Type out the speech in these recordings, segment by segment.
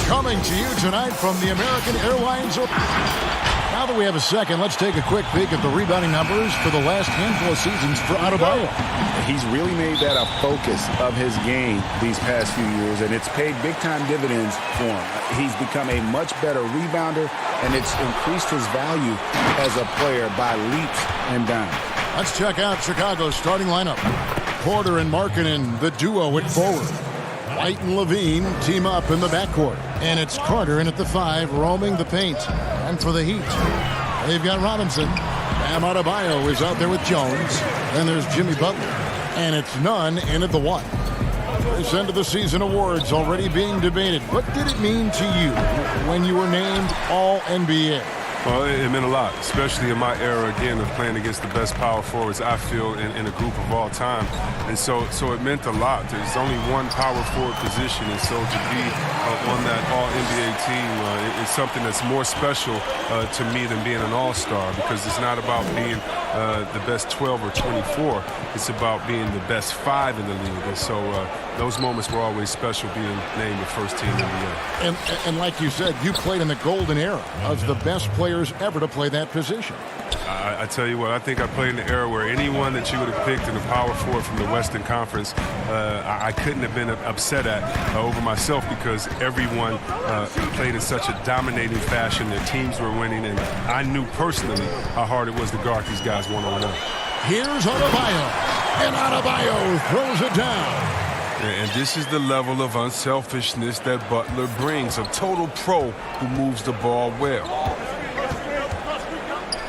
Coming to you tonight from the American Airlines. Now that we have a second, let's take a quick peek at the rebounding numbers for the last handful of seasons for Adebayo. He's really made that a focus of his game these past few years, and it's paid big-time dividends for him. He's become a much better rebounder, and it's increased his value as a player by leaps and bounds. Let's check out Chicago's starting lineup. Porter and Markkanen, the duo at forward. White and Levine team up in the backcourt. And it's Carter in at the 5, roaming the paint. And for the Heat, they've got Robinson. Bam Adebayo is out there with Jones. Then there's Jimmy Butler. And it's Nunn in at the 1. This end of the season awards already being debated. What did it mean to you when you were named All-NBA? Well, it meant a lot, especially in my era, again, of playing against the best power forwards, I feel, in a group of all time. And so it meant a lot. There's only one power forward position, and so to be on that All-NBA team is something that's more special to me than being an All-Star, because it's not about being the best 12 or 24. It's about being the best 5 in the league. And so those moments were always special, being named the first team in the NBA. And like you said, you played in the golden era of the best players ever to play that position. I tell you what, I think I played in the era where anyone that you would have picked in the power forward from the Western Conference, I couldn't have been upset at over myself, because everyone played in such a dominating fashion. Their teams were winning, and I knew personally how hard it was to guard these guys one-on-one. Here's Adebayo, and Adebayo throws it down. And this is the level of unselfishness that Butler brings, a total pro who moves the ball well.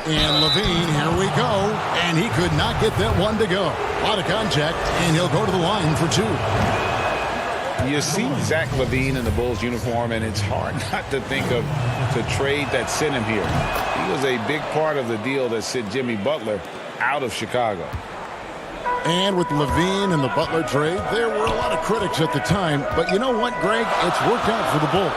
And Levine, here we go. And he could not get that one to go. Out of contact, and he'll go to the line for 2. You see Zach LaVine in the Bulls uniform, and it's hard not to think of the trade that sent him here. He was a big part of the deal that sent Jimmy Butler out of Chicago. And with Levine and the Butler trade, there were a lot of critics at the time. But you know what, Greg? It's worked out for the Bulls.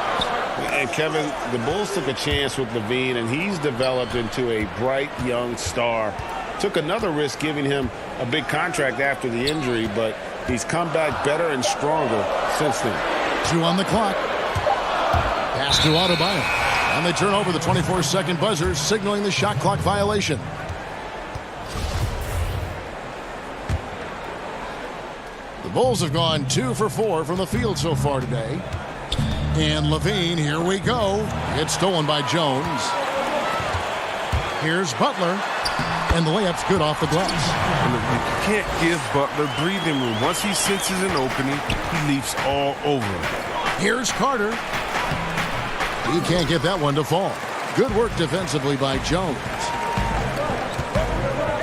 And Kevin, the Bulls took a chance with Levine, and he's developed into a bright young star. Took another risk giving him a big contract after the injury, but he's come back better and stronger since then. 2 on the clock. Pass to Adebayo. And they turn over the 24-second buzzer, signaling the shot clock violation. The Bulls have gone 2 for 4 from the field so far today. And Levine, here we go. It's stolen by Jones. Here's Butler. And the layup's good off the glass. You can't give Butler breathing room. Once he senses an opening, he leaps all over him. Here's Carter. He can't get that one to fall. Good work defensively by Jones.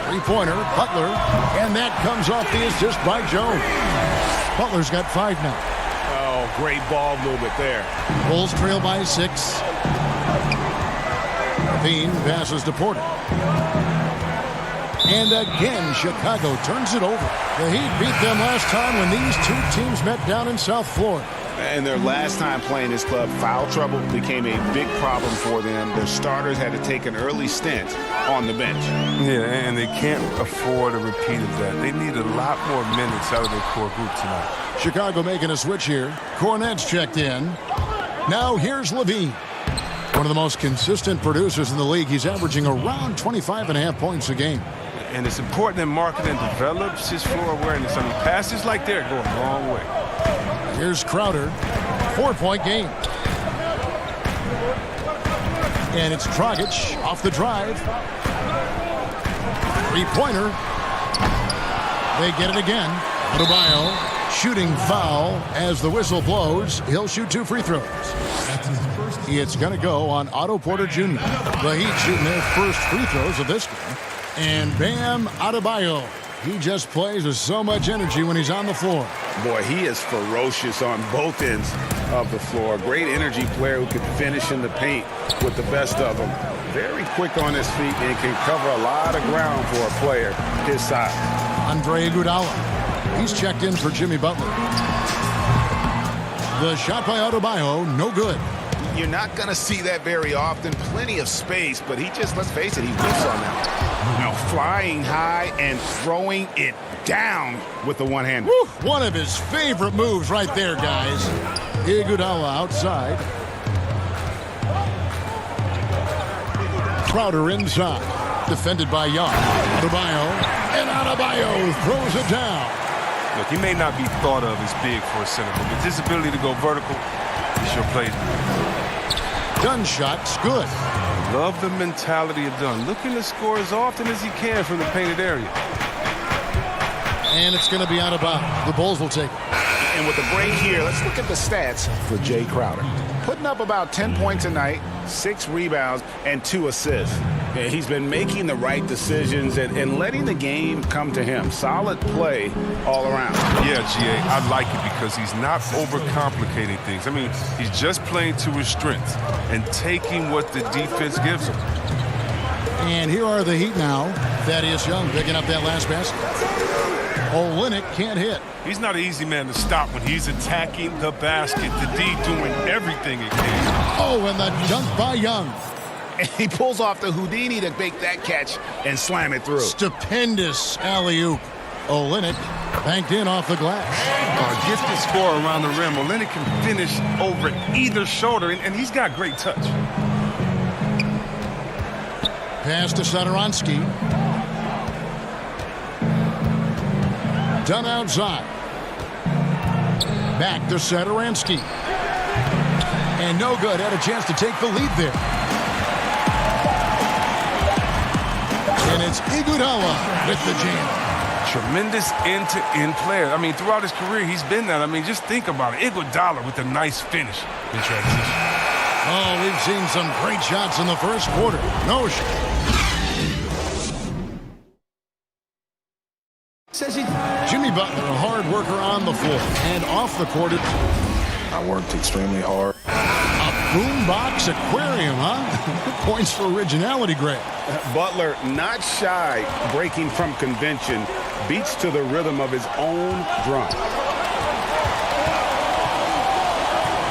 Three-pointer, Butler. And that comes off the assist by Jones. Butler's got 5 now. Oh, great ball movement there. Bulls trail by 6. Levine passes to Porter. And again, Chicago turns it over. The Heat beat them last time when these 2 teams met down in South Florida. And their last time playing this club, foul trouble became a big problem for them. Their starters had to take an early stint on the bench. Yeah, and they can't afford a repeat of that. They need a lot more minutes out of their core group tonight. Chicago making a switch here. Cornette's checked in. Now here's Levine. One of the most consistent producers in the league. He's averaging around 25.5 points a game. And it's important that Markkanen develops his floor awareness. I mean, passes like that go a long way. Here's Crowder. 4-point game. And it's Dragic off the drive. 3-pointer. They get it again. Adebayo shooting foul as the whistle blows. He'll shoot 2 free throws. It's going to go on Otto Porter Jr. The Heat shooting their first free throws of this game. And Bam Adebayo. He just plays with so much energy when he's on the floor. Boy, he is ferocious on both ends of the floor. Great energy player who can finish in the paint with the best of them. Very quick on his feet and can cover a lot of ground for a player his size. Andre Iguodala. He's checked in for Jimmy Butler. The shot by Adebayo, no good. You're not going to see that very often. Plenty of space, but he just, let's face it, he whiffs on that. Now flying high and throwing it down with the one-hander. One of his favorite moves right there, guys. Iguodala outside. Crowder inside. Defended by Young. Adebayo. And Adebayo throws it down. Look, he may not be thought of as big for a center, but with his ability to go vertical, he sure plays. Dunn shot's good. Love the mentality of Dunn, looking to score as often as he can from the painted area. And it's going to be out of bounds. The Bulls will take it. And with the break here, let's look at the stats for Jay Crowder. Putting up about 10 points a night, 6 rebounds, and 2 assists. Yeah, he's been making the right decisions and letting the game come to him. Solid play all around. Yeah, G.A., I like it because he's not overcomplicating things. I mean, he's just playing to his strengths and taking what the defense gives him. And here are the Heat now. Thaddeus Young picking up that last basket. Olynyk can't hit. He's not an easy man to stop when he's attacking the basket. The D doing everything it can. Oh, and the dunk by Young. And he pulls off the Houdini to make that catch and slam it through. Stupendous alley-oop. Olynyk banked in off the glass. Gifted score around the rim. Olynyk can finish over either shoulder, and he's got great touch. Pass to Satoransky. Done outside. Back to Satoransky. And no good. Had a chance to take the lead there. And it's Iguodala with the jam. Tremendous end-to-end player. I mean, throughout his career, he's been that. I mean, just think about it. Iguodala with a nice finish in transition. Oh, we've seen some great shots in the first quarter. No shot. Jimmy Butler, a hard worker on the floor and off the court. I worked extremely hard. A boombox aquarium, huh? Points for originality, Greg. Butler not shy, breaking from convention, beats to the rhythm of his own drum.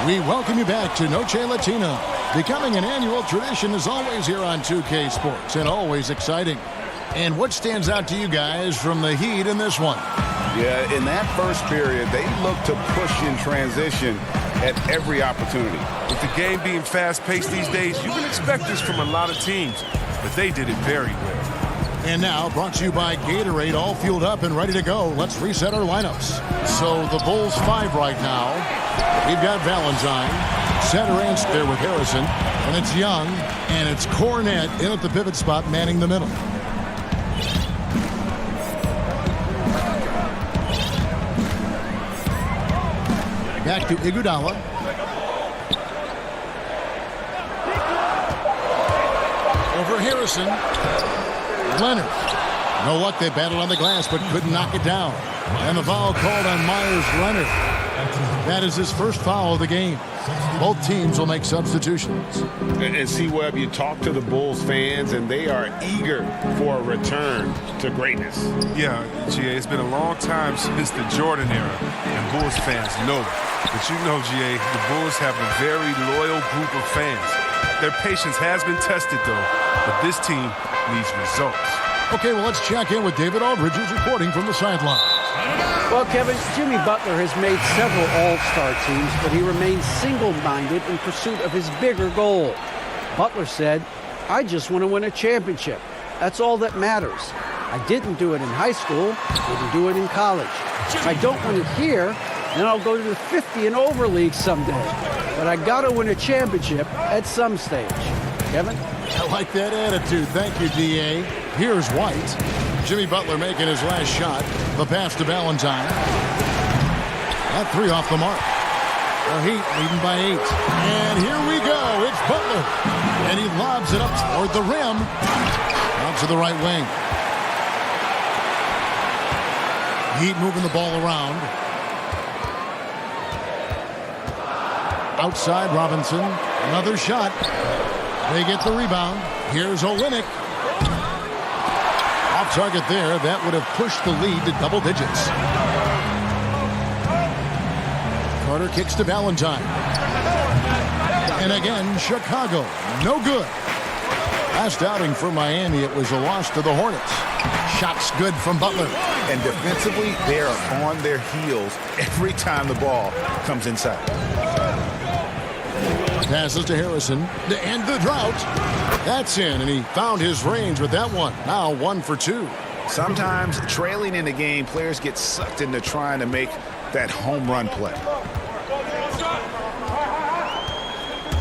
We welcome you back to Noche Latina. Becoming an annual tradition is always here on 2K Sports and always exciting. And what stands out to you guys from the Heat in this one? Yeah, in that first period, they looked to push in transition at every opportunity. With the game being fast-paced these days, you can expect this from a lot of teams, but they did it very well. And now, brought to you by Gatorade, all fueled up and ready to go. Let's reset our lineups. So the Bulls 5 right now. We've got Valentine, Satoransky there with Harrison, and it's Young, and it's Cornette in at the pivot spot, manning the middle. Back to Iguodala. Over Harrison. Leonard. No luck, they battled on the glass, but couldn't knock it down. And the foul called on Myers Leonard. That is his first foul of the game. Both teams will make substitutions. And see, Webb, you talk to the Bulls fans, and they are eager for a return to greatness. Yeah, G.A., it's been a long time since the Jordan era, and Bulls fans know it. But you know, G.A., the Bulls have a very loyal group of fans. Their patience has been tested, though, but this team needs results. Okay, well, let's check in with David Aldridge, who's reporting from the sideline. Well, Kevin, Jimmy Butler has made several all-star teams, but he remains single-minded in pursuit of his bigger goal. Butler said, "I just want to win a championship. That's all that matters. I didn't do it in high school, didn't do it in college. If I don't win it here, then I'll go to the 50 and over league someday. But I got to win a championship at some stage." Kevin? I like that attitude. Thank you, D.A. Here's White. Jimmy Butler making his last shot. The pass to Valentine. That three off the mark. The Heat leading by 8. And here we go. It's Butler. And he lobs it up toward the rim. Out to the right wing. Heat moving the ball around. Outside Robinson. Another shot. They get the rebound. Here's Olynyk. Off target there. That would have pushed the lead to double digits. Carter kicks to Valentine. And again, Chicago. No good. Last outing for Miami, it was a loss to the Hornets. Shots good from Butler. And defensively, they are on their heels every time the ball comes inside. Passes to Harrison to end the drought. That's in, and he found his range with that one. Now 1 for 2. Sometimes trailing in the game, players get sucked into trying to make that home run play.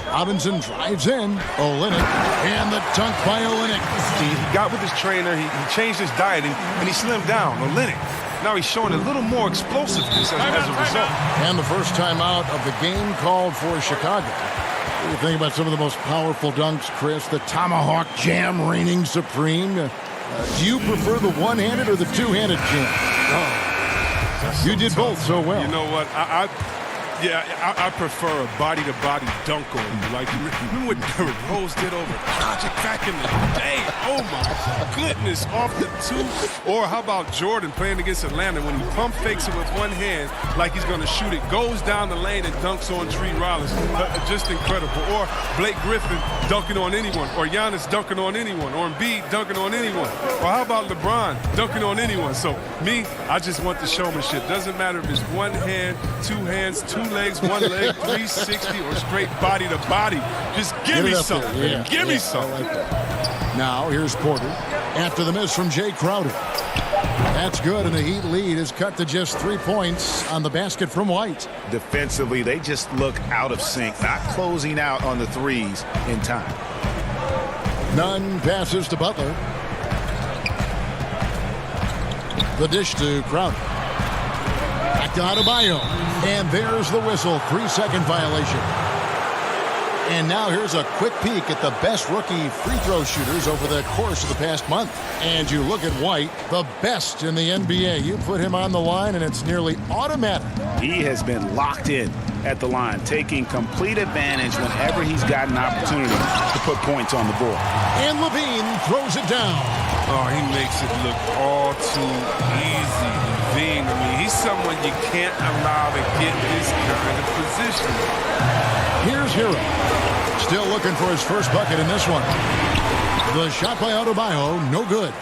Robinson drives in. Olenek, and the dunk by Olenek. He got with his trainer. He changed his dieting, and he slimmed down. Olenek. Now he's showing a little more explosiveness as a result. And the first time out of the game called for Chicago. What do you think about some of the most powerful dunks, Chris? The tomahawk jam reigning supreme. Do you prefer the one-handed or the two-handed jam? Oh, you did tough. both so well. You know what? I prefer a body-to-body dunk on you. Like, remember what Derrick Rose did over Dragic back in the day? Oh, my goodness, off the two. Or how about Jordan playing against Atlanta when he pump fakes it with one hand like he's going to shoot it, goes down the lane and dunks on Tree Rollins. Just incredible. Or Blake Griffin dunking on anyone. Or Giannis dunking on anyone. Or Embiid dunking on anyone. Or how about LeBron dunking on anyone? So, me, I just want the showmanship. Doesn't matter if it's one hand, two hands, two legs, one leg, 360, or straight body to body. Just give me something. Yeah, give me something. I like that. Now, here's Porter. After the miss from Jay Crowder. That's good, and the Heat lead is cut to just 3 points on the basket from White. Defensively, they just look out of sync, not closing out on the threes in time. Nunn passes to Butler. The dish to Crowder. Back to Adebayo. And there's the whistle. 3-second violation. And now here's a quick peek at the best rookie free throw shooters over the course of the past month. And you look at White, the best in the NBA. You put him on the line, and it's nearly automatic. He has been locked in at the line, taking complete advantage whenever he's got an opportunity to put points on the board. And Levine throws it down. Oh, he makes it look all too easy. Levine, I mean, he's someone you can't allow to get this kind of position. Here's Hero. Still looking for his first bucket in this one. The shot by Adebayo, no good.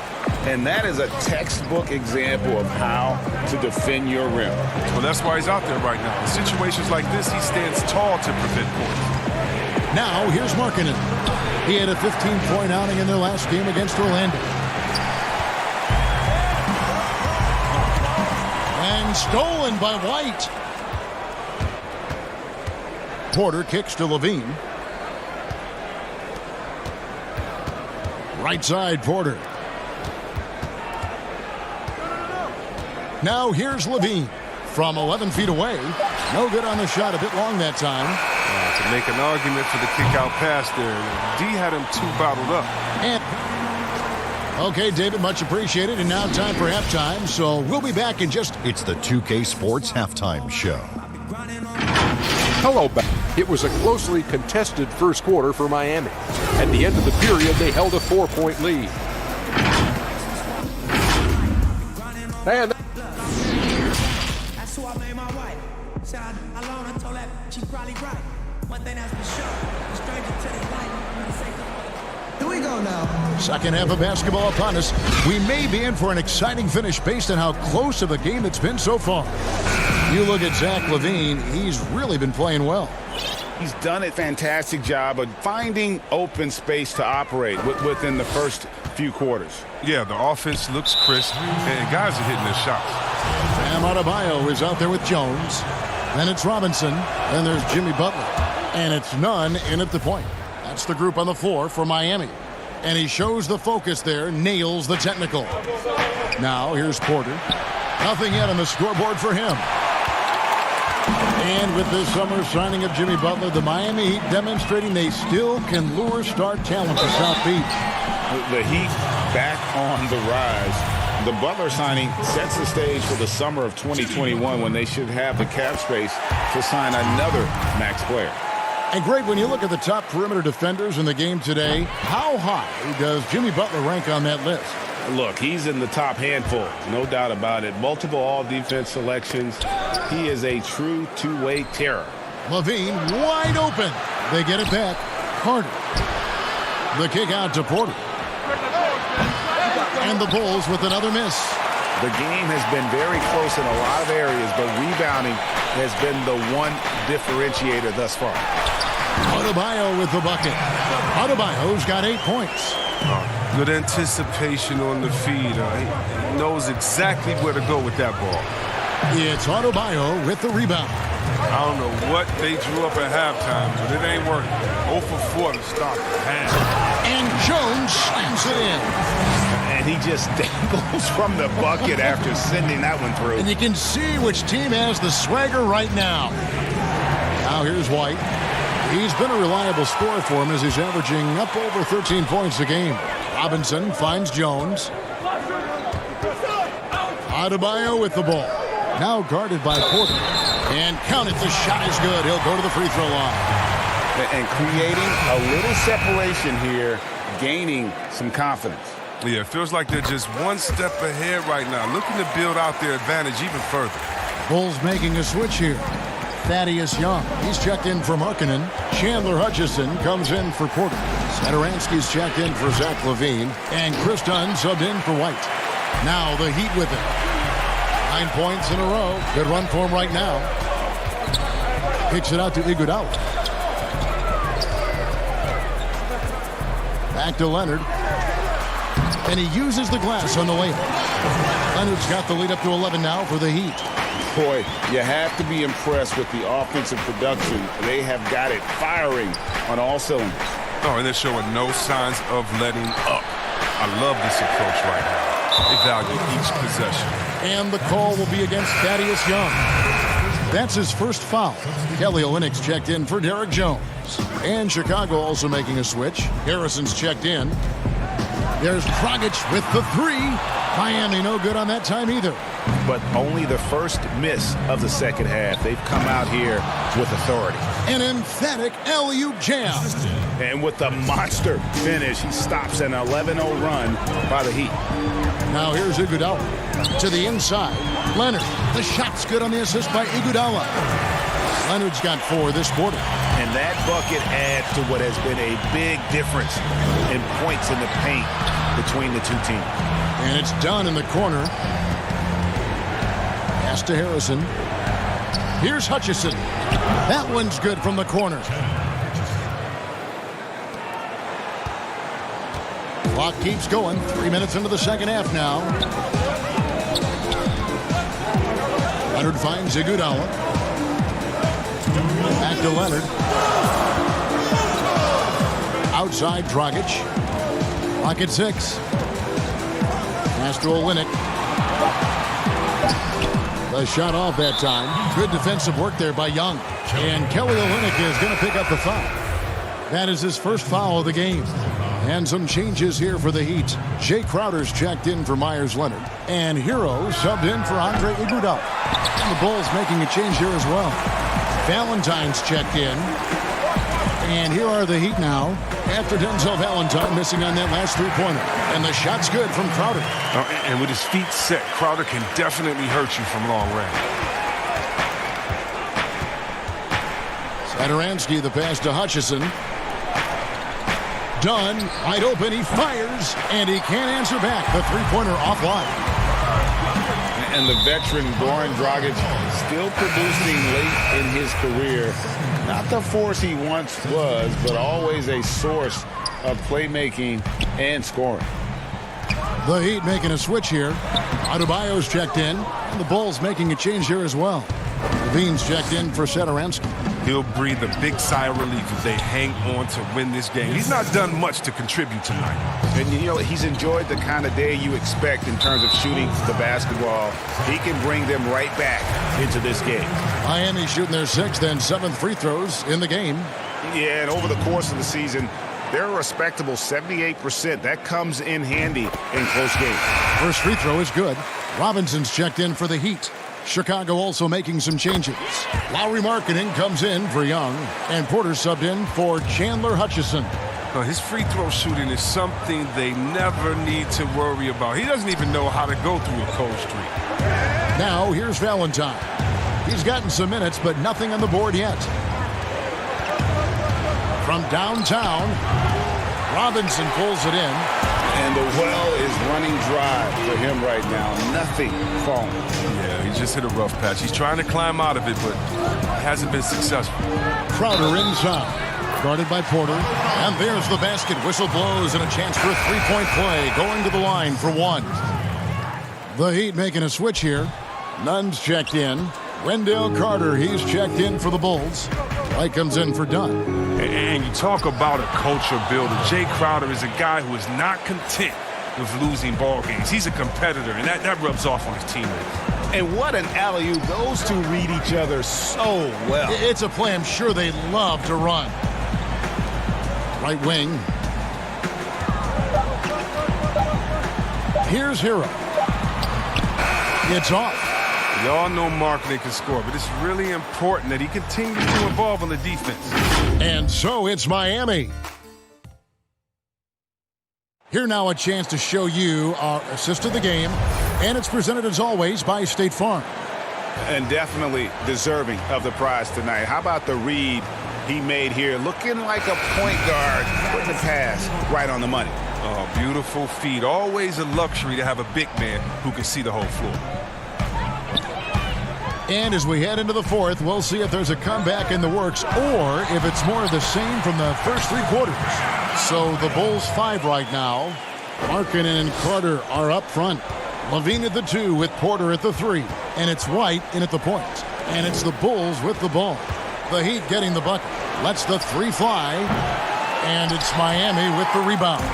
And that is a textbook example of how to defend your rim. Well, that's why he's out there right now. In situations like this, he stands tall to prevent points. Now, here's Markkanen. He had a 15-point outing in their last game against Orlando. And stolen by White. Porter kicks to Levine. Right side, Porter. Now here's Levine from 11 feet away. No good on the shot, a bit long that time. To make an argument for the kick-out pass there. D had him too bottled up. Okay, David, much appreciated. And now time for halftime, so we'll be back in just... It's the 2K Sports Halftime Show. Hello, back. It was a closely contested first quarter for Miami. At the end of the period, they held a 4-point lead. And that's who I made my wife. Said I alone, I told that she probably right. One thing that's for sure, a stranger to this life. Here we go now. Second half of basketball upon us. We may be in for an exciting finish based on how close of a game it's been so far. You look at Zach LaVine, he's really been playing well. He's done a fantastic job of finding open space to operate within the first few quarters. Yeah, the offense looks crisp, and guys are hitting their shots. Bam Adebayo is out there with Jones. Then it's Robinson. Then there's Jimmy Butler. And it's Nunn in at the point. That's the group on the floor for Miami. And he shows the focus there, nails the technical. Now here's Porter. Nothing yet on the scoreboard for him. And with this summer signing of Jimmy Butler, the Miami Heat demonstrating they still can lure star talent to South Beach. The Heat back on the rise. The Butler signing sets the stage for the summer of 2021 when they should have the cap space to sign another max player. And Greg, when you look at the top perimeter defenders in the game today, how high does Jimmy Butler rank on that list? Look, he's in the top handful, no doubt about it. Multiple all-defense selections. He is a true two-way terror. LaVine wide open. They get it back. Carter. The kick out to Porter. And the Bulls with another miss. The game has been very close in a lot of areas, but rebounding has been the one differentiator thus far. Adebayo with the bucket. Adebayo's got 8 points. Good anticipation on the feed. He knows exactly where to go with that ball. It's Adebayo with the rebound. I don't know what they drew up at halftime, but it ain't working. 0 for 4 to start the half. And Jones slams it in. And he just dangles from the bucket after sending that one through. And you can see which team has the swagger right now. Now here's White. He's been a reliable scorer for him as he's averaging up over 13 points a game. Robinson finds Jones. Adebayo with the ball. Now guarded by Porter. And count it, the shot is good. He'll go to the free throw line. And creating a little separation here, gaining some confidence. Yeah, it feels like they're just one step ahead right now, looking to build out their advantage even further. Bulls making a switch here. Thaddeus Young, he's checked in for Markkanen. Chandler Hutchison comes in for Porter. Satoransky's checked in for Zach LaVine. And Chris Dunn subbed in for White. Now the Heat with it. 9 points in a row. Good run for him right now. Kicks it out to Iguodala. Back to Leonard. And he uses the glass on the layup. Leonard's got the lead up to 11 now for the Heat. Boy, you have to be impressed with the offensive production. They have got it firing on all cylinders. Oh, and they're showing no signs of letting up. I love this approach right now. They value each possession. And the call will be against Thaddeus Young. That's his first foul. Kelly Olynyk's checked in for Derek Jones. And Chicago also making a switch. Harrison's checked in. There's Dragic with the three. Miami no good on that time either. But only the first miss of the second half. They've come out here with authority. An emphatic alley-oop jam. And with the monster finish, he stops an 11-0 run by the Heat. Now here's Iguodala to the inside. Leonard, the shot's good on the assist by Iguodala. Leonard's got 4 this quarter. And that bucket adds to what has been a big difference in points in the paint between the two teams. And it's done in the corner. Pass to Harrison. Here's Hutchison. That one's good from the corner. Clock keeps going. 3 minutes into the second half now. Leonard finds Iguodala. Back to Leonard. Outside Dragic. Clock at 6. Pass to Oleynik. The shot off that time. Good defensive work there by Young. And Kelly Olynyk is going to pick up the foul. That is his first foul of the game. And some changes here for the Heat. Jay Crowder's checked in for Myers Leonard. And Hero subbed in for Andre Iguodala. And the Bulls making a change here as well. Valentine's checked in. And here are the Heat now. After Denzel Valentine missing on that last three-pointer. And the shot's good from Crowder. And with his feet set, Crowder can definitely hurt you from long range. Satoransky, the pass to Hutchison. Dunn, wide open, he fires, and he can't answer back. The three-pointer offline. And the veteran Goran Dragic still producing late in his career. Not the force he once was, but always a source of playmaking and scoring. The Heat making a switch here. Adebayo's checked in, and the Bulls making a change here as well. LaVine's checked in for Satoransky. He'll breathe a big sigh of relief if they hang on to win this game. He's not done much to contribute tonight. And, you know, he's enjoyed the kind of day you expect in terms of shooting the basketball. He can bring them right back into this game. Miami shooting their 6th and 7th free throws in the game. Yeah, and over the course of the season, they're a respectable 78%. That comes in handy in close games. First free throw is good. Robinson's checked in for the Heat. Chicago also making some changes. Lowry Markkanen comes in for Young, and Porter subbed in for Chandler Hutchison. His free throw shooting is something they never need to worry about. He doesn't even know how to go through a cold streak. Now here's Valentine. He's gotten some minutes, but nothing on the board yet. From downtown, Robinson pulls it in. And the well is running dry for him right now. Nothing falling. Yeah, he just hit a rough patch. He's trying to climb out of it, but hasn't been successful. Crowder inside. Guarded by Porter. And there's the basket. Whistle blows and a chance for a three-point play. Going to the line for one. The Heat making a switch here. Nunn's checked in. Wendell Carter, he's checked in for the Bulls. White comes in for Dunn. And you talk about a culture builder. Jay Crowder is a guy who is not content with losing ball games. He's a competitor, and that rubs off on his teammates. And what an alley-oop. Those two read each other so well. It's a play I'm sure they love to run. Right wing. Here's Hero. It's off. Y'all know Marketing can score, but it's really important that he continues to evolve on the defense. And so it's Miami. Here now a chance to show you our assist of the game. And it's presented as always by State Farm. And definitely deserving of the prize tonight. How about the read he made here? Looking like a point guard, putting the pass right on the money. Oh, beautiful feed. Always a luxury to have a big man who can see the whole floor. And as we head into the fourth, we'll see if there's a comeback in the works or if it's more of the same from the first three quarters. So the Bulls 5 right now. Markkanen and Carter are up front. Levine at the 2 with Porter at the 3. And it's White in at the point. And it's the Bulls with the ball. The Heat getting the bucket. Lets the 3 fly. And it's Miami with the rebound.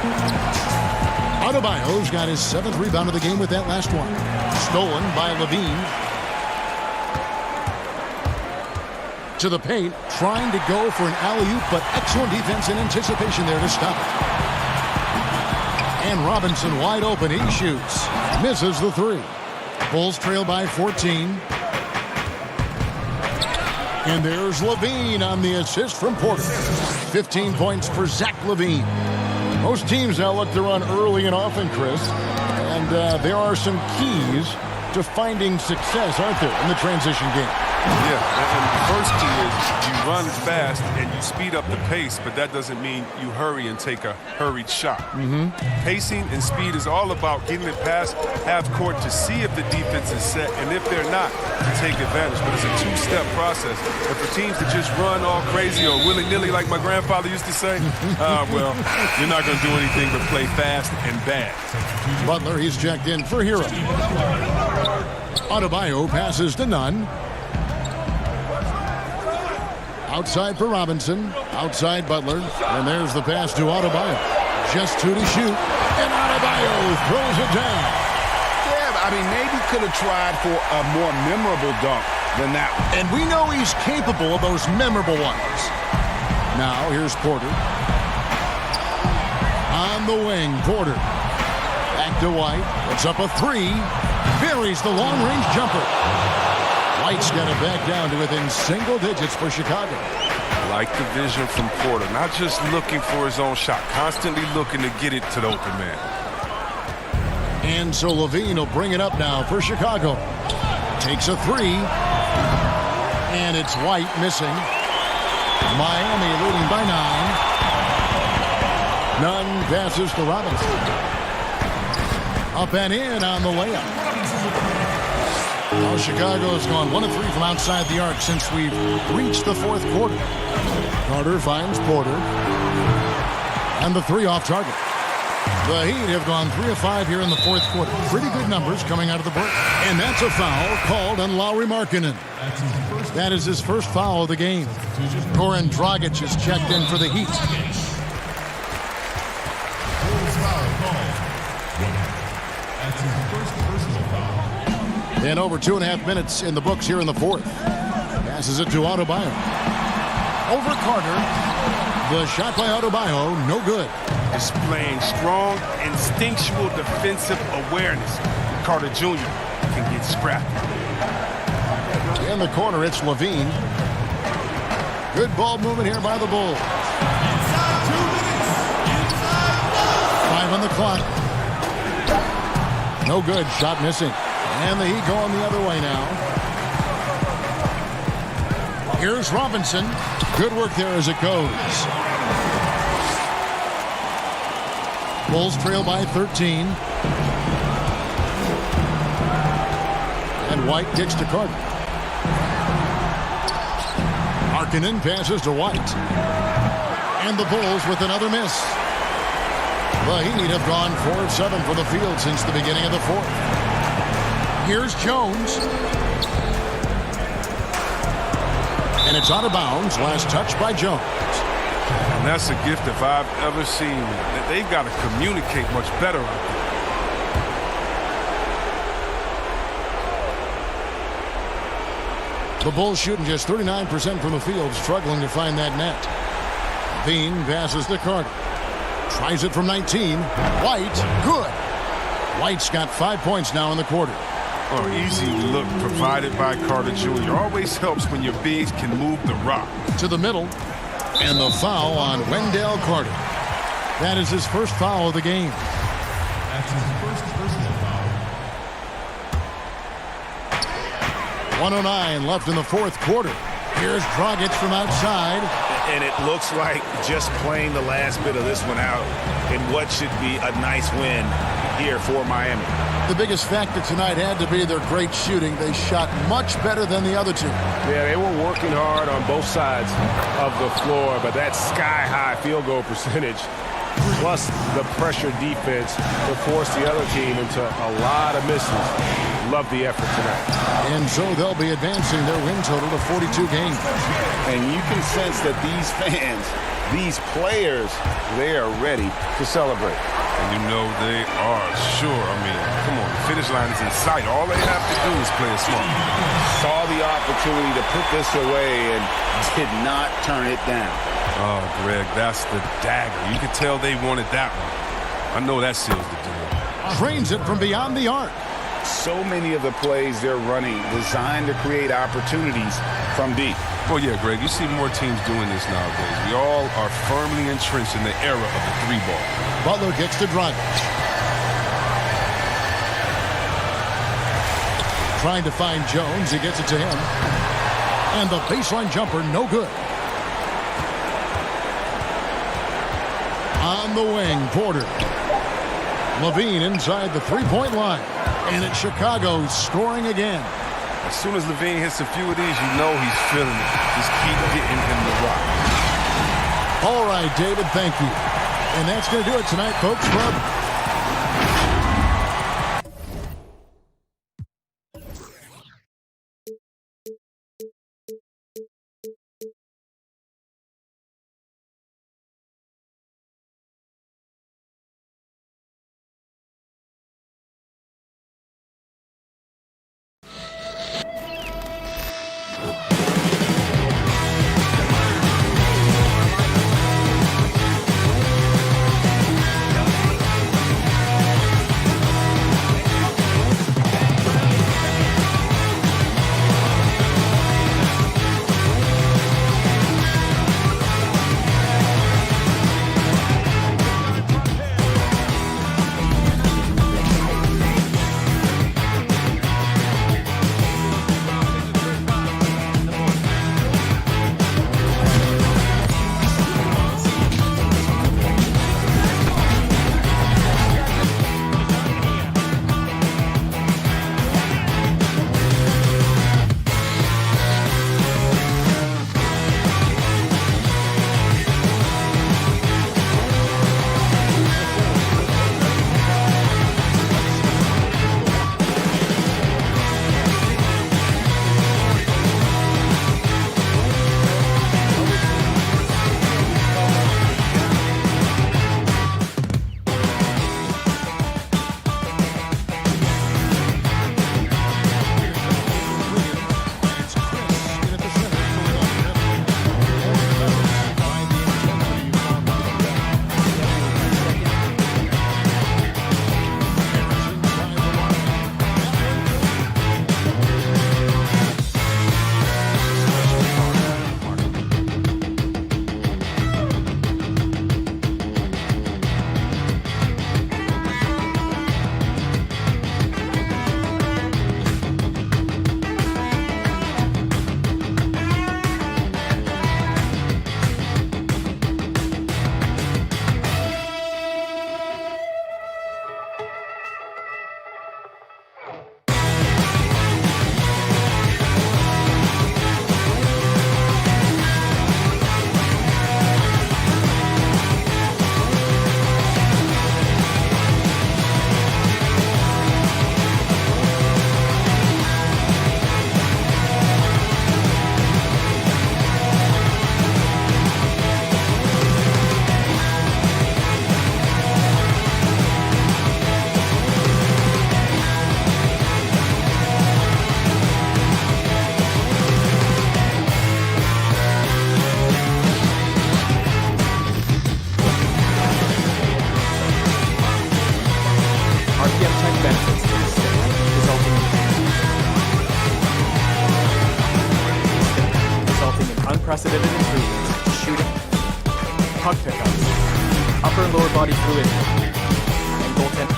Adebayo's got his 7th rebound of the game with that last one. Stolen by Levine. To the paint, trying to go for an alley-oop, but excellent defense and anticipation there to stop it. And Robinson wide open. He shoots. Misses the 3. Bulls trail by 14. And there's Levine on the assist from Porter. 15 points for Zach Levine. Most teams now look to run early and often, Chris. And there are some keys to finding success, aren't there, in the transition game? Yeah, and the first key is you run fast and you speed up the pace, but that doesn't mean you hurry and take a hurried shot. Pacing and speed is all about getting it past half court to see if the defense is set, and if they're not, to take advantage. But it's a two-step process. And for teams that just run all crazy or willy-nilly like my grandfather used to say, well, you're not going to do anything but play fast and bad. Butler, he's checked in for Hero. Adebayo passes to Nunn. Outside for Robinson. Outside Butler. And there's the pass to Adebayo. Just 2 to shoot. And Adebayo throws it down. Yeah, I mean, maybe could have tried for a more memorable dunk than that one. And we know he's capable of those memorable ones. Now, here's Porter. On the wing, Porter. Back to White. It's up a 3. Buries the long-range jumper. White's got it back down to within single digits for Chicago. Like the vision from Porter, not just looking for his own shot, constantly looking to get it to the open man. And so Levine will bring it up now for Chicago. Takes a 3. And it's White missing. Miami leading by 9. Nunn passes to Robinson. Up and in on the layup. Now Chicago's gone 1 of 3 from outside the arc since we've reached the fourth quarter. Carter finds Porter. And the 3 off target. The Heat have gone 3 of 5 here in the fourth quarter. Pretty good numbers coming out of the break. And that's a foul called on Lauri Markkanen. That is his first foul of the game. Goran Dragic is checked in for the Heat. And over 2.5 minutes in the books here in the fourth. Passes it to Adebayo. Over Carter. The shot by Adebayo, no good. Displaying strong, instinctual defensive awareness. Carter Jr. can get scrappy. In the corner, it's Levine. Good ball movement here by the Bulls. 5 on the clock. No good. Shot missing. And the Heat going the other way now. Here's Robinson. Good work there as it goes. Bulls trail by 13. And White kicks to Carter. Markkanen passes to White. And the Bulls with another miss. The Heat have gone 4 of 7 from the field since the beginning of the fourth. Here's Jones. And it's out of bounds. Last touch by Jones. And that's a gift if I've ever seen it. They've got to communicate much better out there. The Bulls shooting just 39% from the field, struggling to find that net. Bean passes to Carter. Tries it from 19. White, good. White's got 5 points now in the quarter. Oh, easy look provided by Carter Jr. Always helps when your bigs can move the rock. To the middle. And the foul on Wendell Carter. That is his first foul of the game. That's his first personal foul. 1:09 left in the fourth quarter. Here's Dragic from outside. And it looks like just playing the last bit of this one out in what should be a nice win here for Miami. The biggest factor tonight had to be their great shooting. They shot much better than the other two. Yeah, they were working hard on both sides of the floor, but that sky-high field goal percentage, plus the pressure defense to force the other team into a lot of misses. Love the effort tonight. And so they'll be advancing their win total to 42 games. And you can sense that these fans, these players, they are ready to celebrate. And you know they are sure. I mean, come on, the finish line is in sight. All they have to do is play it smart. Saw the opportunity to put this away and did not turn it down. Oh, Greg, that's the dagger. You could tell they wanted that one. I know that seals the deal. Drains it from beyond the arc. So many of the plays they're running designed to create opportunities from deep. Well, yeah, Greg, you see more teams doing this nowadays. We all are firmly entrenched in the era of the 3-ball. Butler gets to Dragic. Trying to find Jones. He gets it to him. And the baseline jumper, no good. On the wing, Porter. Levine inside the three-point line. And it's Chicago scoring again. As soon as Levine hits a few of these, you know he's feeling it. Just keep getting him the rock. All right, David, thank you. And that's going to do it tonight, folks, from unprecedented improvements to shooting, puck pickup, upper and lower body fluidity, and goaltending.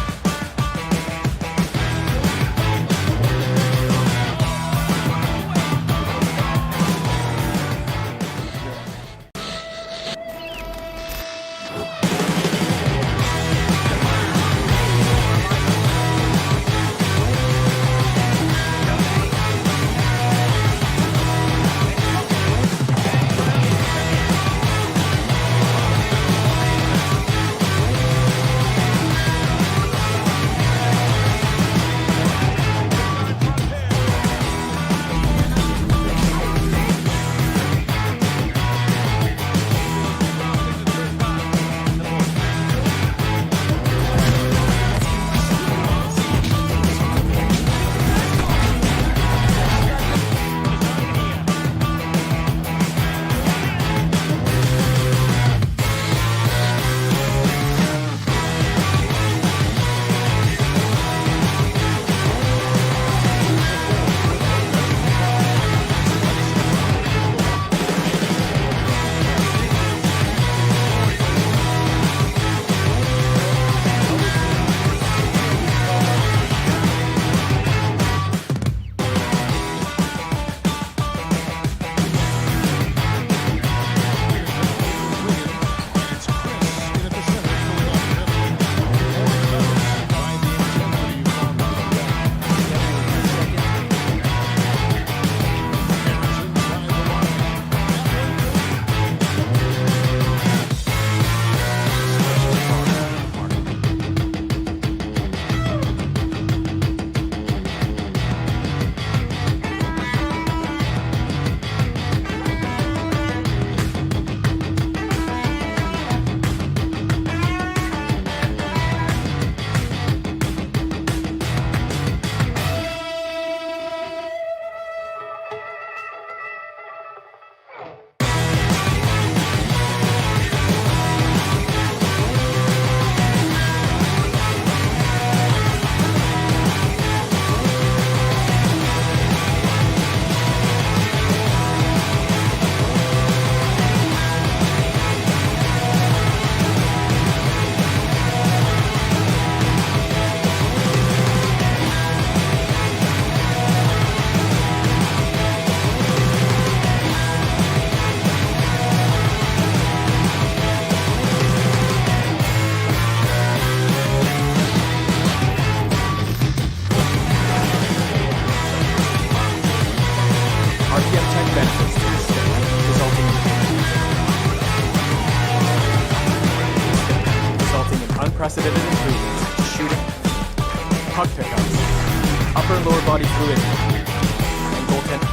Unprecedented improvements to shooting, puck pickup, upper and lower body fluidity, and goaltending.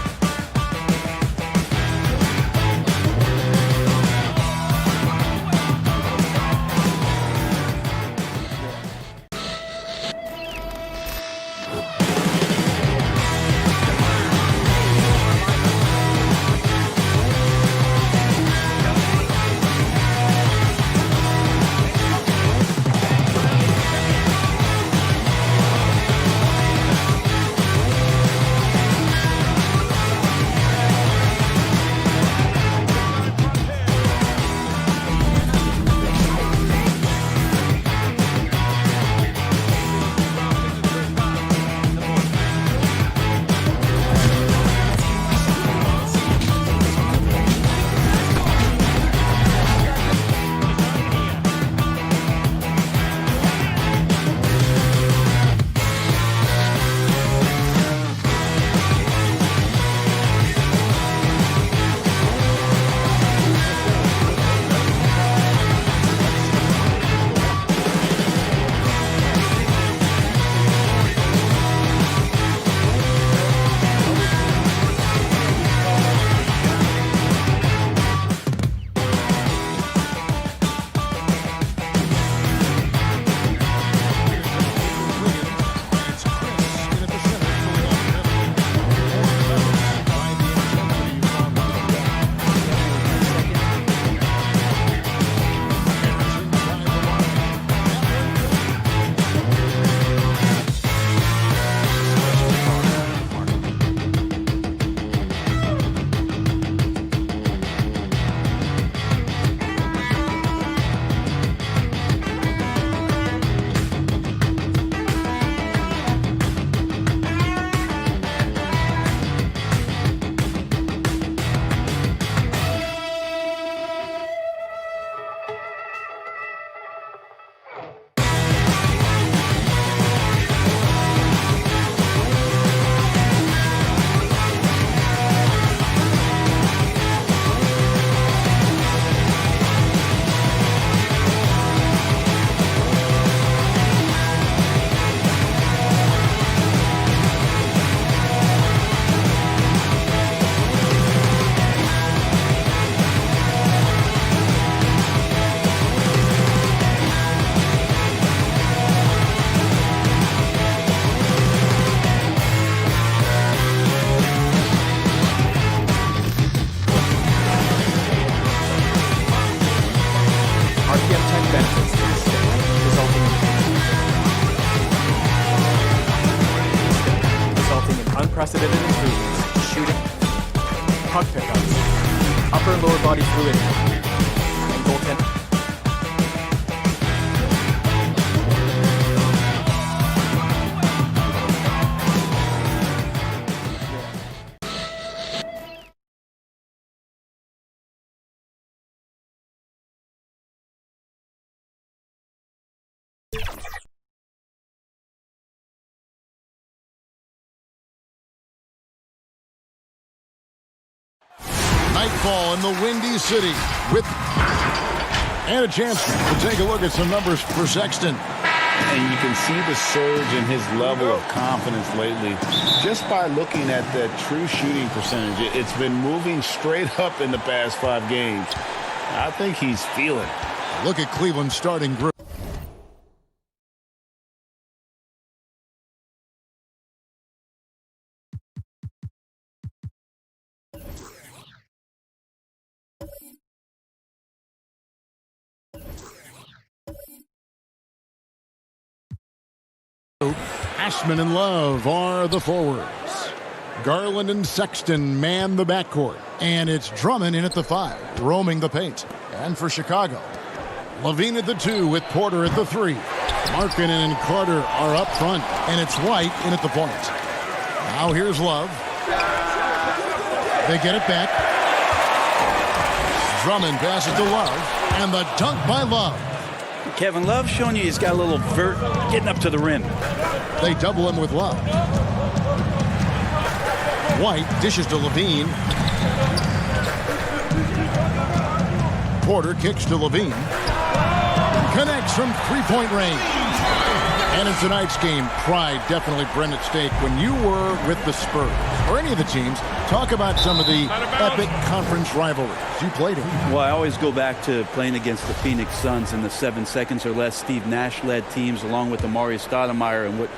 puck pickup, upper and lower body fluid, and goaltending. Nightfall in the Windy City and a chance to take a look at some numbers for Sexton. And you can see the surge in his level of confidence lately just by looking at that true shooting percentage. It's been moving straight up in the past 5 games. I think he's feeling it. Look at Cleveland's starting group. Ashman and Love are the forwards. Garland and Sexton man the backcourt. And it's Drummond in at the 5, roaming the paint. And for Chicago, Levine at the 2 with Porter at the 3. Markkanen and Carter are up front. And it's White in at the point. Now here's Love. They get it back. Drummond passes to Love. And the dunk by Love. Kevin Love showing you he's got a little vert getting up to the rim. They double him with Love. White dishes to Levine. Porter kicks to Levine. Connects from three-point range. And in tonight's game, pride definitely bred at stake when you were with the Spurs or any of the teams. Talk about some of the epic conference rivalries you played in. Well, I always go back to playing against the Phoenix Suns in the 7 seconds or less Steve Nash-led teams, along with Amari Stoudemire, and what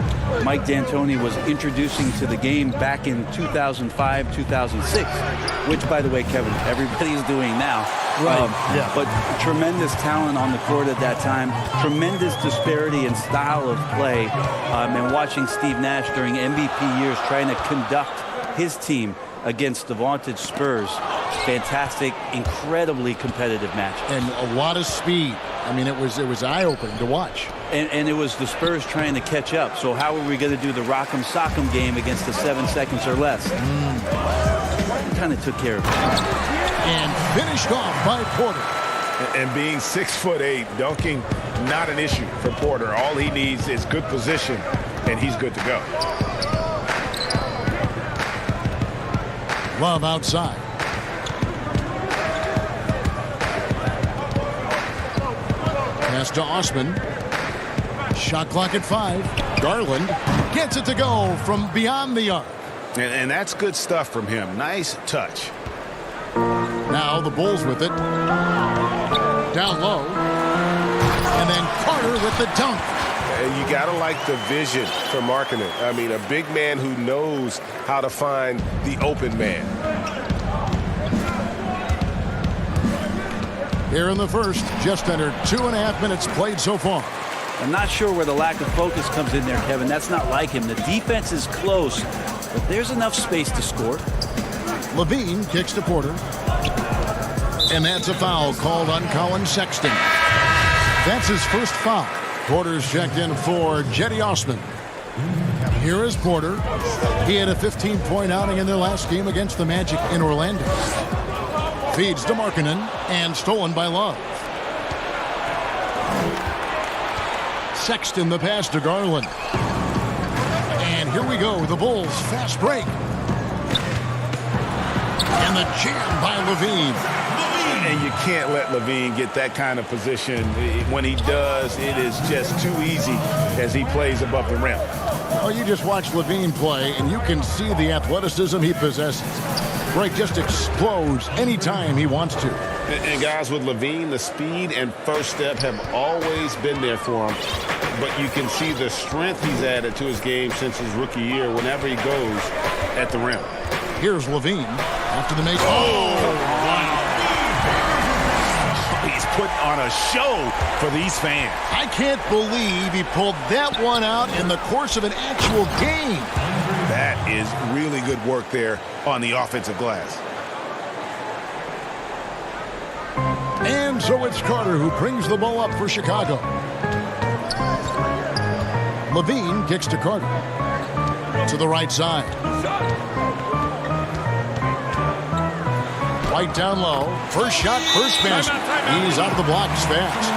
Mike D'Antoni was introducing to the game back in 2005, 2006, which, by the way, Kevin, everybody's doing now. Right. But tremendous talent on the court at that time, tremendous disparity in style of play, and watching Steve Nash during MVP years trying to conduct his team against the vaunted Spurs. Fantastic, incredibly competitive match. And a lot of speed. I mean, it was eye-opening to watch. And it was the Spurs trying to catch up. So how are we going to do the Rock'em Sock'em game against the 7 seconds or less? Kind of took care of it. And finished off by Porter. And being 6'8", dunking, not an issue for Porter. All he needs is good position, and he's good to go. Love outside. Pass to Osman. Shot clock at 5. Garland gets it to go from beyond the arc. And that's good stuff from him. Nice touch. Now the Bulls with it. Down low. And then Carter with the dunk. You got to like the vision for Markkanen. I mean, a big man who knows how to find the open man. Here in the first, just under 2.5 minutes played so far. I'm not sure where the lack of focus comes in there, Kevin. That's not like him. The defense is close, but there's enough space to score. Levine kicks to Porter. And that's a foul called on Colin Sexton. That's his first foul. Porter's checked in for Jetty Osman. Here is Porter. He had a 15-point outing in their last game against the Magic in Orlando. Feeds to Markkanen and stolen by Love. Sexton the pass to Garland. And here we go, the Bulls fast break. And the jam by Levine. And you can't let Levine get that kind of position. When he does, it is just too easy as he plays above the rim. Oh, you just watch Levine play, and you can see the athleticism he possesses. Right, just explodes anytime he wants to. And guys, with Levine, the speed and first step have always been there for him. But you can see the strength he's added to his game since his rookie year whenever he goes at the rim. Here's Levine after the make. He's putting on a show for these fans. I can't believe he pulled that one out in the course of an actual game. That is really good work there on the offensive glass. And so it's Carter who brings the ball up for Chicago. Levine kicks to Carter. To the right side. White down low. First shot, first basket. He's out of the blocks fast.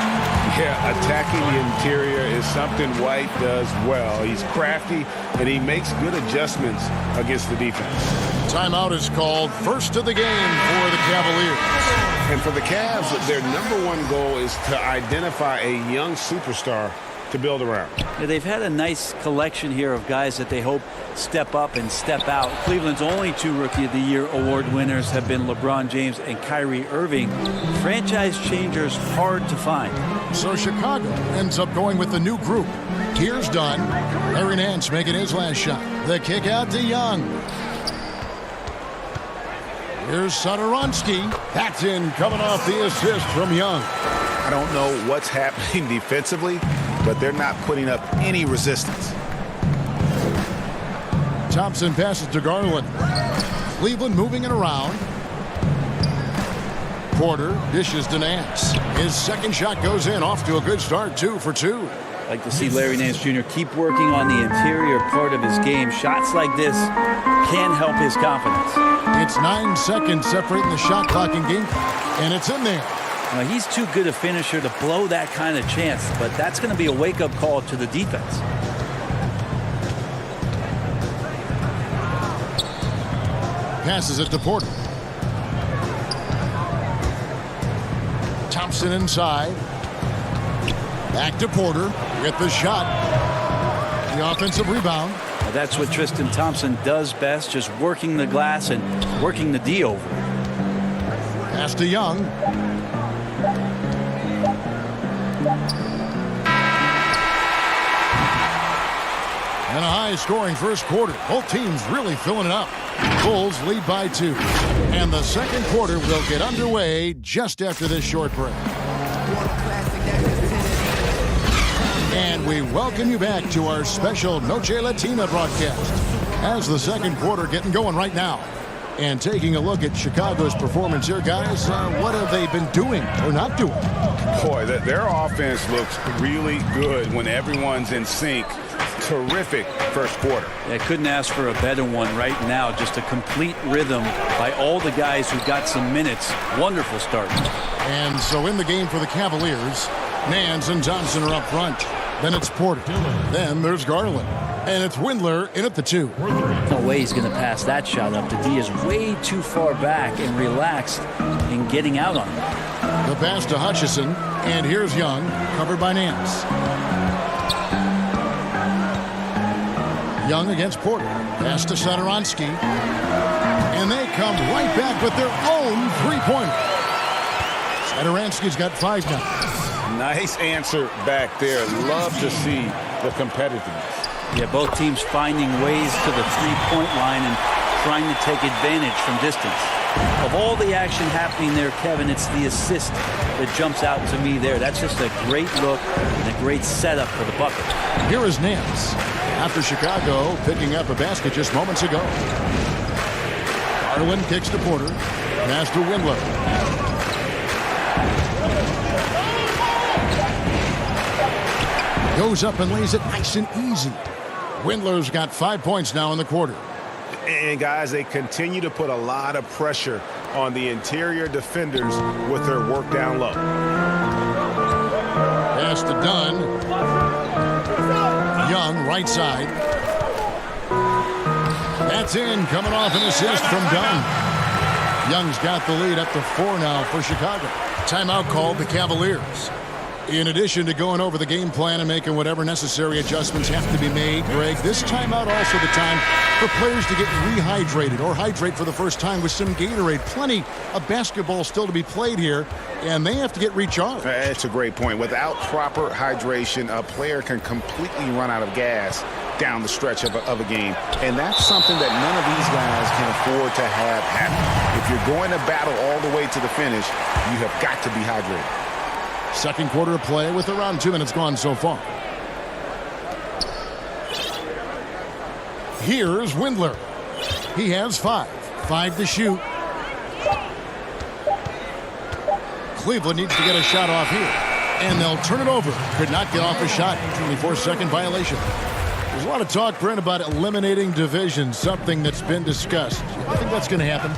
Yeah, attacking the interior is something White does well. He's crafty, and he makes good adjustments against the defense. Timeout is called. First of the game for the Cavaliers. And for the Cavs, their #1 goal is to identify a young superstar to build around. Yeah, they've had a nice collection here of guys that they hope step up and step out. Cleveland's only 2 Rookie of the Year award winners have been LeBron James and Kyrie Irving. Franchise changers hard to find. So Chicago ends up going with the new group. Here's Dunn. Larry Nance making his last shot. The kick out to Young. Here's Satoransky. That's in, coming off the assist from Young. I don't know what's happening defensively, but they're not putting up any resistance. Thompson passes to Garland. Cleveland moving it around. Porter dishes to Nance. His second shot goes in, off to a good start, 2 for 2. I'd like to see Larry Nance Jr. keep working on the interior part of his game. Shots like this can help his confidence. It's 9 seconds separating the shot clock and game clock, and it's in there. Now, he's too good a finisher to blow that kind of chance, but that's going to be a wake-up call to the defense. Passes it to Porter. Thompson inside. Back to Porter with the shot. The offensive rebound. Now, that's what Tristan Thompson does best, just working the glass and working the D over. Pass to Young. And a high-scoring first quarter. Both teams really filling it up. Bulls lead by 2. And the second quarter will get underway just after this short break. And we welcome you back to our special Noche Latina broadcast. As the second quarter getting going right now. And taking a look at Chicago's performance here, guys, what have they been doing or not doing? Boy, their offense looks really good when everyone's in sync. Terrific first quarter. I couldn't ask for a better one right now. Just a complete rhythm by all the guys who got some minutes. Wonderful start. And so in the game for the Cavaliers, Nance and Johnson are up front. Then it's Porter. Then there's Garland. And it's Windler in at the 2. No way he's going to pass that shot up. The D is way too far back and relaxed in getting out on him. The pass to Hutchison. And here's Young, covered by Nance. Young against Porter. Pass to Satoransky. And they come right back with their own three-pointer. Satoransky's got 5 now. Nice answer back there. Love to see the competitiveness. Yeah, both teams finding ways to the three-point line and trying to take advantage from distance. Of all the action happening there, Kevin, it's the assist that jumps out to me there. That's just a great look and a great setup for the bucket. Here is Nance. After Chicago picking up a basket just moments ago. Garland kicks to Porter. Pass to Windler. Goes up and lays it nice and easy. Windler's got 5 points now in the quarter. And guys, they continue to put a lot of pressure on the interior defenders with their work down low. Pass to Dunn. Young, right side. That's in, coming off an assist from Dunn. Young's got the lead up to 4 now for Chicago. Timeout called the Cavaliers. In addition to going over the game plan and making whatever necessary adjustments have to be made, Greg, this timeout also the time for players to get rehydrated or hydrate for the first time with some Gatorade. Plenty of basketball still to be played here, and they have to get recharged. That's a great point. Without proper hydration, a player can completely run out of gas down the stretch of a game, and that's something that none of these guys can afford to have happen. If you're going to battle all the way to the finish, you have got to be hydrated. Second quarter of play with around 2 minutes gone so far. Here's Windler. He has 5. 5 to shoot. Cleveland needs to get a shot off here. And they'll turn it over. Could not get off a shot. 24-second violation. There's a lot of talk, Brent, about eliminating divisions, something that's been discussed. I think that's going to happen.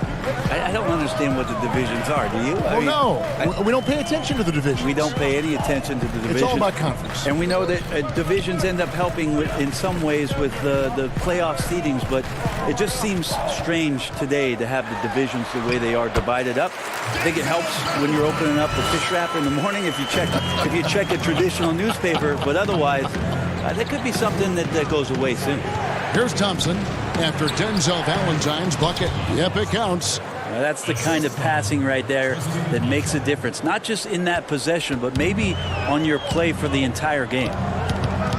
I don't understand what the divisions are. Do you? No. We don't pay attention to the divisions. We don't pay any attention to the divisions. It's all about conference. And we know that divisions end up helping in some ways with the playoff seedings, but it just seems strange today to have the divisions the way they are divided up. I think it helps when you're opening up the fish wrapper in the morning if you check a traditional newspaper, but otherwise, there could be something that goes away soon. Here's Thompson after Denzel Valentine's bucket. Yep, it counts. That's the kind of passing right there that makes a difference, not just in that possession, but maybe on your play for the entire game.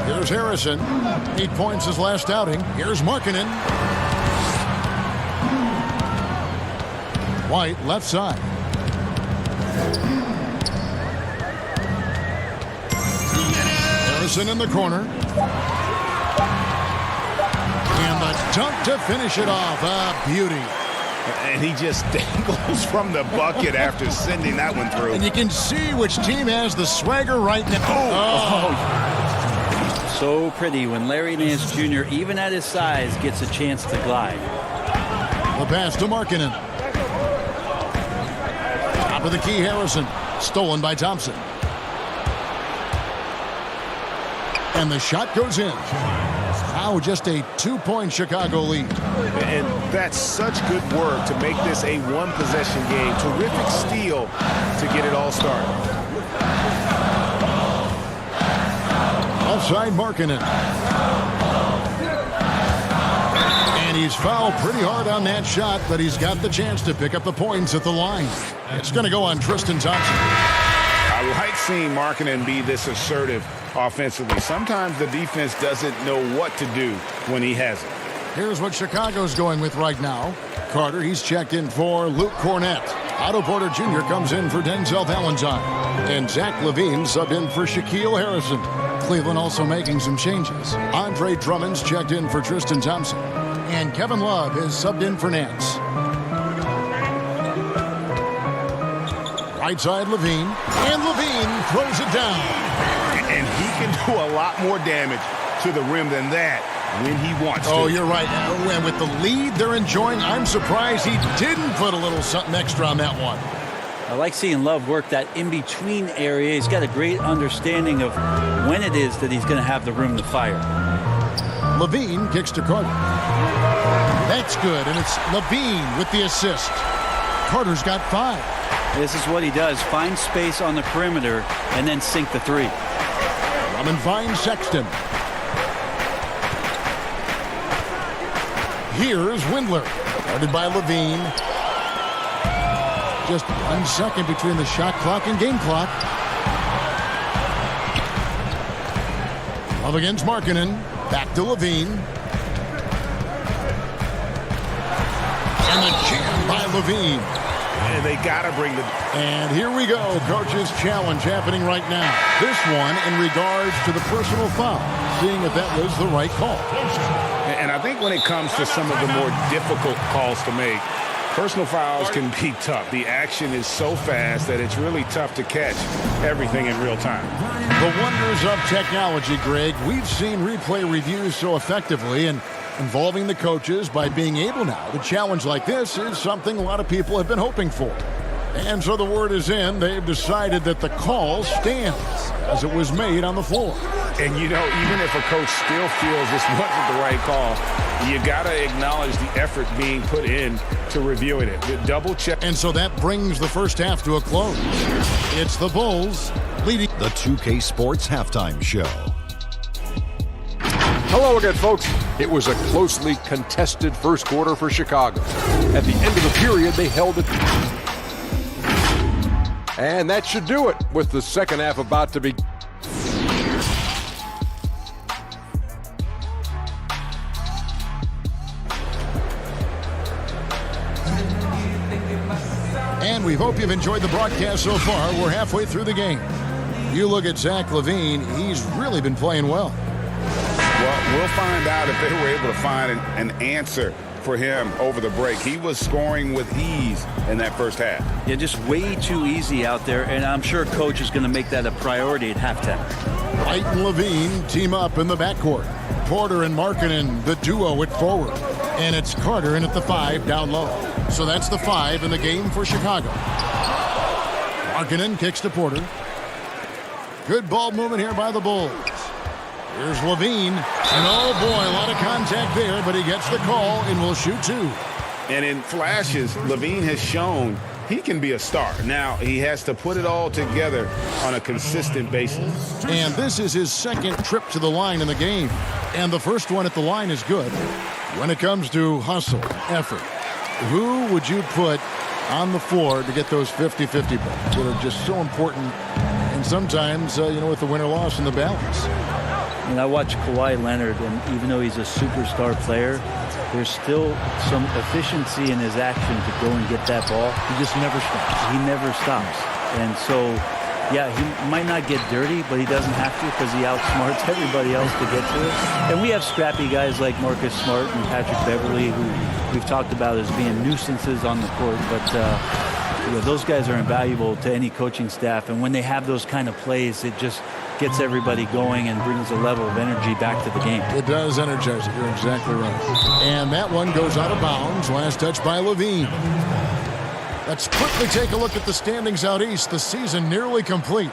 Here's Harrison. 8 points his last outing. Here's Markkanen. White, left side. Harrison in the corner. And the dunk to finish it off. A beauty. And he just dangles from the bucket after sending that one through. And you can see which team has the swagger right now. Oh. So pretty when Larry Nance Jr., even at his size, gets a chance to glide. The pass to Markkanen. Top of the key, Harrison. Stolen by Thompson. And the shot goes in. Now just a 2-point Chicago lead. And that's such good work to make this a one-possession game. Terrific steal to get it all started. Offside Markkanen. And he's fouled pretty hard on that shot, but he's got the chance to pick up the points at the line. It's going to go on Tristan Thompson. I like seeing Markkanen be this assertive offensively. Sometimes the defense doesn't know what to do when he has it. Here's what Chicago's going with right now. Carter, he's checked in for Luke Cornett. Otto Porter Jr. comes in for Denzel Valentine. And Zach LaVine subbed in for Shaquille Harrison. Cleveland also making some changes. Andre Drummond's checked in for Tristan Thompson. And Kevin Love is subbed in for Nance. Right side LaVine. And LaVine throws it down. And he can do a lot more damage to the rim than that when he wants to. Oh, you're right. And with the lead they're enjoying, I'm surprised he didn't put a little something extra on that one. I like seeing Love work that in-between area. He's got a great understanding of when it is that he's going to have the room to fire. LaVine kicks to Carter. That's good, and it's LaVine with the assist. Carter's got 5. This is what he does. Find space on the perimeter and then sink the 3. Drummond finds Sexton. Here's Windler. Guarded by LaVine. Just 1 second between the shot clock and game clock. Love against Markkanen. Back to LaVine. And the jam by LaVine. And they got to bring the... And here we go. Coach's challenge happening right now. This one in regards to the personal foul. Seeing if that was the right call. And I think when it comes to some of the more difficult calls to make, personal fouls can be tough. The action is so fast that it's really tough to catch everything in real time. The wonders of technology, Greg. We've seen replay reviews so effectively, and involving the coaches by being able now to challenge like this is something a lot of people have been hoping for. And so the word is in. They've decided that the call stands as it was made on the floor. And, you know, even if a coach still feels this wasn't the right call, you got to acknowledge the effort being put in to reviewing it. Double check. And so that brings the first half to a close. It's the Bulls leading the 2K Sports Halftime Show. Hello again, folks. It was a closely contested first quarter for Chicago. At the end of the period, they held it. And that should do it with the second half about to be. And we hope you've enjoyed the broadcast so far. We're halfway through the game. You look at Zach LaVine, he's really been playing well. Well, we'll find out if they were able to find an answer for him over the break. He was scoring with ease in that first half. Yeah, just way too easy out there, and I'm sure coach is going to make that a priority at halftime. White and Levine team up in the backcourt. Porter and Markkanen, the duo at forward. And it's Carter in at the 5 down low. So that's the 5 in the game for Chicago. Markkanen kicks to Porter. Good ball movement here by the Bulls. Here's Levine. And oh boy, a lot of contact there, but he gets the call and will shoot 2. And in flashes, Levine has shown he can be a star. Now, he has to put it all together on a consistent basis. And this is his second trip to the line in the game. And the first one at the line is good. When it comes to hustle, effort, who would you put on the floor to get those 50-50 balls that are just so important? And sometimes, with the win or loss in the balance. And I watch Kawhi Leonard, and even though he's a superstar player, there's still some efficiency in his action to go and get that ball. He just never stops. He never stops. And so, yeah, he might not get dirty, but he doesn't have to because he outsmarts everybody else to get to it. And we have scrappy guys like Marcus Smart and Patrick Beverly, who we've talked about as being nuisances on the court. But those guys are invaluable to any coaching staff. And when they have those kind of plays, it just gets everybody going and brings a level of energy back to the game. It does energize it. You're exactly right. And that one goes out of bounds. Last touch by Levine. Let's quickly take a look at the standings out east. The season nearly complete.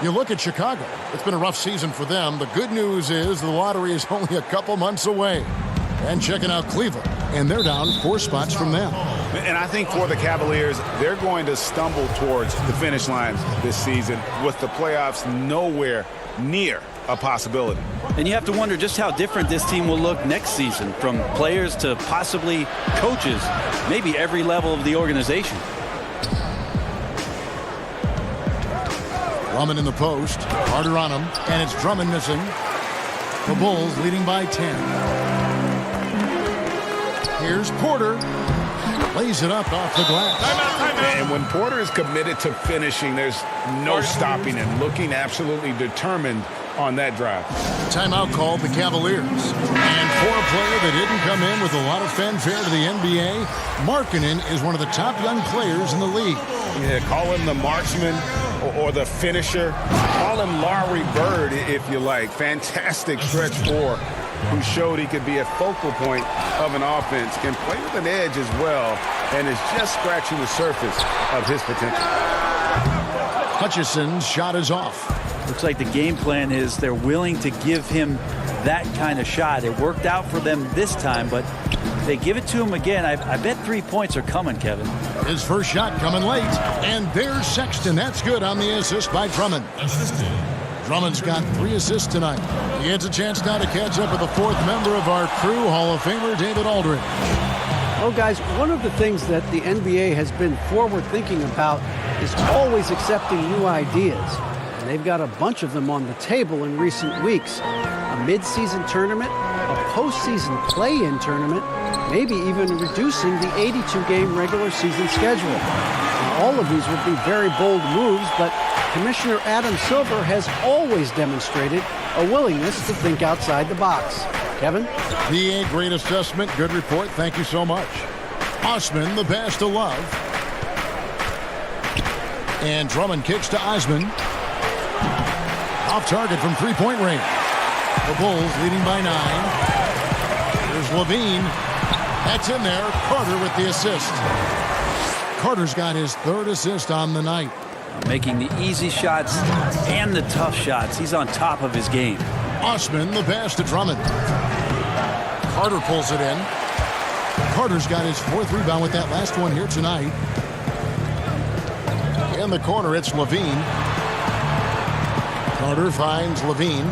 You look at Chicago. It's been a rough season for them. The good news is the lottery is only a couple months away. And checking out Cleveland. And they're down 4 spots from them. And I think for the Cavaliers, they're going to stumble towards the finish line this season with the playoffs nowhere near a possibility. And you have to wonder just how different this team will look next season, from players to possibly coaches, maybe every level of the organization. Drummond in the post. Carter on him. And it's Drummond missing. The Bulls leading by 10. Here's Porter. Lays it up off the glass. And when Porter is committed to finishing, there's no stopping him, looking absolutely determined on that drive. Timeout called the Cavaliers. And for a player that didn't come in with a lot of fanfare to the NBA, Markkanen is one of the top young players in the league. Yeah, call him the marksman or the finisher. Call him Larry Bird, if you like. Fantastic stretch 4. Who showed he could be a focal point of an offense, can play with an edge as well, and is just scratching the surface of his potential. Hutchison's shot is off. Looks like the game plan is they're willing to give him that kind of shot. It worked out for them this time, but they give it to him again. I bet 3 points are coming, Kevin. His first shot coming late, and there's Sexton. That's good on the assist by Drummond. Drummond's got 3 assists tonight. He gets a chance now to catch up with the 4th member of our crew, Hall of Famer David Aldridge. Well, guys, one of the things that the NBA has been forward-thinking about is always accepting new ideas. And they've got a bunch of them on the table in recent weeks. A mid-season tournament, a postseason play-in tournament, maybe even reducing the 82-game regular season schedule. And all of these would be very bold moves, but Commissioner Adam Silver has always demonstrated a willingness to think outside the box. Kevin? The great assessment. Good report. Thank you so much. Osman, the pass to Love. And Drummond kicks to Osman. Off target from three-point range. The Bulls leading by 9. Here's Levine. That's in there. Carter with the assist. Carter's got his 3rd assist on the night. Making the easy shots and the tough shots. He's on top of his game. Osman, the pass to Drummond. Carter pulls it in. Carter's got his 4th rebound with that last one here tonight. In the corner, it's Levine. Carter finds Levine.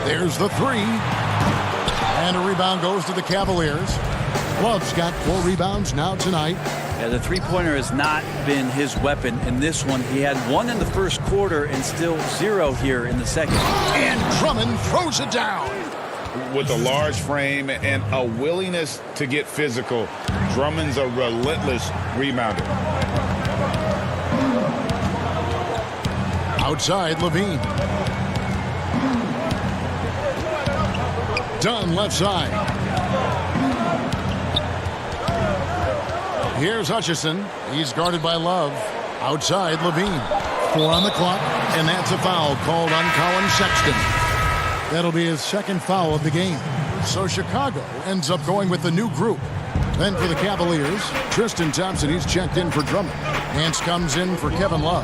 There's the 3. And a rebound goes to the Cavaliers. Love's got 4 rebounds now tonight. Yeah, the three-pointer has not been his weapon in this one. He had 1 in the first quarter and still 0 here in the second. And Drummond throws it down. With a large frame and a willingness to get physical, Drummond's a relentless rebounder. Outside, Levine. Dunn left side. Here's Hutchison. He's guarded by Love. Outside, Levine. 4 on the clock, and that's a foul called on Colin Sexton. That'll be his second foul of the game. So Chicago ends up going with the new group. Then for the Cavaliers, Tristan Thompson, he's checked in for Drummond. Nance comes in for Kevin Love.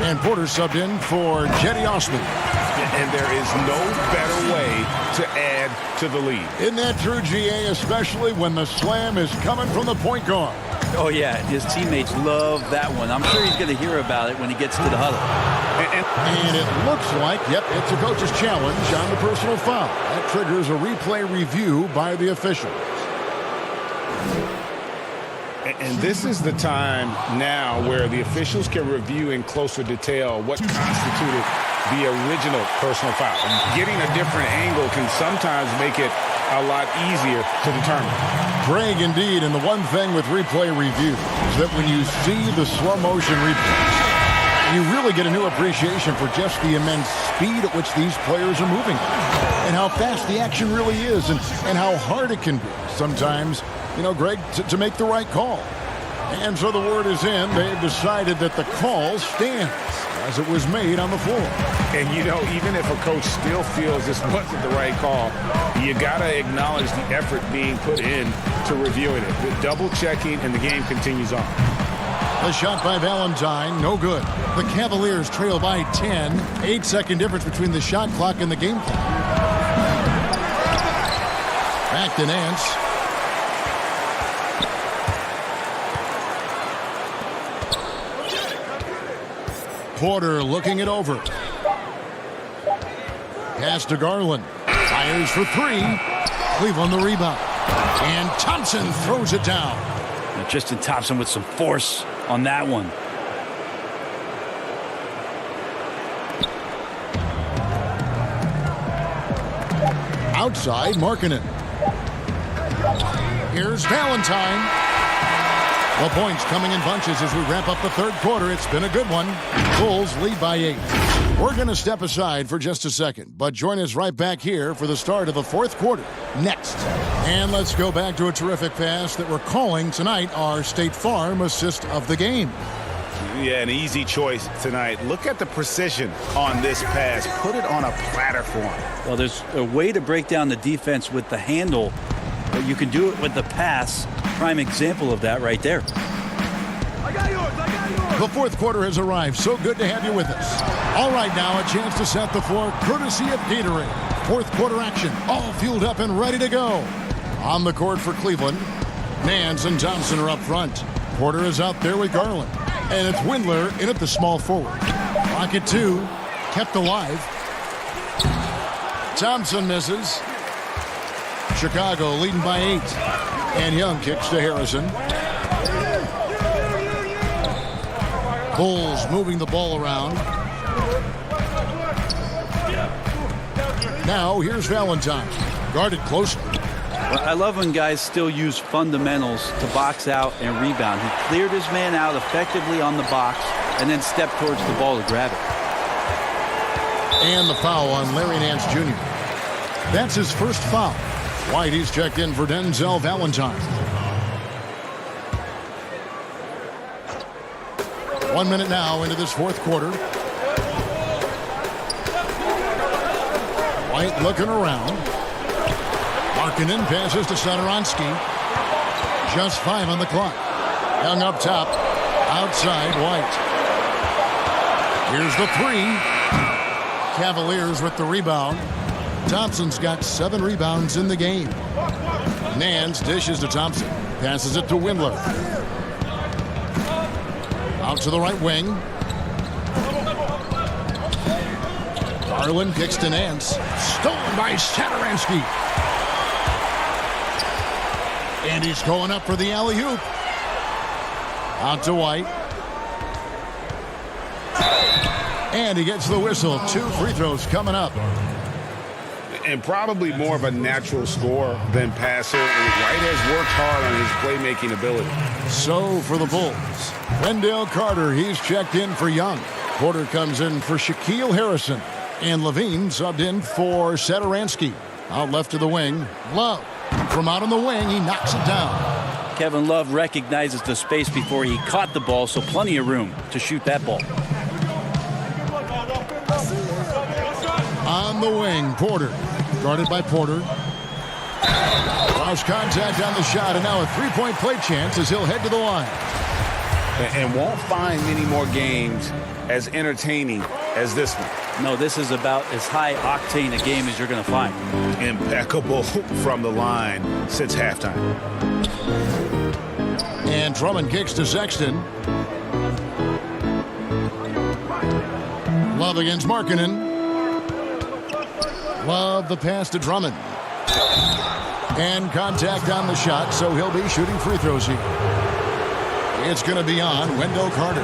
And Porter subbed in for Jetty Osman. And there is no better way to add to the lead. Isn't that true, GA, especially when the slam is coming from the point guard? Oh, yeah, his teammates love that one. I'm sure he's going to hear about it when he gets to the huddle. And it looks like, yep, it's a coach's challenge on the personal foul. That triggers a replay review by the officials. And this is the time now where the officials can review in closer detail what constituted the original personal foul. Getting a different angle can sometimes make it a lot easier to determine. Greg, indeed, and the one thing with replay review is that when you see the slow motion replays, you really get a new appreciation for just the immense speed at which these players are moving and how fast the action really is and how hard it can be sometimes, you know, Greg, to make the right call. And so the word is in. They've decided that the call stands as it was made on the floor. And, you know, even if a coach still feels this wasn't the right call, you got to acknowledge the effort being put in to reviewing it. The double checking, and the game continues on. The shot by Valentine, no good. The Cavaliers trail by 10. 8-second difference between the shot clock and the game clock. Back to Nance. Porter looking it over. Pass to Garland. Fires for 3. Cleveland the rebound. And Thompson throws it down. And Tristan Thompson with some force on that one. Outside, Markkanen. Here's Valentine. The points coming in bunches as we wrap up the third quarter. It's been a good one. Bulls lead by 8. We're going to step aside for just a second, but join us right back here for the start of the fourth quarter next. And let's go back to a terrific pass that we're calling tonight our State Farm assist of the game. Yeah, an easy choice tonight. Look at the precision on this pass. Put it on a platter for him. Well, there's a way to break down the defense with the handle, but you can do it with the pass. Prime example of that right there. The fourth quarter has arrived. So good to have you with us. All right, now a chance to set the floor courtesy of Gatorade. Fourth quarter action, all fueled up and ready to go. On the court for Cleveland, Nance and Thompson are up front. Porter is out there with Garland. And it's Windler in at the small forward. Rocket 2, kept alive. Thompson misses. Chicago leading by 8. And Young kicks to Harrison. Bulls moving the ball around. Now here's Valentine. Guarded closely. Well, I love when guys still use fundamentals to box out and rebound. He cleared his man out effectively on the box and then stepped towards the ball to grab it. And the foul on Larry Nance Jr. That's his first foul. White, he's checked in for Denzel Valentine. 1 minute now into this fourth quarter. White looking around. Markkanen passes to Satoransky. Just 5 on the clock. Young up top. Outside, White. Here's the 3. Cavaliers with the rebound. Thompson's got 7 rebounds in the game. Nance dishes to Thompson. Passes it to Windler. Out to the right wing. Garland kicks to Nance. Stolen by Satoransky. And he's going up for the alley-oop. Out to White. And he gets the whistle. 2 free throws coming up. And probably more of a natural scorer than passer. White has worked hard on his playmaking ability. So for the Bulls, Wendell Carter, he's checked in for Young. Porter comes in for Shaquille Harrison. And Levine subbed in for Satoransky. Out left to the wing, Love. From out on the wing, he knocks it down. Kevin Love recognizes the space before he caught the ball, so plenty of room to shoot that ball. On the wing, Porter. Guarded by Porter. Lost contact on the shot, and now a three-point play chance as he'll head to the line. And won't find many more games as entertaining as this one. No, this is about as high-octane a game as you're going to find. Impeccable from the line since halftime. And Drummond kicks to Sexton. Love against Markkanen. Love the pass to Drummond. And contact on the shot, so he'll be shooting free throws here. It's going to be on Wendell Carter.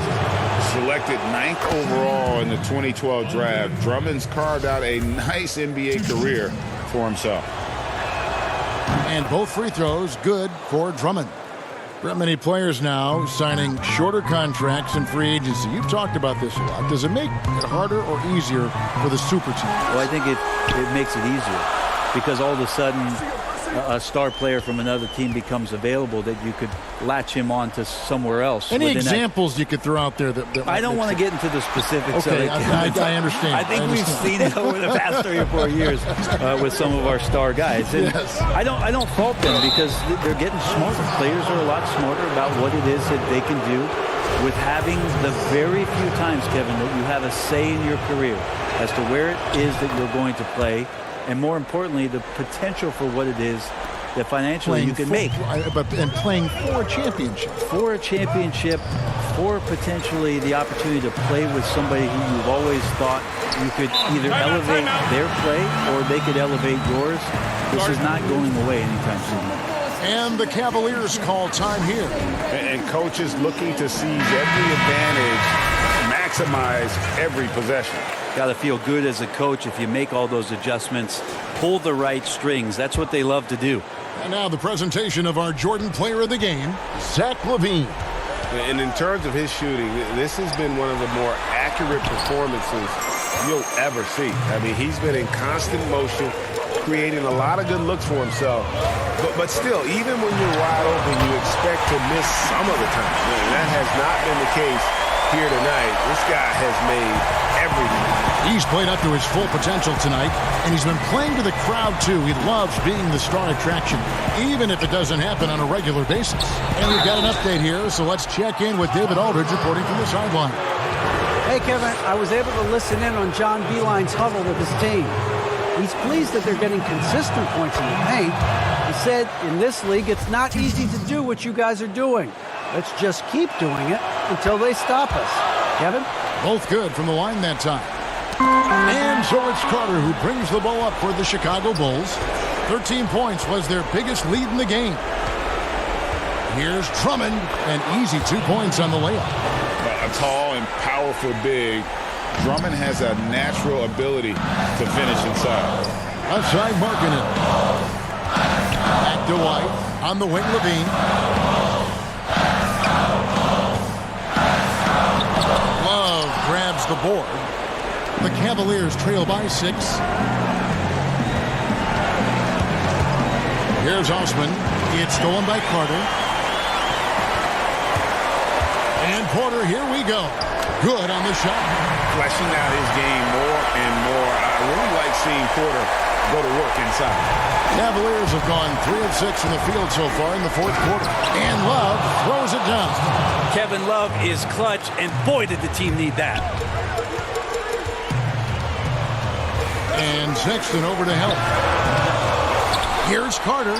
Selected 9th overall in the 2012 draft, Drummond's carved out a nice NBA career for himself. And both free throws good for Drummond. Many players now signing shorter contracts in free agency. You've talked about this a lot. Does it make it harder or easier for the super teams? Well, I think it makes it easier because all of a sudden a star player from another team becomes available that you could latch him on to somewhere else. Any examples you could throw out there? That I don't want to get into the specifics okay, of it. I understand. I think we've seen it over the past 3 or 4 years with some of our star guys. And yes. I don't fault them because they're getting smarter. Players are a lot smarter about what it is that they can do with having the very few times, Kevin, that you have a say in your career as to where it is that you're going to play. And more importantly, the potential for what it is that financially you can make. And playing for a championship. For a championship, for potentially the opportunity to play with somebody who you've always thought you could either elevate their play or they could elevate yours. This is not going away anytime soon. And the Cavaliers call time here. And coaches looking to seize every advantage, maximize every possession. Got to feel good as a coach if you make all those adjustments, pull the right strings. That's what they love to do. And now the presentation of our Jordan Player of the Game, Zach LaVine. And in terms of his shooting, this has been one of the more accurate performances you'll ever see. I mean, he's been in constant motion, creating a lot of good looks for himself. But still, even when you're wide open, you expect to miss some of the time. And that has not been the case here tonight. This guy has made everything. He's played up to his full potential tonight, and he's been playing to the crowd, too. He loves being the star attraction, even if it doesn't happen on a regular basis. And we've got an update here, so let's check in with David Aldridge reporting from the sideline. Hey, Kevin, I was able to listen in on John Beilein's huddle with his team. He's pleased that they're getting consistent points in the paint. He said, in this league, it's not easy to do what you guys are doing. Let's just keep doing it until they stop us. Kevin? Both good from the line that time. And so it's Carter who brings the ball up for the Chicago Bulls. 13 points was their biggest lead in the game. Here's Drummond, an easy 2 points on the layup. A tall and powerful big. Drummond has a natural ability to finish inside. Outside Markkanen. Back to White. On the wing, LaVine. Love grabs the board. The Cavaliers trail by 6. Here's Osman. It's stolen by Carter. And Porter, here we go. Good on the shot. Fleshing out his game more and more. I really like seeing Porter go to work inside. Cavaliers have gone 3 of 6 from the field so far in the 4th quarter. And Love throws it down. Kevin Love is clutch, and boy, did the team need that. And Sexton over to help. Here's Carter.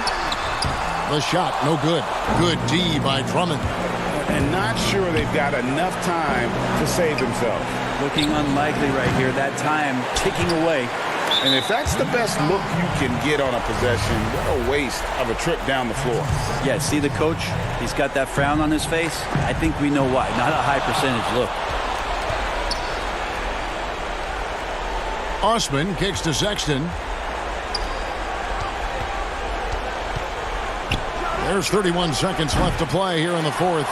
The shot, no good. Good D by Drummond. And not sure they've got enough time to save themselves. Looking unlikely right here. That time ticking away. And if that's the best look you can get on a possession, what a waste of a trip down the floor. Yeah, see the coach? He's got that frown on his face. I think we know why. Not a high percentage look. Osman kicks to Sexton. There's 31 seconds left to play here in the 4th.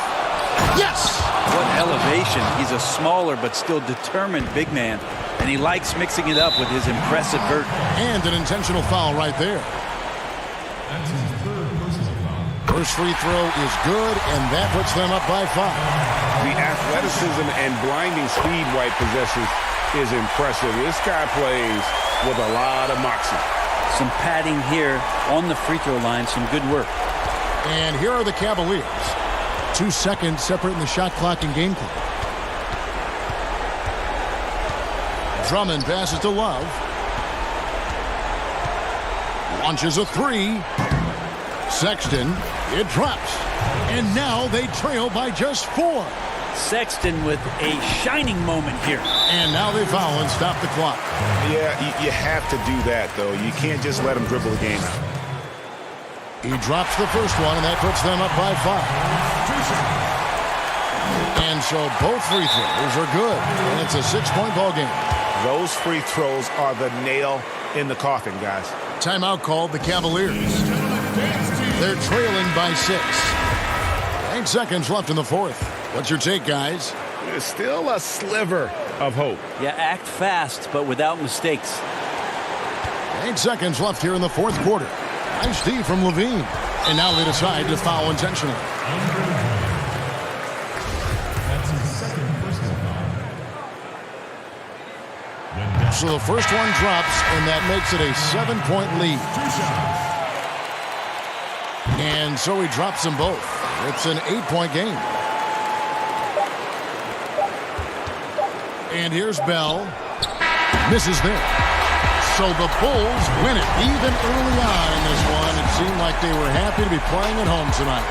Yes! What elevation. He's a smaller but still determined big man. And he likes mixing it up with his impressive vert. And an intentional foul right there. That's his 3rd personal foul. First free throw is good, and that puts them up by 5. The athleticism and blinding speed White possesses is impressive. This guy plays with a lot of moxie. Some padding here on the free throw line. Some good work. And here are the Cavaliers. 2 seconds separating the shot clock and game clock. Drummond passes to Love. Launches a 3. Sexton, it drops. And now they trail by just 4. Sexton with a shining moment here. And now they foul and stop the clock. Yeah, you have to do that, though. You can't just let him dribble the game out. He drops the first one, and that puts them up by 5. And so both free throws are good. And it's a 6-point ball game. Those free throws are the nail in the coffin, guys. Timeout called the Cavaliers. They're trailing by 6. 8 seconds left in the fourth. What's your take, guys? There's still a sliver of hope. Yeah, act fast, but without mistakes. 8 seconds left here in the fourth quarter. Nice D from Levine. And now they decide to foul intentionally. That's his second personal foul. So the first one drops, and that makes it a 7-point lead. And so he drops them both. It's an 8-point game. And here's Bell. Misses there. So the Bulls win it. Even early on in this one, it seemed like they were happy to be playing at home tonight.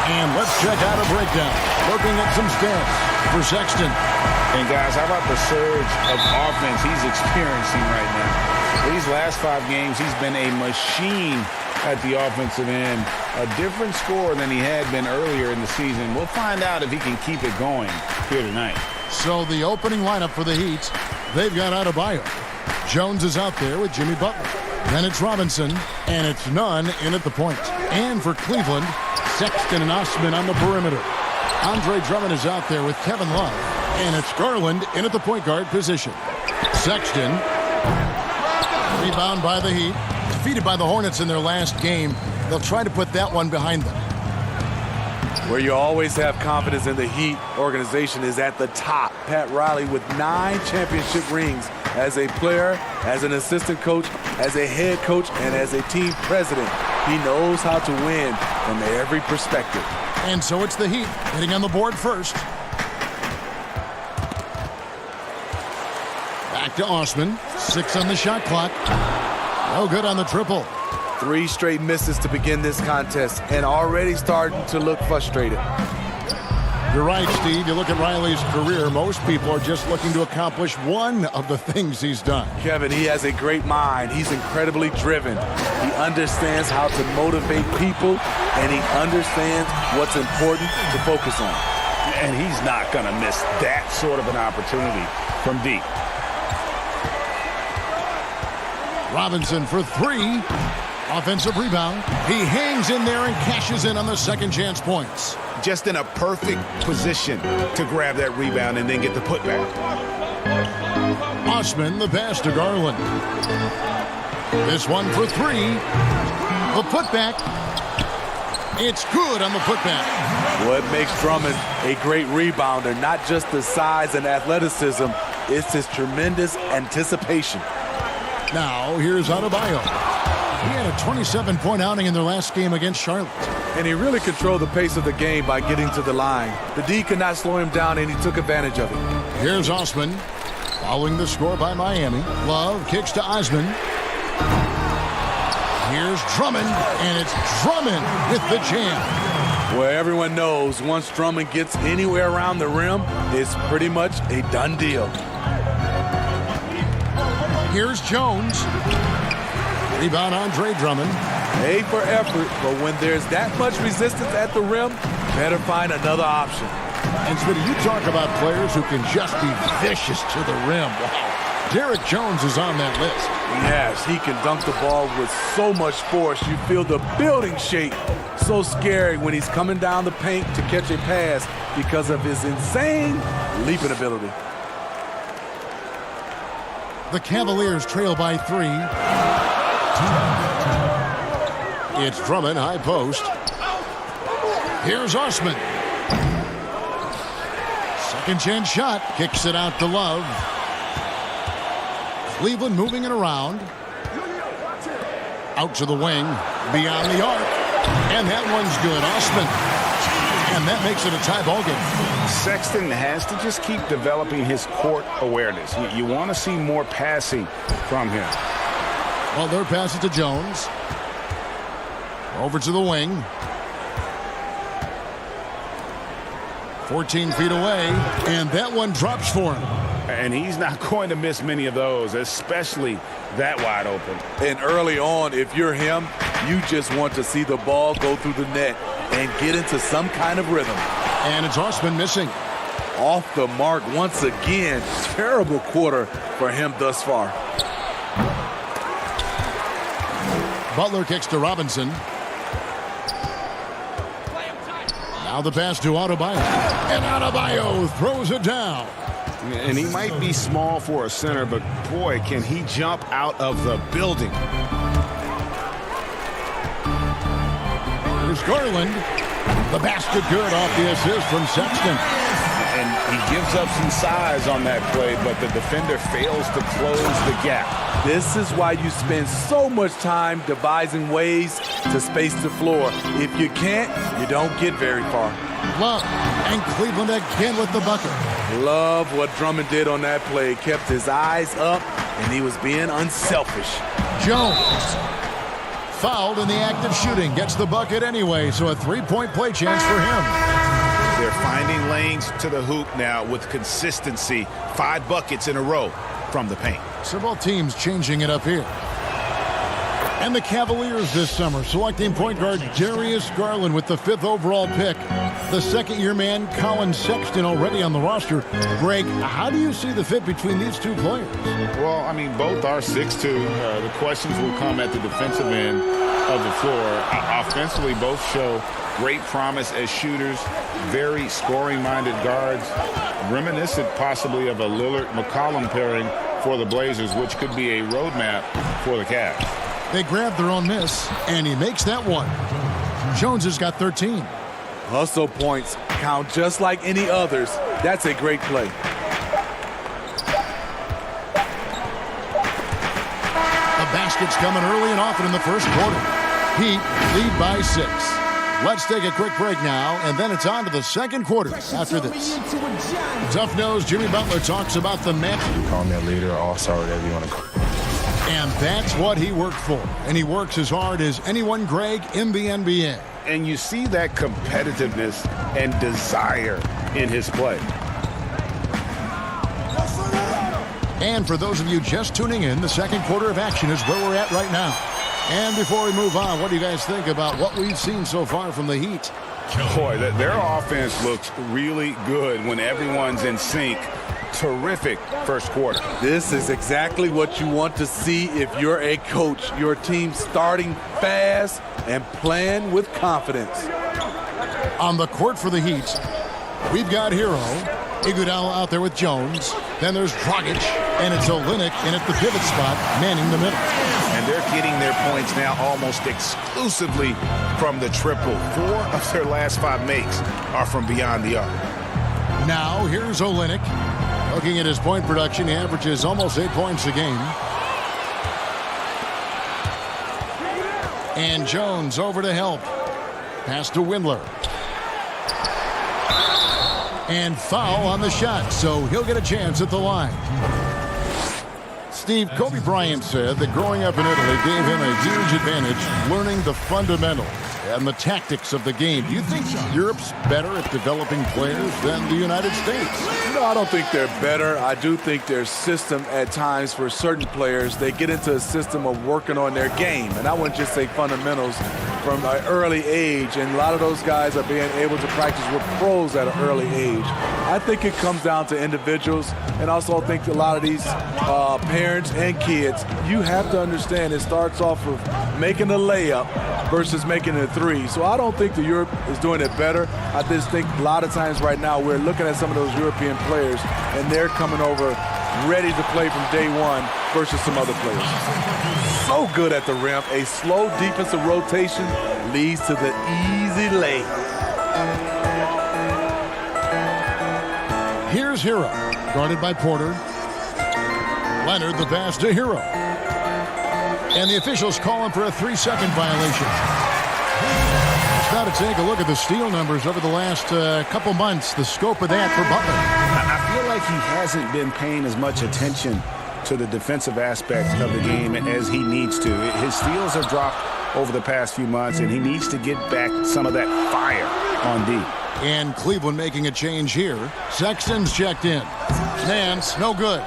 And let's check out a breakdown. Looking at some stats for Sexton. And guys, how about the surge of offense he's experiencing right now? These last 5 games, he's been a machine at the offensive end. A different score than he had been earlier in the season. We'll find out if he can keep it going here tonight. So the opening lineup for the Heat, they've got Adebayo. Jones is out there with Jimmy Butler. Then it's Robinson, and it's Nunn in at the point. And for Cleveland, Sexton and Osman on the perimeter. Andre Drummond is out there with Kevin Love. And it's Garland in at the point guard position. Sexton, rebound by the Heat. Defeated by the Hornets in their last game. They'll try to put that one behind them. Where you always have confidence in the Heat organization is at the top. Pat Riley with 9 championship rings as a player, as an assistant coach, as a head coach, and as a team president. He knows how to win from every perspective. And so it's the Heat getting on the board first. Back to Osman. 6 on the shot clock. No good on the triple. 3 straight misses to begin this contest and already starting to look frustrated. You're right, Steve. You look at Riley's career, most people are just looking to accomplish one of the things he's done. Kevin, he has a great mind. He's incredibly driven. He understands how to motivate people, and he understands what's important to focus on. And he's not going to miss that sort of an opportunity from deep. Robinson for 3. Offensive rebound. He hangs in there and cashes in on the second chance points. Just in a perfect position to grab that rebound and then get the putback. Osman, the pass to Garland. This one for 3. The putback. It's good on the putback. What makes Drummond a great rebounder, not just the size and athleticism, it's his tremendous anticipation. Now, here's Adebayo. He had a 27-point outing in their last game against Charlotte. And he really controlled the pace of the game by getting to the line. The D could not slow him down, and he took advantage of it. Here's Osman, following the score by Miami. Love kicks to Osman. Here's Drummond, and it's Drummond with the jam. Where everyone knows once Drummond gets anywhere around the rim, it's pretty much a done deal. Here's Jones. Rebound Andre Drummond. A for effort, but when there's that much resistance at the rim, better find another option. And Smitty, you talk about players who can just be vicious to the rim. Wow. Derek Jones is on that list. Yes, he can dunk the ball with so much force. You feel the building shake. So scary when he's coming down the paint to catch a pass because of his insane leaping ability. The Cavaliers trail by 3. It's Drummond, high post. Here's Osman. Second chance shot. Kicks it out to Love. Cleveland moving it around. Out to the wing. Beyond the arc. And that one's good. Osman. And that makes it a tie ball game. Sexton has to just keep developing his court awareness. You want to see more passing from him. Well, their pass it to Jones. Over to the wing. 14 feet away, and that one drops for him. And he's not going to miss many of those, especially that wide open. And early on, if you're him, you just want to see the ball go through the net and get into some kind of rhythm. And it's Osman missing. Off the mark once again. Terrible quarter for him thus far. Butler kicks to Robinson. Now the pass to Adebayo. And Adebayo throws it down. And he might be small for a center, but boy, can he jump out of the building. Here's Garland. The basket good off the assist from Sexton. And he gives up some size on that play, but the defender fails to close the gap. This is why you spend so much time devising ways to space the floor. If you can't, you don't get very far. Love, and Cleveland again with the bucket. Love what Drummond did on that play. Kept his eyes up, and he was being unselfish. Jones fouled in the act of shooting. Gets the bucket anyway, so a three-point play chance for him. They're finding lanes to the hoop now with consistency. 5 buckets in a row from the paint. So both teams changing it up here. And the Cavaliers this summer selecting point guard Darius Garland with the 5th overall pick. The second-year man, Colin Sexton, already on the roster. Greg, how do you see the fit between these two players? Well, I mean, both are 6'2". The questions will come at the defensive end of the floor. Offensively, both show great promise as shooters, very scoring-minded guards, reminiscent possibly of a Lillard-McCollum pairing for the Blazers, which could be a roadmap for the Cavs. They grab their own miss, and he makes that one. Jones has got 13. Hustle points count just like any others. That's a great play. The basket's coming early and often in the first quarter. Heat lead by 6. Let's take a quick break now, and then it's on to the second quarter after this. Tough nose Jimmy Butler talks about the match. Call me a leader, all-star, whatever you want to call it. And that's what he worked for. And he works as hard as anyone, Greg, in the NBA. And you see that competitiveness and desire in his play. And for those of you just tuning in, the second quarter of action is where we're at right now. And before we move on, what do you guys think about what we've seen so far from the Heat? Boy, their offense looks really good when everyone's in sync. Terrific first quarter. This is exactly what you want to see if you're a coach. Your team starting fast and playing with confidence. On the court for the Heat, we've got Hero, Iguodala out there with Jones. Then there's Dragic, and it's Olynyk in at the pivot spot, manning the middle. And they're getting their points now almost exclusively from the triple. 4 of their last 5 makes are from beyond the arc. Now here's Olynyk. Looking at his point production, he averages almost 8 points a game. And Jones over to help. Pass to Windler. And foul on the shot, so he'll get a chance at the line. Steve, Kobe Bryant said that growing up in Italy gave him a huge advantage learning the fundamentals and the tactics of the game. Do you think Europe's better at developing players than the United States? No, I don't think they're better. I do think their system at times for certain players, they get into a system of working on their game. And I wouldn't just say fundamentals from an early age. And a lot of those guys are being able to practice with pros at an early age. I think it comes down to individuals. And also I think a lot of these parents and kids, you have to understand it starts off with making a layup versus making a 3. So I don't think the Europe is doing it better. I just think a lot of times right now we're looking at some of those European players and they're coming over ready to play from day one versus some other players. So good at the rim. A slow defensive rotation leads to the easy lay. Here's Hero, guarded by Porter. Leonard the pass to Hero. And the officials calling for a 3-second violation. Now to take a look at the steal numbers over the last couple months, the scope of that for Butler. I feel like he hasn't been paying as much attention to the defensive aspect of the game as he needs to. His steals have dropped over the past few months, and he needs to get back some of that fire on D. And Cleveland making a change here. Sexton's checked in. Nance, no good.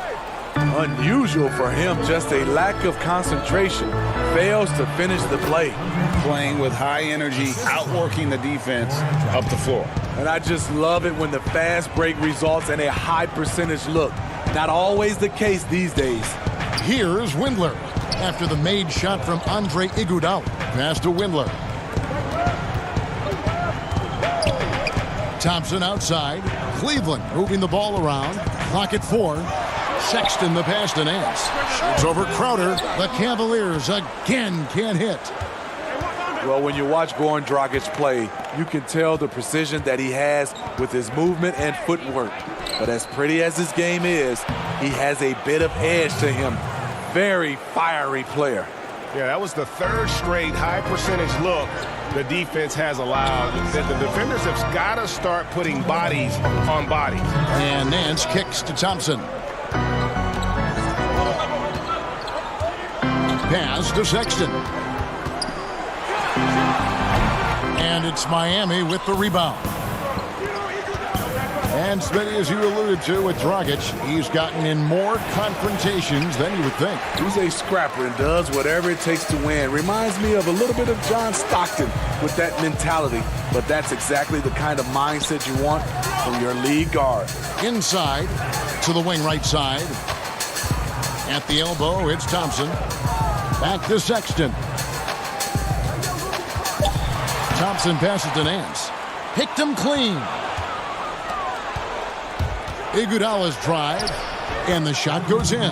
Unusual for him, just a lack of concentration. Fails to finish the play. Playing with high energy, outworking the defense up the floor. And I just love it when the fast break results in a high percentage look. Not always the case these days. Here's Windler after the made shot from Andre Iguodala. Pass to Windler. Thompson outside. Cleveland moving the ball around. Clock at 4. Sexton the pass to Nance. Shoots over Crowder. The Cavaliers again can't hit. Well, when you watch Goran Dragic play, you can tell the precision that he has with his movement and footwork. But as pretty as his game is, he has a bit of edge to him. Very fiery player. Yeah, that was the 3rd straight high percentage look the defense has allowed. The defenders have got to start putting bodies on bodies. And Nance kicks to Thompson. Pass to Sexton. And it's Miami with the rebound. And Smitty, as you alluded to with Dragic, he's gotten in more confrontations than you would think. He's a scrapper and does whatever it takes to win. Reminds me of a little bit of John Stockton with that mentality. But that's exactly the kind of mindset you want from your lead guard. Inside to the wing right side. At the elbow, it's Thompson. Back to Sexton. Thompson passes to Nance. Picked him clean. Iguodala's drive, and the shot goes in.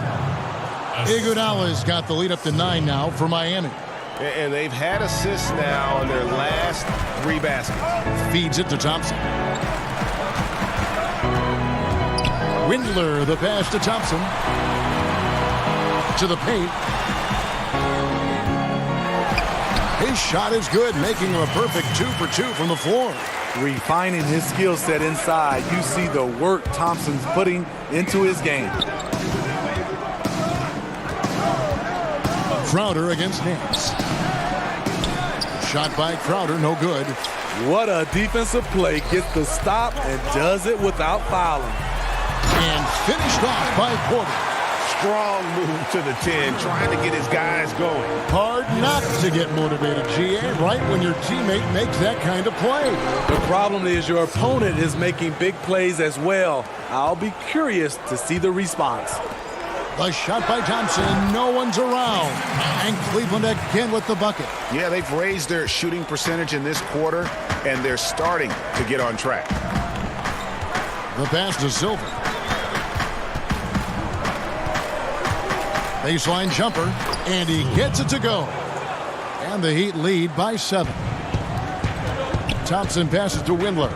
Iguodala's got the lead up to 9 now for Miami. And they've had assists now on their last 3 baskets. Feeds it to Thompson. Windler, the pass to Thompson. To the paint. His shot is good, making him a perfect 2 for 2 from the floor. Refining his skill set inside, you see the work Thompson's putting into his game. Crowder against Nance. Shot by Crowder, no good. What a defensive play. Gets the stop and does it without fouling. And finished off by Porter. Strong move to the 10, trying to get his guys going. Hard not to get motivated, GA, right when your teammate makes that kind of play. The problem is your opponent is making big plays as well. I'll be curious to see the response. The shot by Thompson, no one's around. And Cleveland again with the bucket. Yeah, they've raised their shooting percentage in this quarter, and they're starting to get on track. The pass to Silver. Baseline jumper, and he gets it to go. And the Heat lead by 7. Thompson passes to Windler.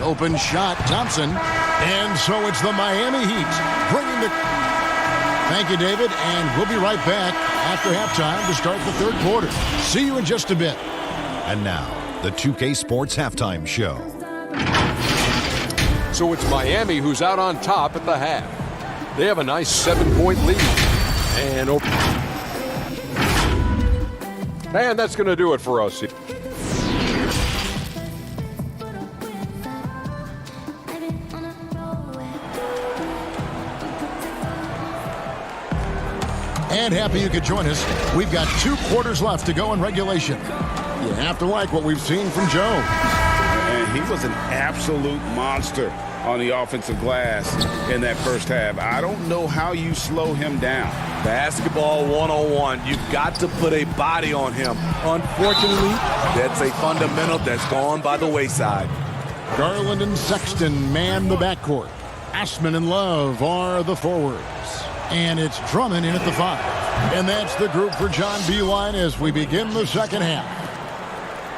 Open shot, Thompson. And so it's the Miami Heat bringing the... Thank you, David, and we'll be right back after halftime to start the 3rd quarter. See you in just a bit. And now, the 2K Sports Halftime Show. So it's Miami who's out on top at the half. They have a nice 7-point lead. And that's going to do it for us. And happy you could join us. We've got 2 quarters left to go in regulation. You have to like what we've seen from Joe. And he was an absolute monster on the offensive glass in that first half. I don't know how you slow him down. Basketball 101. You've got to put a body on him. Unfortunately, that's a fundamental that's gone by the wayside. Garland and Sexton man the backcourt. Ashman and Love are the forwards. And it's Drummond in at the 5. And that's the group for John Beilein as we begin the second half.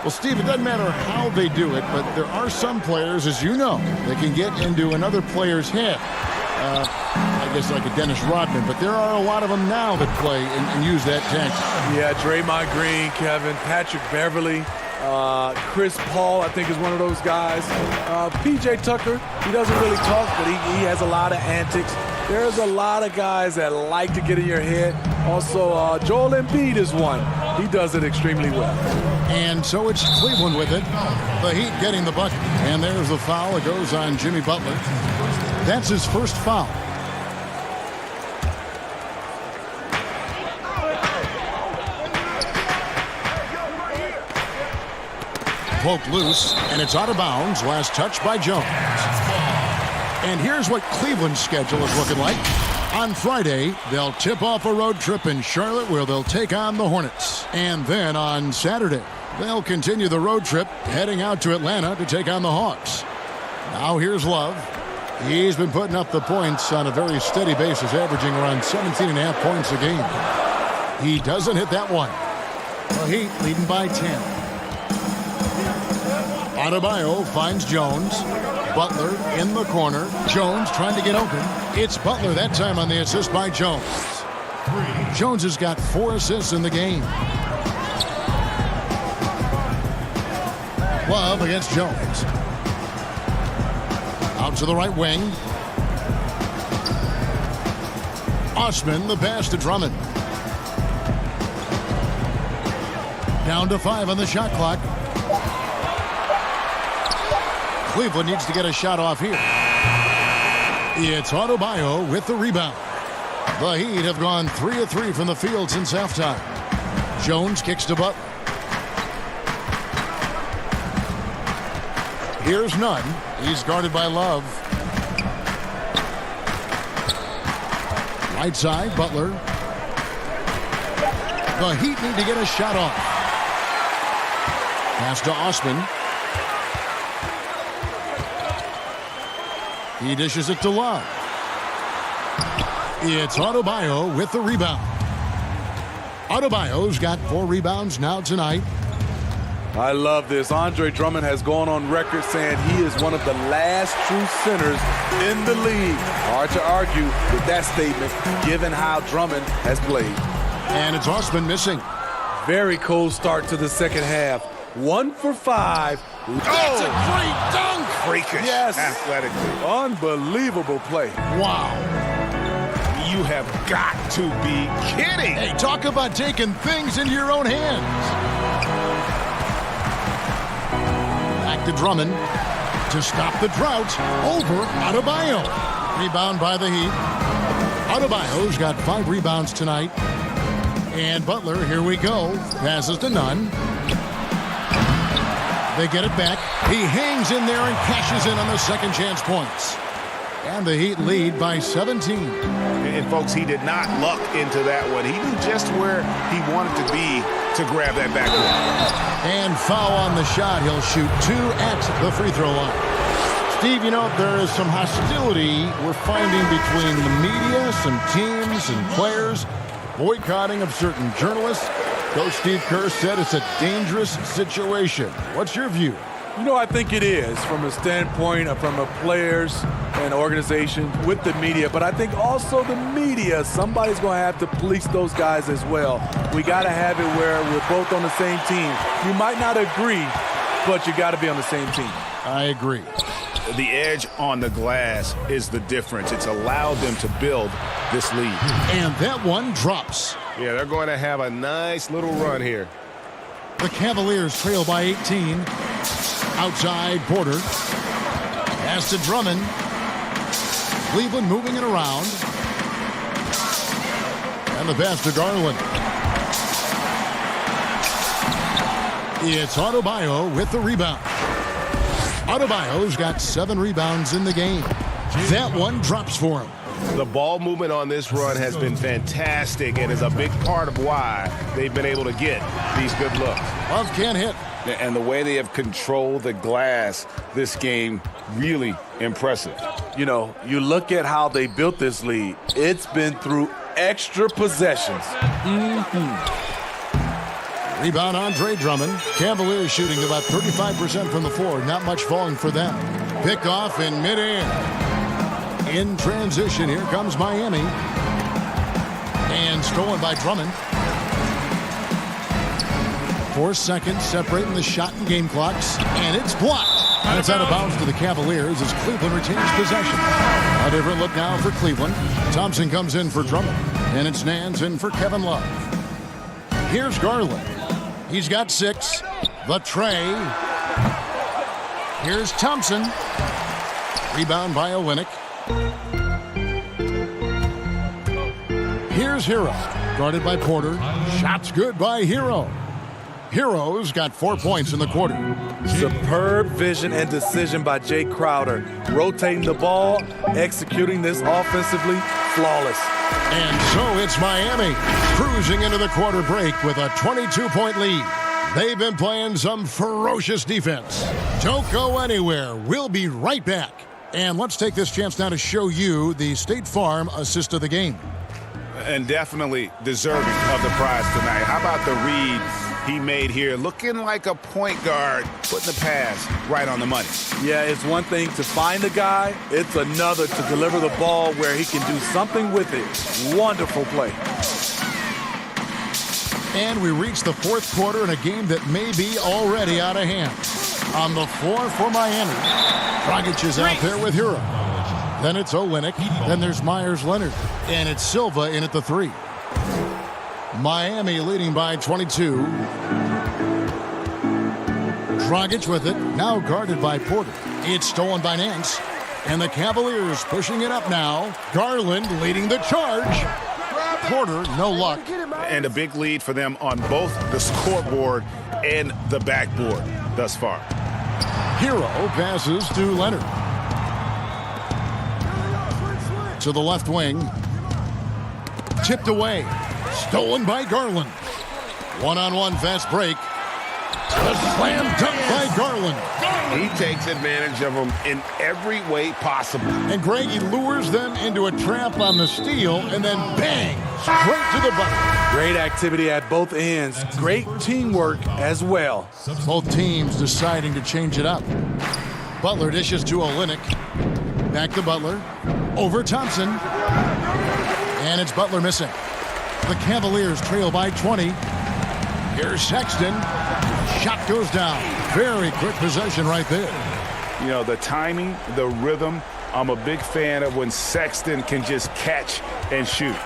Well, Steve, it doesn't matter how they do it, but there are some players, as you know, that can get into another player's head. I guess like a Dennis Rodman, but there are a lot of them now that play and use that tactic. Yeah, Draymond Green, Kevin, Patrick Beverly, Chris Paul, I think is one of those guys. P.J. Tucker, he doesn't really talk, but he has a lot of antics. There's a lot of guys that like to get in your head. Also, Joel Embiid is one. He does it extremely well. And so it's Cleveland with it. The Heat getting the bucket. And there's the foul. It goes on Jimmy Butler. That's his first foul. Poked loose, and it's out of bounds. Last touch by Jones. And here's what Cleveland's schedule is looking like. On Friday, they'll tip off a road trip in Charlotte where they'll take on the Hornets. And then on Saturday, they'll continue the road trip heading out to Atlanta to take on the Hawks. Now here's Love. He's been putting up the points on a very steady basis, averaging around 17.5 points a game. He doesn't hit that one. The Heat leading by 10. Adebayo finds Jones. Butler in the corner. Jones trying to get open. It's Butler that time on the assist by Jones. Jones has got 4 assists in the game. Love against Jones. Out to the right wing. Osman, the pass to Drummond. Down to 5 on the shot clock. Cleveland needs to get a shot off here. It's Adebayo with the rebound. The Heat have gone 3 of 3 from the field since halftime. Jones kicks to Butler. Here's Nunn. He's guarded by Love. Right side, Butler. The Heat need to get a shot off. Pass to Osman. He dishes it to Love. It's Adebayo with the rebound. Adebayo's got 4 rebounds now tonight. I love this. Andre Drummond has gone on record saying he is one of the last true centers in the league. Hard to argue with that statement, given how Drummond has played. And it's Osman missing. Very cold start to the second half. 1 for 5. That's a great dunk. Freakish. Yes. Athletically. Unbelievable play. Wow. You have got to be kidding. Hey, talk about taking things into your own hands. Back to Drummond to stop the drought. Over Adebayo. Rebound by the Heat. Adebayo's got 5 rebounds tonight. And Butler, here we go. Passes to Nunn. They get it back. He hangs in there and cashes in on the second chance points. And the Heat lead by 17. And folks, he did not luck into that one. He knew just where he wanted to be to grab that backboard. And foul on the shot. He'll shoot 2 at the free throw line. Steve, you know, there is some hostility we're finding between the media, some teams and players, boycotting of certain journalists. Coach Steve Kerr said it's a dangerous situation. What's your view? You know, I think it is from a standpoint of from a players and organization with the media, but I think also the media, somebody's going to have to police those guys as well. We got to have it where we're both on the same team. You might not agree, but you got to be on the same team. I agree. The edge on the glass is the difference. It's allowed them to build this lead. And that one drops. Yeah, they're going to have a nice little run here. The Cavaliers trail by 18. Outside, Porter. Pass to Drummond. Cleveland moving it around. And the pass to Garland. It's Adebayo with the rebound. Adebayo's got 7 rebounds in the game. That one drops for him. The ball movement on this run has been fantastic and is a big part of why they've been able to get these good looks. Love can't hit. And the way they have controlled the glass this game, really impressive. You know, you look at how they built this lead. It's been through extra possessions. Rebound Andre Drummond. Cavaliers shooting about 35% from the floor. Not much falling for them. Pick off in midair. In transition, here comes Miami. And stolen by Drummond. 4 seconds separating the shot and game clocks. And it's blocked. And it's out of bounds to the Cavaliers as Cleveland retains possession. A different look now for Cleveland. Thompson comes in for Drummond. And it's Nance in for Kevin Love. Here's Garland. He's got 6. The tray. Here's Thompson. Rebound by Olynyk. Here's Hero. Guarded by Porter. Shots good by Hero. Hero's got 4 points in the quarter. Superb vision and decision by Jay Crowder. Rotating the ball, executing this offensively, flawless. And so it's Miami cruising into the quarter break with a 22-point lead. They've been playing some ferocious defense. Don't go anywhere. We'll be right back. And let's take this chance now to show you the State Farm assist of the game. And definitely deserving of the prize tonight. How about the read he made here? Looking like a point guard, putting the pass right on the money. Yeah, it's one thing to find a guy. It's another to deliver the ball where he can do something with it. Wonderful play. And we reach the fourth quarter in a game that may be already out of hand. On the floor for Miami, Dragic is out there with Hero. Then it's Olynyk. Then there's Myers-Leonard. And it's Silva in at the 3. Miami leading by 22. Dragic with it, now guarded by Porter. It's stolen by Nance. And the Cavaliers pushing it up now. Garland leading the charge. Porter, no luck. And a big lead for them on both the scoreboard and the backboard thus far. Hero passes to Leonard. To the left wing. Tipped away. Stolen by Garland. One-on-one fast break. A slam dunk by Garland. He takes advantage of them in every way possible. And Greg, he lures them into a trap on the steal, and then bang, straight to the bucket. Great activity at both ends. Great teamwork as well. Both teams deciding to change it up. Butler dishes to Olynyk. Back to Butler. Over Thompson. And it's Butler missing. The Cavaliers trail by 20. Here's Sexton. Shot goes down. Very quick possession right there. You know, the timing, the rhythm, I'm a big fan of when Sexton can just catch and shoot.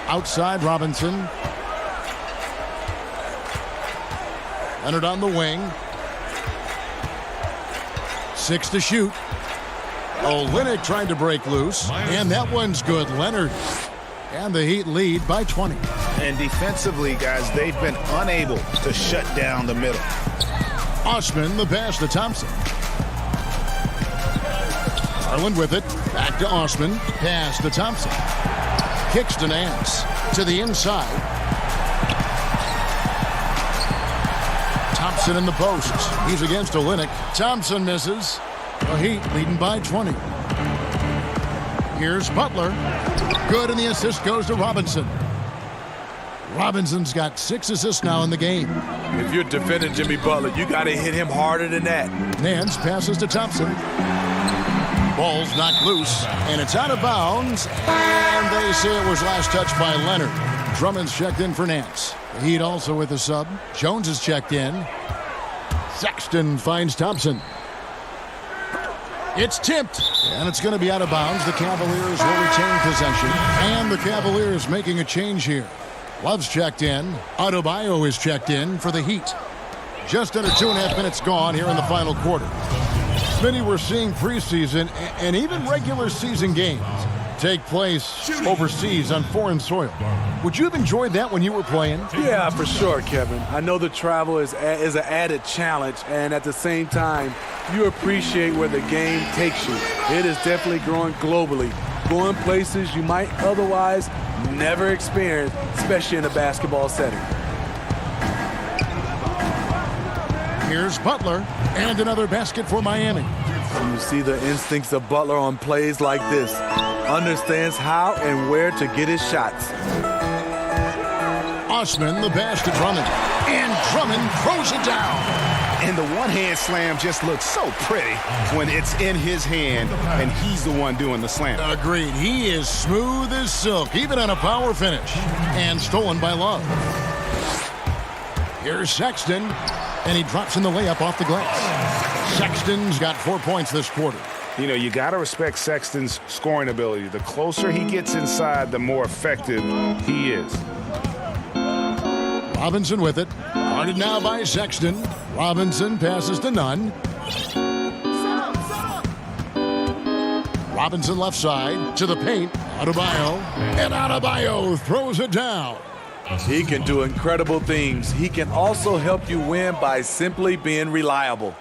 Outside Robinson. Leonard on the wing. 6 to shoot. Olynyk trying to break loose. And that one's good. Leonard. And the Heat lead by 20. And defensively, guys, they've been unable to shut down the middle. Osman, the pass to Thompson. Garland with it. Back to Osman. Pass to Thompson. Kicks to Nance. To the inside. Thompson in the post. He's against Olynyk. Thompson misses. The Heat leading by 20. Here's Butler. Good, and the assist goes to Robinson. Robinson's got 6 assists now in the game. If you're defending Jimmy Butler, you got to hit him harder than that. Nance passes to Thompson. Ball's knocked loose, and it's out of bounds. And they say it was last touched by Leonard. Drummond's checked in for Nance. The Heat also with a sub. Jones is checked in. Sexton finds Thompson. It's tipped, and it's going to be out of bounds. The Cavaliers will retain possession, and the Cavaliers making a change here. Love's checked in. Adebayo is checked in for the Heat. Just under 2.5 minutes gone here in the final quarter. Smitty, we're seeing preseason and even regular season games take place overseas on foreign soil. Would you have enjoyed that when you were playing? Yeah, for sure, Kevin. I know the travel is an added challenge, and at the same time, you appreciate where the game takes you. It is definitely growing globally, going places you might otherwise never experience, especially in a basketball setting. Here's Butler, and another basket for Miami. You see the instincts of Butler on plays like this. Understands how and where to get his shots. Osman, the pass to Drummond. And Drummond throws it down. And the one-hand slam just looks so pretty when it's in his hand and he's the one doing the slam. Agreed. He is smooth as silk, even on a power finish. And stolen by Love. Here's Sexton, and he drops in the layup off the glass. Sexton's got 4 points this quarter. You know, you got to respect Sexton's scoring ability. The closer he gets inside, the more effective he is. Robinson with it. Guarded now by Sexton. Robinson passes to Nunn. Robinson left side to the paint. Adebayo. And Adebayo throws it down. He can do incredible things. He can also help you win by simply being reliable.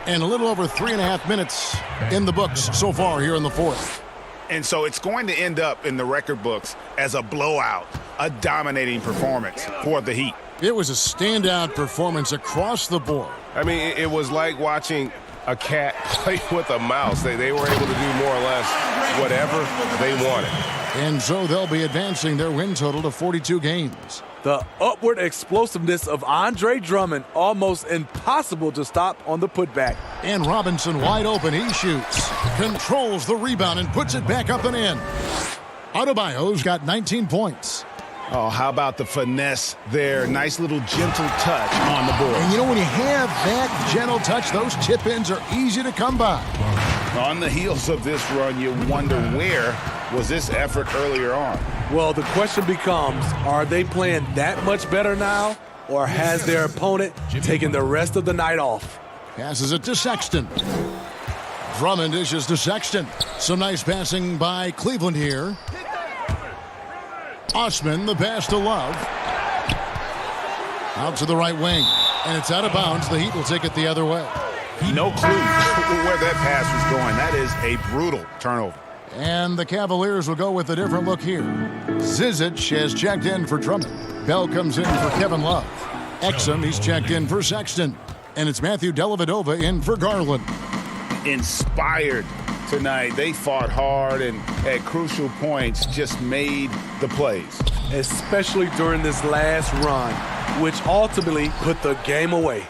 And a little over 3.5 minutes in the books so far here in the fourth. And so it's going to end up in the record books as a blowout, a dominating performance for the Heat. It was a standout performance across the board. I mean, it was like watching a cat play with a mouse. They were able to do more or less whatever they wanted. And so they'll be advancing their win total to 42 games. The upward explosiveness of Andre Drummond, almost impossible to stop on the putback. And Robinson wide open, he shoots. Controls the rebound and puts it back up and in. Adebayo's got 19 points. Oh, how about the finesse there? Nice little gentle touch on the board. And you know, when you have that gentle touch, those tip-ins are easy to come by. On the heels of this run, you wonder where was this effort earlier on? Well, the question becomes, are they playing that much better now, or has their opponent taken the rest of the night off? Passes it to Sexton. Drummond dishes to Sexton. Some nice passing by Cleveland here. Osman, the pass to Love. Out to the right wing. And it's out of bounds. The Heat will take it the other way. No clue where that pass was going. That is a brutal turnover. And the Cavaliers will go with a different look here. Zizic has checked in for Drummond. Bell comes in for Kevin Love. Exum, he's checked in for Sexton. And it's Matthew Dellavedova in for Garland. Inspired tonight. They fought hard and at crucial points just made the plays. Especially during this last run, which ultimately put the game away.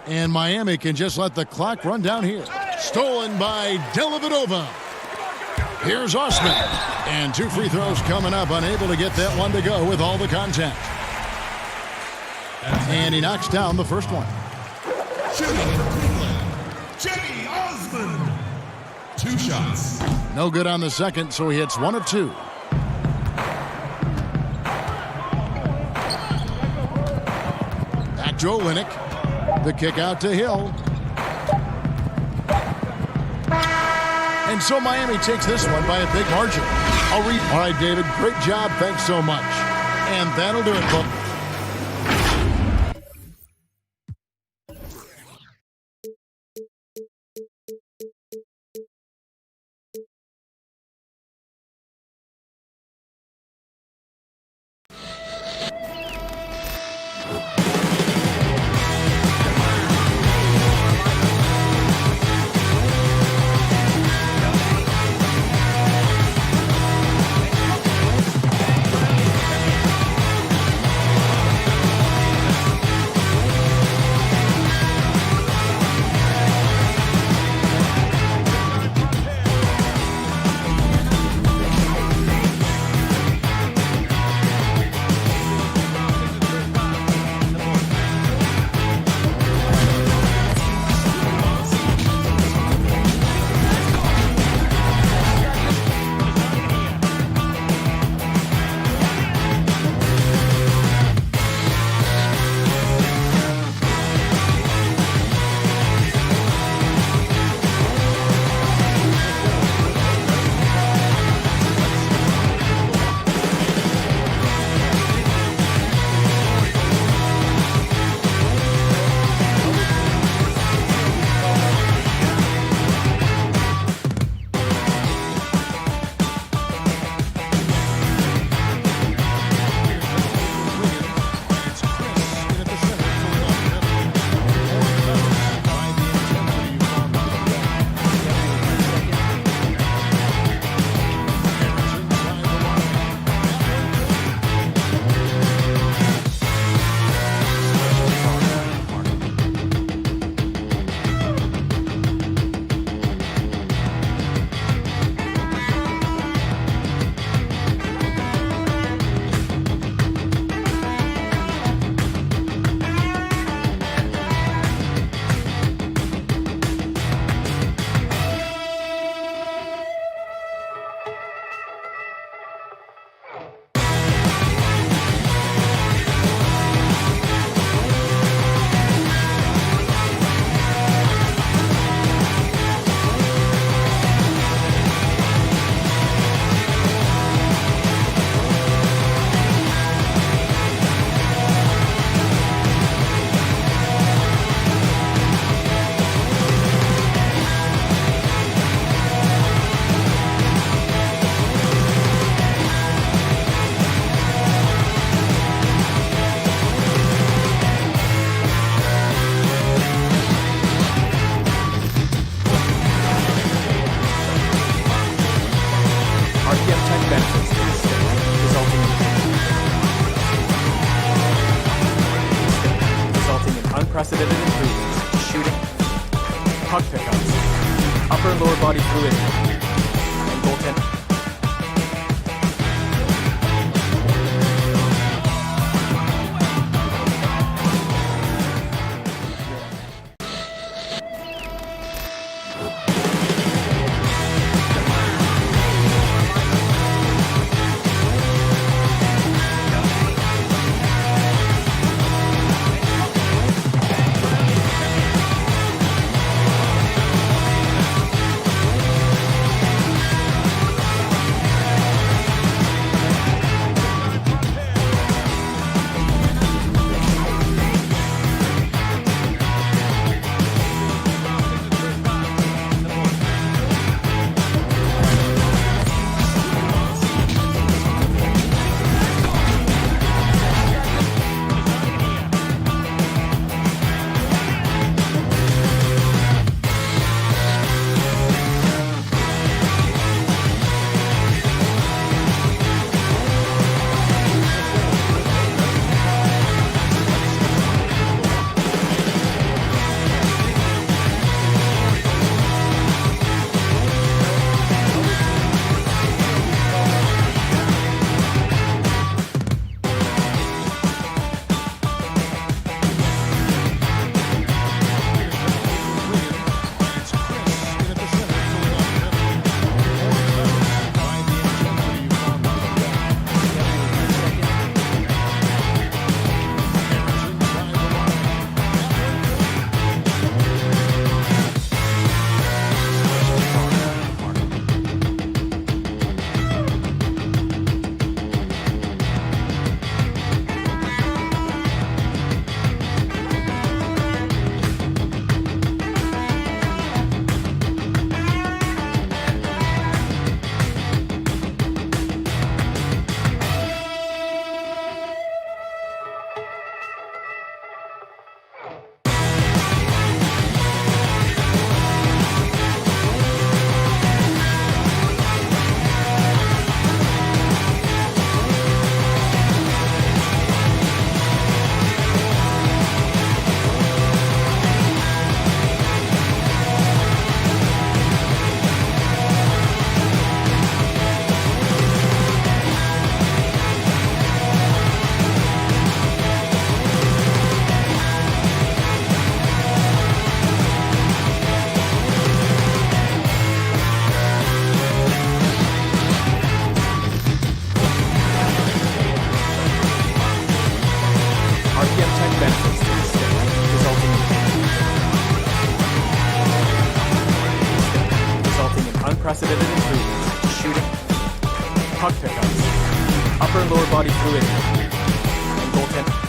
And Miami can just let the clock run down here. Stolen by Dellavedova. Here's Osman. And 2 free throws coming up. Unable to get that one to go with all the contact. And he knocks down the first one. Shooting for Cleveland, Jimmy Osmond. 2 shots. No good on the second, so he hits 1 of 2. Back to Olynyk. The kick out to Hill. And so Miami takes this one by a big margin. All right, David, great job. Thanks so much. And that'll do it, folks. unprecedented improvements to shooting, puck pickups, upper and lower body fluidity, and goaltending. puck pickups, upper and lower body fluidity, and goaltending.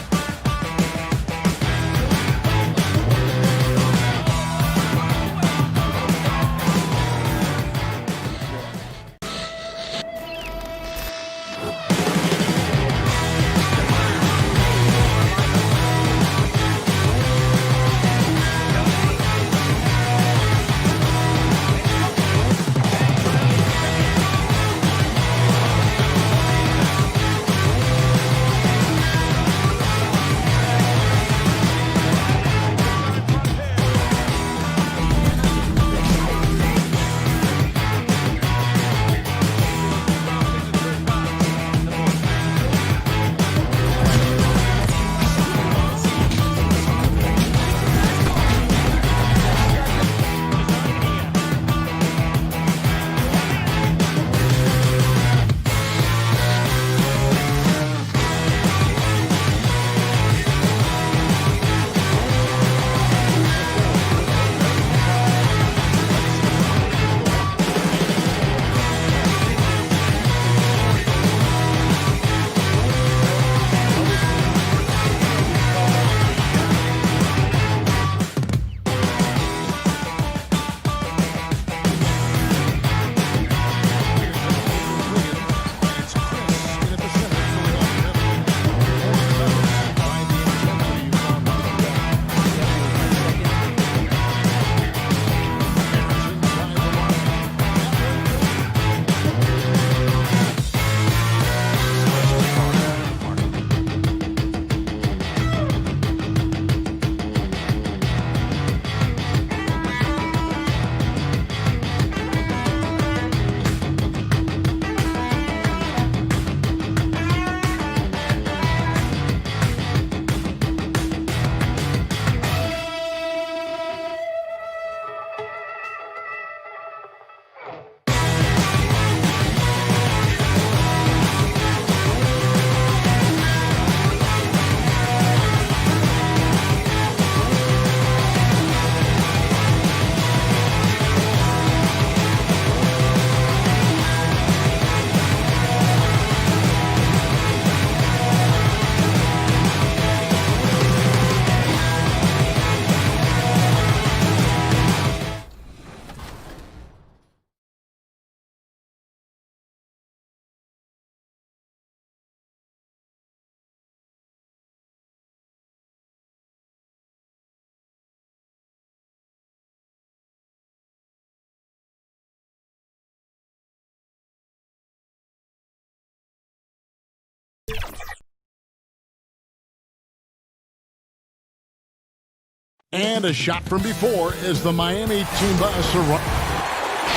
And a shot from before as the Miami team bus arrives.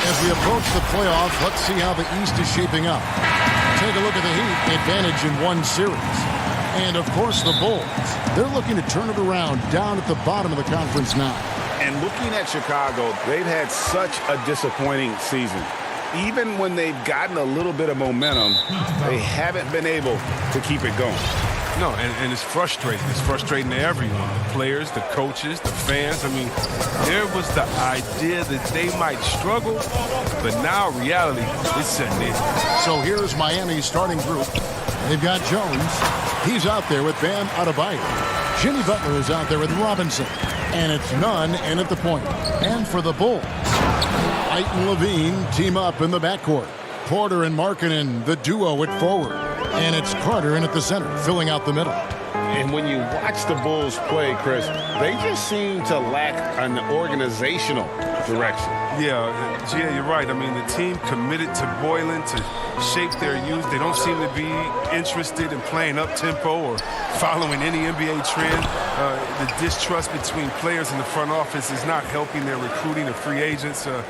As we approach the playoffs, let's see how the East is shaping up. Take a look at the Heat, advantage in one series. And, of course, the Bulls. They're looking to turn it around down at the bottom of the conference now. And looking at Chicago, they've had such a disappointing season. Even when they've gotten a little bit of momentum, they haven't been able to keep it going. No, and it's frustrating. It's frustrating to everyone. The players, the coaches, the fans. I mean, there was the idea that they might struggle, but now reality is setting in. So here's Miami's starting group. They've got Jones. He's out there with Bam Adebayo. Jimmy Butler is out there with Robinson. And it's Nunn in at the point. And for the Bulls, White and Levine team up in the backcourt. Porter and Markkanen, the duo at forward. And it's Carter in at the center, filling out the middle. And when you watch the Bulls play, Chris, they just seem to lack an organizational direction. Yeah, you're right. I mean, the team committed to Boylan to shape their youth. They don't seem to be interested in playing up-tempo or following any NBA trend. The distrust between players in the front office is not helping their recruiting of free agents. A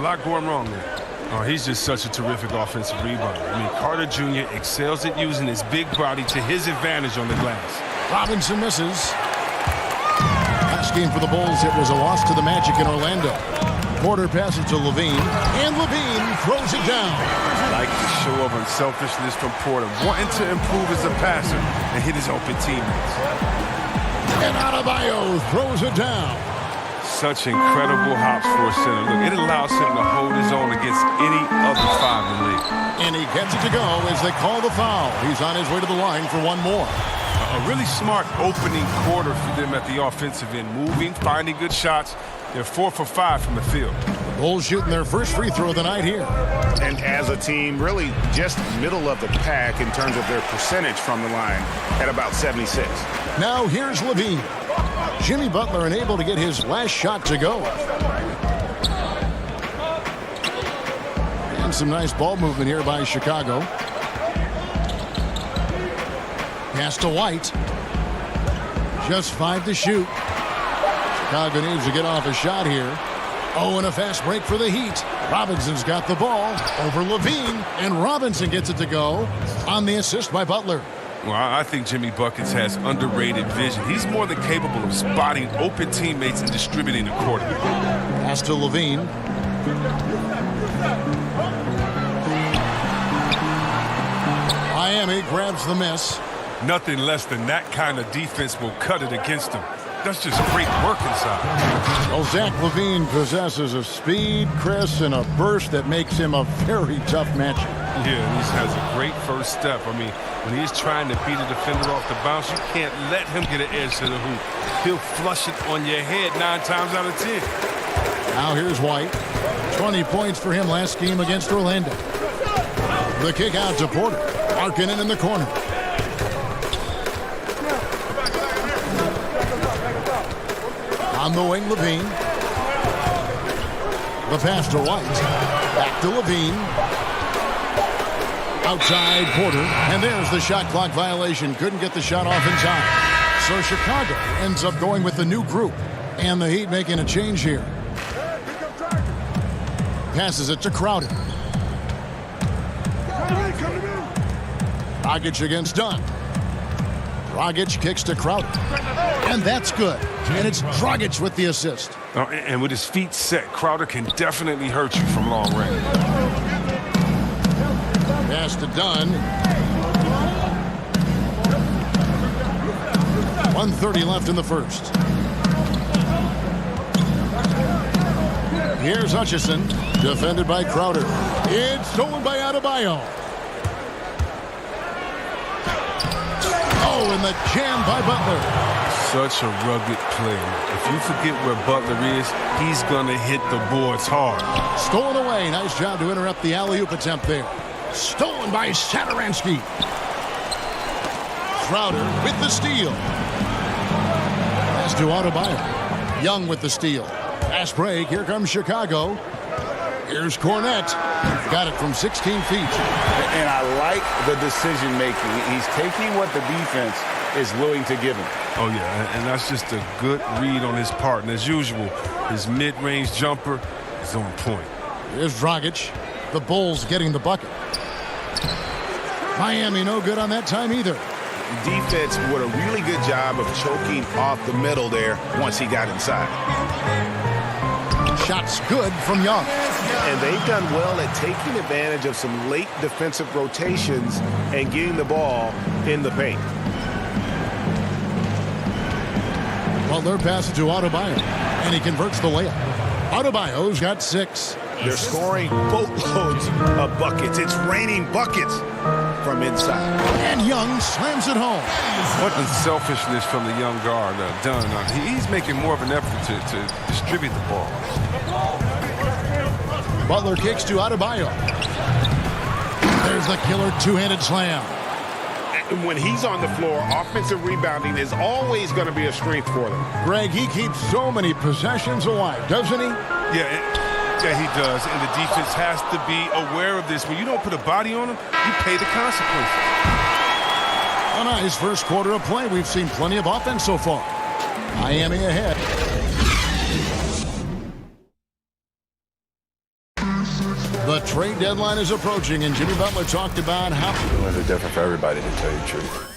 lot going wrong there. Oh, he's just such a terrific offensive rebounder. I mean, Carter Jr. excels at using his big body to his advantage on the glass. Robinson misses. Last game for the Bulls, it was a loss to the Magic in Orlando. Porter passes to Levine, and Levine throws it down. I like the show of unselfishness from Porter, wanting to improve as a passer and hit his open teammates. And Adebayo throws it down. Such incredible hops for a center. Look, it allows him to hold his own against any other five in the league. And he gets it to go as they call the foul. He's on his way to the line for one more. A really smart opening quarter for them at the offensive end. Moving, finding good shots. They're 4 for 5 from the field. Bulls shooting their first free throw of the night here. And as a team, really just middle of the pack in terms of their percentage from the line at about 76. Now here's Levine. Jimmy Butler unable to get his last shot to go. And some nice ball movement here by Chicago. Pass to White. Just 5 to shoot. Chicago needs to get off a shot here. Oh, and a fast break for the Heat. Robinson's got the ball over Levine, and Robinson gets it to go on the assist by Butler. Well, I think Jimmy Buckets has underrated vision. He's more than capable of spotting open teammates and distributing the court. Pass to Levine. Miami grabs the miss. Nothing less than that kind of defense will cut it against them. That's just great work inside. Well, Zach LaVine possesses a speed, Chris, and a burst that makes him a very tough matchup. Yeah, and he has a great first step. I mean, when he's trying to beat a defender off the bounce, you can't let him get an edge to the hoop. He'll flush it on your head 9 times out of 10. Now here's White. 20 points for him last game against Orlando. The kick out to Porter. Markkanen in the corner. On the wing, Levine. The pass to White. Back to Levine. Outside Porter. And there's the shot clock violation. Couldn't get the shot off in time. So Chicago ends up going with the new group. And the Heat making a change here. Passes it to Crowder. Dragic against Dunn. Dragic kicks to Crowder. And that's good. And it's Dragic with the assist. And with his feet set, Crowder can definitely hurt you from long range. Pass to Dunn. 1:30 left in the first. Here's Hutchison, defended by Crowder. It's stolen by Adebayo. Oh, and the jam by Butler. Such a rugged player. If you forget where Butler is, he's going to hit the boards hard. Stolen away. Nice job to interrupt the alley-oop attempt there. Stolen by Satoransky. Crowder with the steal. Pass to Adebayo. Young with the steal. Fast break. Here comes Chicago. Here's Cornette. Got it from 16 feet. And I like the decision making. He's taking what the defense is willing to give him. Oh, yeah, and that's just a good read on his part. And as usual, his mid-range jumper is on point. Here's Dragic. The Bulls getting the bucket. Miami no good on that time either. Defense did a really good job of choking off the middle there once he got inside. Shots good from Young. And they've done well at taking advantage of some late defensive rotations and getting the ball in the paint. Butler passes to Adebayo, and he converts the layup. Adebayo's got 6. They're scoring boatloads of buckets. It's raining buckets from inside. And Young slams it home. What unselfishness from the young guard, Dunn. He's making more of an effort to distribute the ball. Butler kicks to Adebayo. There's the killer two-handed slam. And when he's on the floor, offensive rebounding is always going to be a strength for them. Greg, he keeps so many possessions alive, doesn't he? Yeah, he does. And the defense has to be aware of this. When you don't put a body on him, you pay the consequences. A nice first quarter of play. We've seen plenty of offense so far. Miami ahead. The trade deadline is approaching, and Jimmy Butler talked about how Feelings are different for everybody, to tell you the truth.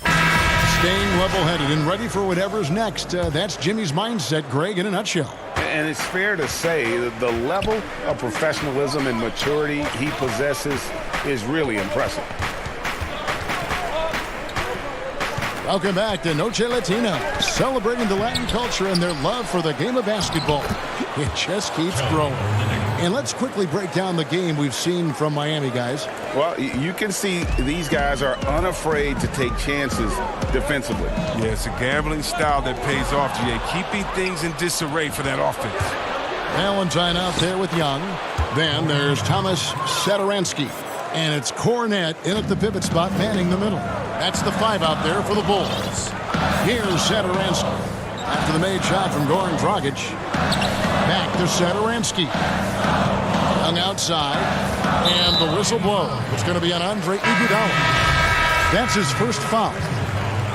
Staying level-headed and ready for whatever's next. That's Jimmy's mindset, Greg, in a nutshell. And it's fair to say that the level of professionalism and maturity he possesses is really impressive. Welcome back to Noche Latina, celebrating the Latin culture and their love for the game of basketball. It just keeps growing. And let's quickly break down the game we've seen from Miami, guys. Well, you can see these guys are unafraid to take chances defensively. Yeah, it's a gambling style that pays off, GA, keeping things in disarray for that offense. Valentine out there with Young. Then there's Thomas Satoransky. And it's Cornette in at the pivot spot, manning the middle. That's the 5 out there for the Bulls. Here's Satoransky. After the made shot from Goran Dragic. Back to Satoransky. Young outside. And the whistle blows. It's going to be on Andre Iguodala. That's his first foul.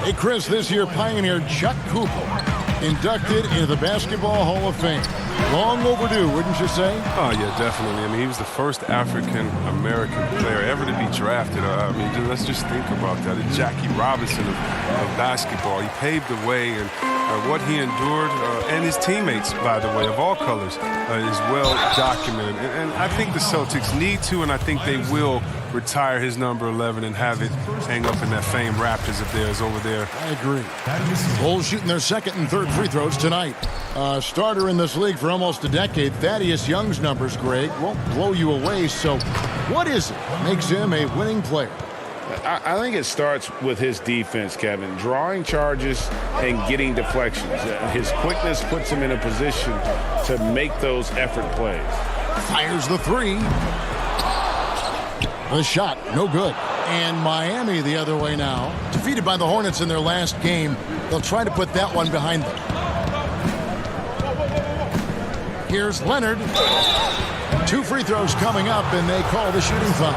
Hey, Chris, this year pioneer Chuck Cooper inducted into the Basketball Hall of Fame. Long overdue, wouldn't you say? Oh, yeah, definitely. I mean, he was the first African-American player ever to be drafted. I mean, let's just think about that. The Jackie Robinson of basketball. He paved the way, and what he endured, and his teammates, by the way, of all colors, is well documented. And I think the Celtics need to, and I think they will retire his number 11 and have it hang up in that famed Raptors of theirs over there. I agree. Bulls shooting their second and third free throws tonight. Starter in this league for almost a decade. Thaddeus Young's numbers, Greg, won't blow you away. So what is it that makes him a winning player? I think it starts with his defense, Kevin. Drawing charges and getting deflections. His quickness puts him in a position to make those effort plays. Fires the 3. The shot, no good. And Miami the other way now. Defeated by the Hornets in their last game. They'll try to put that one behind them. Here's Leonard. 2 free throws coming up, and they call the shooting foul.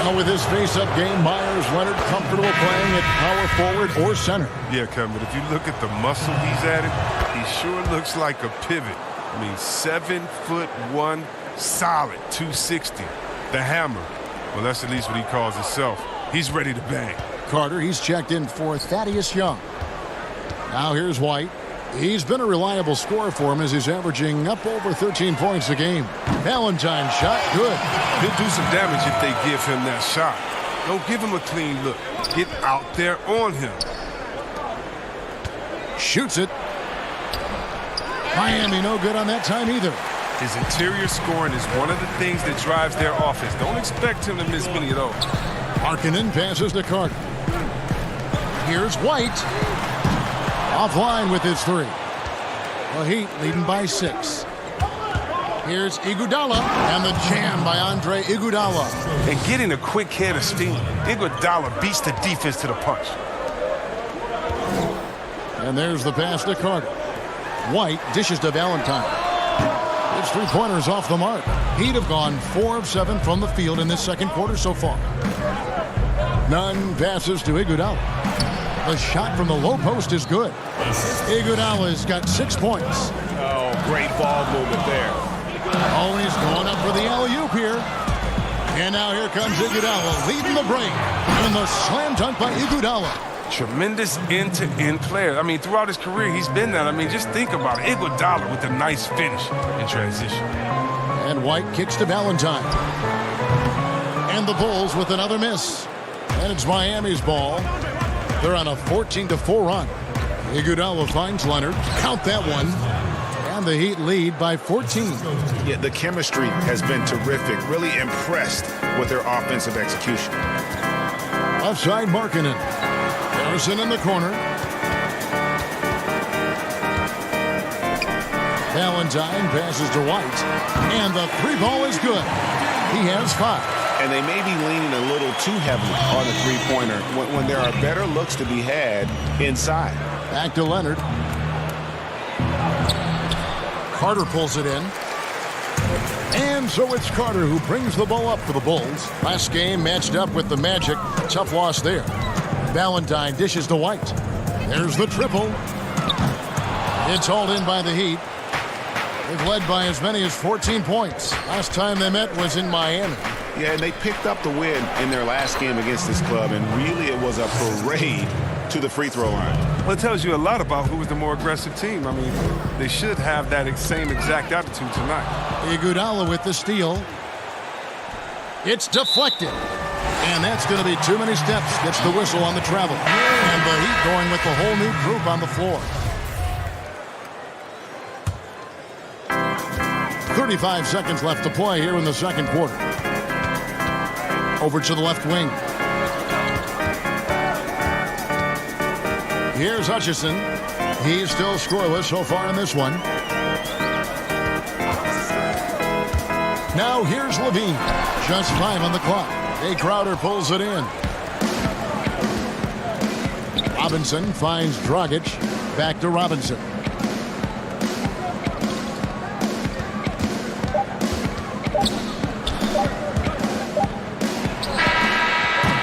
Now with his face-up game, Myers Leonard comfortable playing at power forward or center. Yeah, Kevin, but if you look at the muscle he's added, he sure looks like a pivot. I mean, 7'1", solid, 260. The hammer. Well, that's at least what he calls himself. He's ready to bang. Carter, he's checked in for Thaddeus Young. Now here's White. He's been a reliable scorer for him as he's averaging up over 13 points a game. Valentine shot, good. He'll do some damage if they give him that shot. Don't give him a clean look. Get out there on him. Shoots it. Miami no good on that time either. His interior scoring is one of the things that drives their offense. Don't expect him to miss many of those. Markkanen passes to Carter. Here's White. Offline with his 3. The Heat leading by 6. Here's Iguodala, and the jam by Andre Iguodala. And getting a quick head of steam, Iguodala beats the defense to the punch. And there's the pass to Carter. White dishes to Valentine. His 3-pointers off the mark. Heat have gone 4 of 7 from the field in this second quarter so far. None passes to Iguodala. The shot from the low post is good. Iguodala's got 6 points. Oh, great ball movement there. Always going up for the alley-oop here. And now here comes Iguodala leading the break. And the slam dunk by Iguodala. Tremendous end-to-end player. I mean, throughout his career, he's been that. I mean, just think about it. Iguodala with a nice finish in transition. And White kicks to Valentine. And the Bulls with another miss. And it's Miami's ball. They're on a 14-4 run. Iguodala finds Leonard. Count that one. And the Heat lead by 14. Yeah, the chemistry has been terrific. Really impressed with their offensive execution. Offside Markkanen. Harrison in the corner. Valentine passes to White. And the 3-ball is good. He has 5. And they may be leaning a little too heavily on the three-pointer when there are better looks to be had inside. Back to Leonard. Carter pulls it in. And so it's Carter who brings the ball up for the Bulls. Last game matched up with the Magic. Tough loss there. Valentine dishes to White. There's the triple. It's hauled in by the Heat. They've led by as many as 14 points. Last time they met was in Miami. Yeah, and they picked up the win in their last game against this club, and really it was a parade to the free throw line. Well, it tells you a lot about who was the more aggressive team. I mean, they should have that same exact attitude tonight. Iguodala with the steal. It's deflected. And that's going to be too many steps. Gets the whistle on the travel. And the Heat going with the whole new group on the floor. 35 seconds left to play here in the second quarter. Over to the left wing. Here's Hutchison. He's still scoreless so far in this one. Now here's Levine. Just 5 on the clock. Jay Crowder pulls it in. Robinson finds Dragic. Back to Robinson.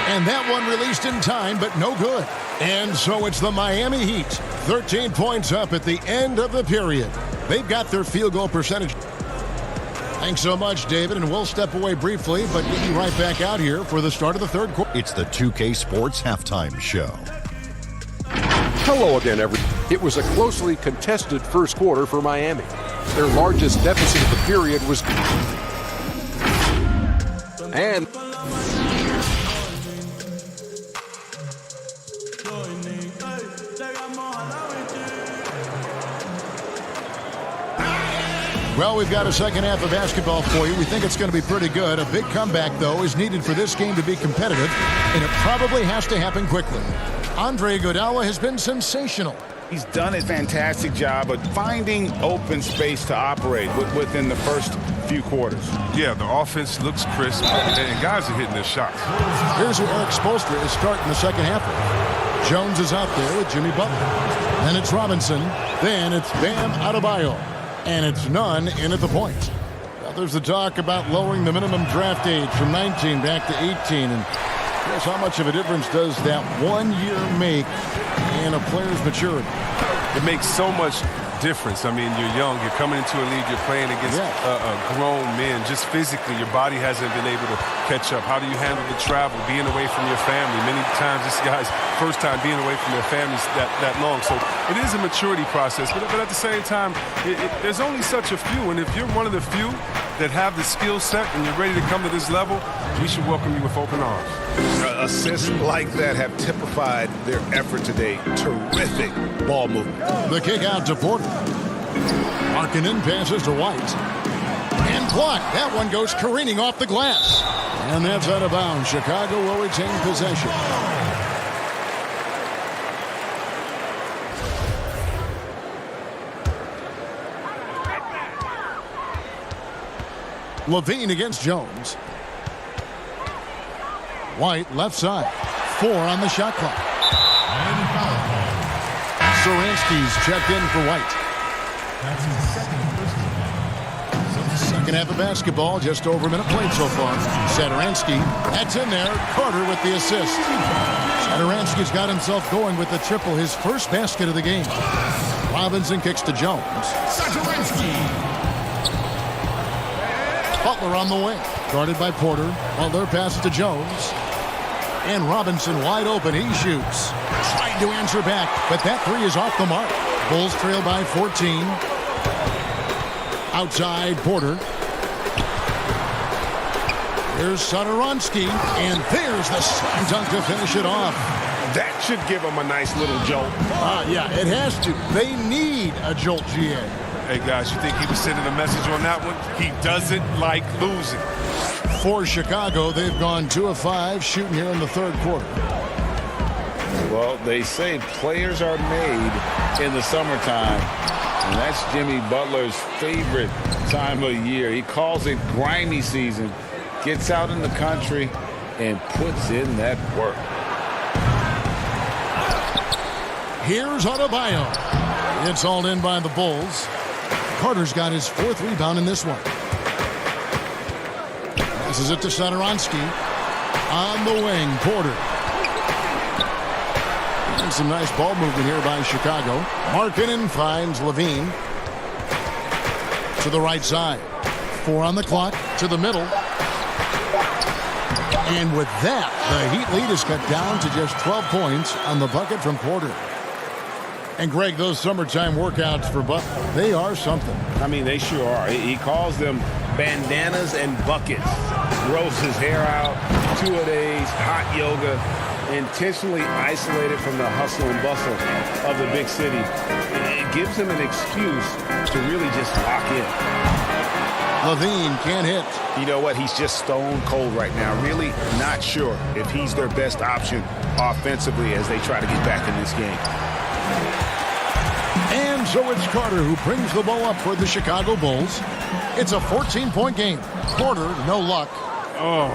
And that one released in time, but no good. And so it's the Miami Heat. 13 points up at the end of the period. They've got their field goal percentage. Thanks so much, David, and we'll step away briefly, but we'll be right back out here for the start of the third quarter. It's the 2K Sports Halftime Show. Hello again, everyone. It was a closely contested first quarter for Miami. Their largest deficit of the period was... And... Well, we've got a second half of basketball for you. We think it's going to be pretty good. A big comeback, though, is needed for this game to be competitive, and it probably has to happen quickly. Andre Iguodala has been sensational. He's done a fantastic job of finding open space to operate within the first few quarters. Yeah, the offense looks crisp, and guys are hitting their shots. Here's where Eric Spoelstra is starting the second half with. Jones is out there with Jimmy Butler. Then it's Robinson. Then it's Bam Adebayo. And it's none in at the point. Well, there's the talk about lowering the minimum draft age from 19 back to 18. And guess how much of a difference does that 1 year make in a player's maturity? It makes so much difference. I mean, you're young, you're coming into a league, you're playing against grown men. Just physically, your body hasn't been able to catch up. How do you handle the travel, being away from your family? Many times this guy's first time being away from their families that long. So it is a maturity process, but at the same time, there's only such a few. And if you're one of the few that have the skill set and you're ready to come to this level, we should welcome you with open arms. Assists like that have typified their effort today. Terrific ball movement. The kick out to Porter. Markkanen passes to White. And blocked. That one goes careening off the glass. And that's out of bounds. Chicago will retain possession. Levine against Jones. White left side. 4 on the shot clock. Saransky's checked in for White. Second half of basketball, just over a minute played so far. Satoransky, that's in there. Carter with the assist. Satoransky's got himself going with the triple, his first basket of the game. Robinson kicks to Jones. Satoransky. Butler on the wing. Guarded by Porter. Butler passes to Jones. And Robinson wide open. He shoots. Trying to answer back, but that three is off the mark. Bulls trail by 14. Outside Porter. Here's Satoransky. And there's the slam dunk to finish it off. That should give them a nice little jolt. Yeah, it has to. They need a jolt, GA. Hey, guys, you think he was sending a message on that one? He doesn't like losing. For Chicago, they've gone 2 of 5 shooting here in the third quarter. Well, they say players are made in the summertime, and that's Jimmy Butler's favorite time of year. He calls it grimy season, gets out in the country, and puts in that work. Here's Adebayo. It's hauled in by the Bulls. Carter's got his 4th rebound in this one. Passes it to Satoransky. On the wing, Porter. And some nice ball movement here by Chicago. Markkanen finds Levine. To the right side. 4 on the clock. To the middle. And with that, the Heat lead is cut down to just 12 points on the bucket from Porter. And, Greg, those summertime workouts for Butler, they are something. I mean, they sure are. He calls them bandanas and buckets. Grows his hair out, 2-a-days, hot yoga, intentionally isolated from the hustle and bustle of the big city. It gives him an excuse to really just lock in. Levine can't hit. You know what? He's just stone cold right now. Really not sure if he's their best option offensively as they try to get back in this game. And so it's Carter who brings the ball up for the Chicago Bulls. It's a 14-point game. Carter, no luck. Oh,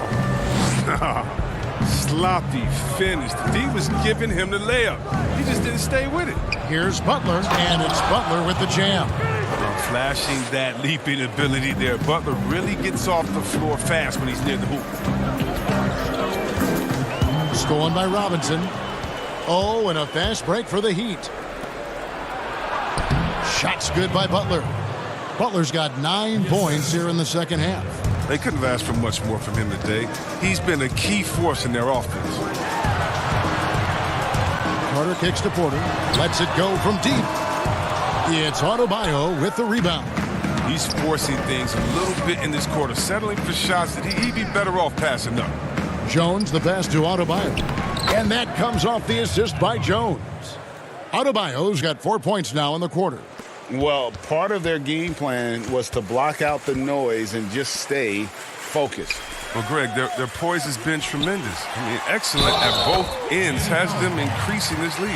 sloppy finish. The D was giving him the layup. He just didn't stay with it. Here's Butler, and it's Butler with the jam. Flashing that leaping ability there. Butler really gets off the floor fast when he's near the hoop. Stolen by Robinson. Oh, and a fast break for the Heat. Shots good by Butler. Butler's got 9 points here in the second half. They couldn't have asked for much more from him today. He's been a key force in their offense. Carter kicks to Porter. Lets it go from deep. It's Adebayo with the rebound. He's forcing things a little bit in this quarter, settling for shots that he'd be better off passing up. Jones the pass to Adebayo. And that comes off the assist by Jones. Adebayo's got 4 points now in the quarter. Well, part of their game plan was to block out the noise and just stay focused. Well, Greg, their poise has been tremendous. I mean, excellent at both ends, has them increasing this lead.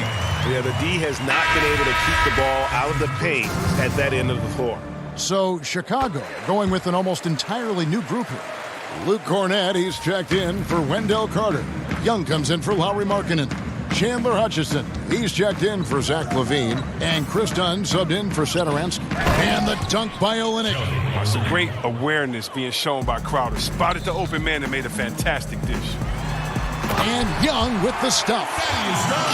Yeah, the D has not been able to keep the ball out of the paint at that end of the floor. So Chicago going with an almost entirely new group here. Luke Cornett, he's checked in for Wendell Carter. Young comes in for Lauri Markkanen. Chandler Hutchison, he's checked in for Zach LaVine. And Chris Dunn subbed in for Satoransky. And the dunk by Olynyk. It's a great awareness being shown by Crowder. Spotted the open man and made a fantastic dish. And Young with the stuff.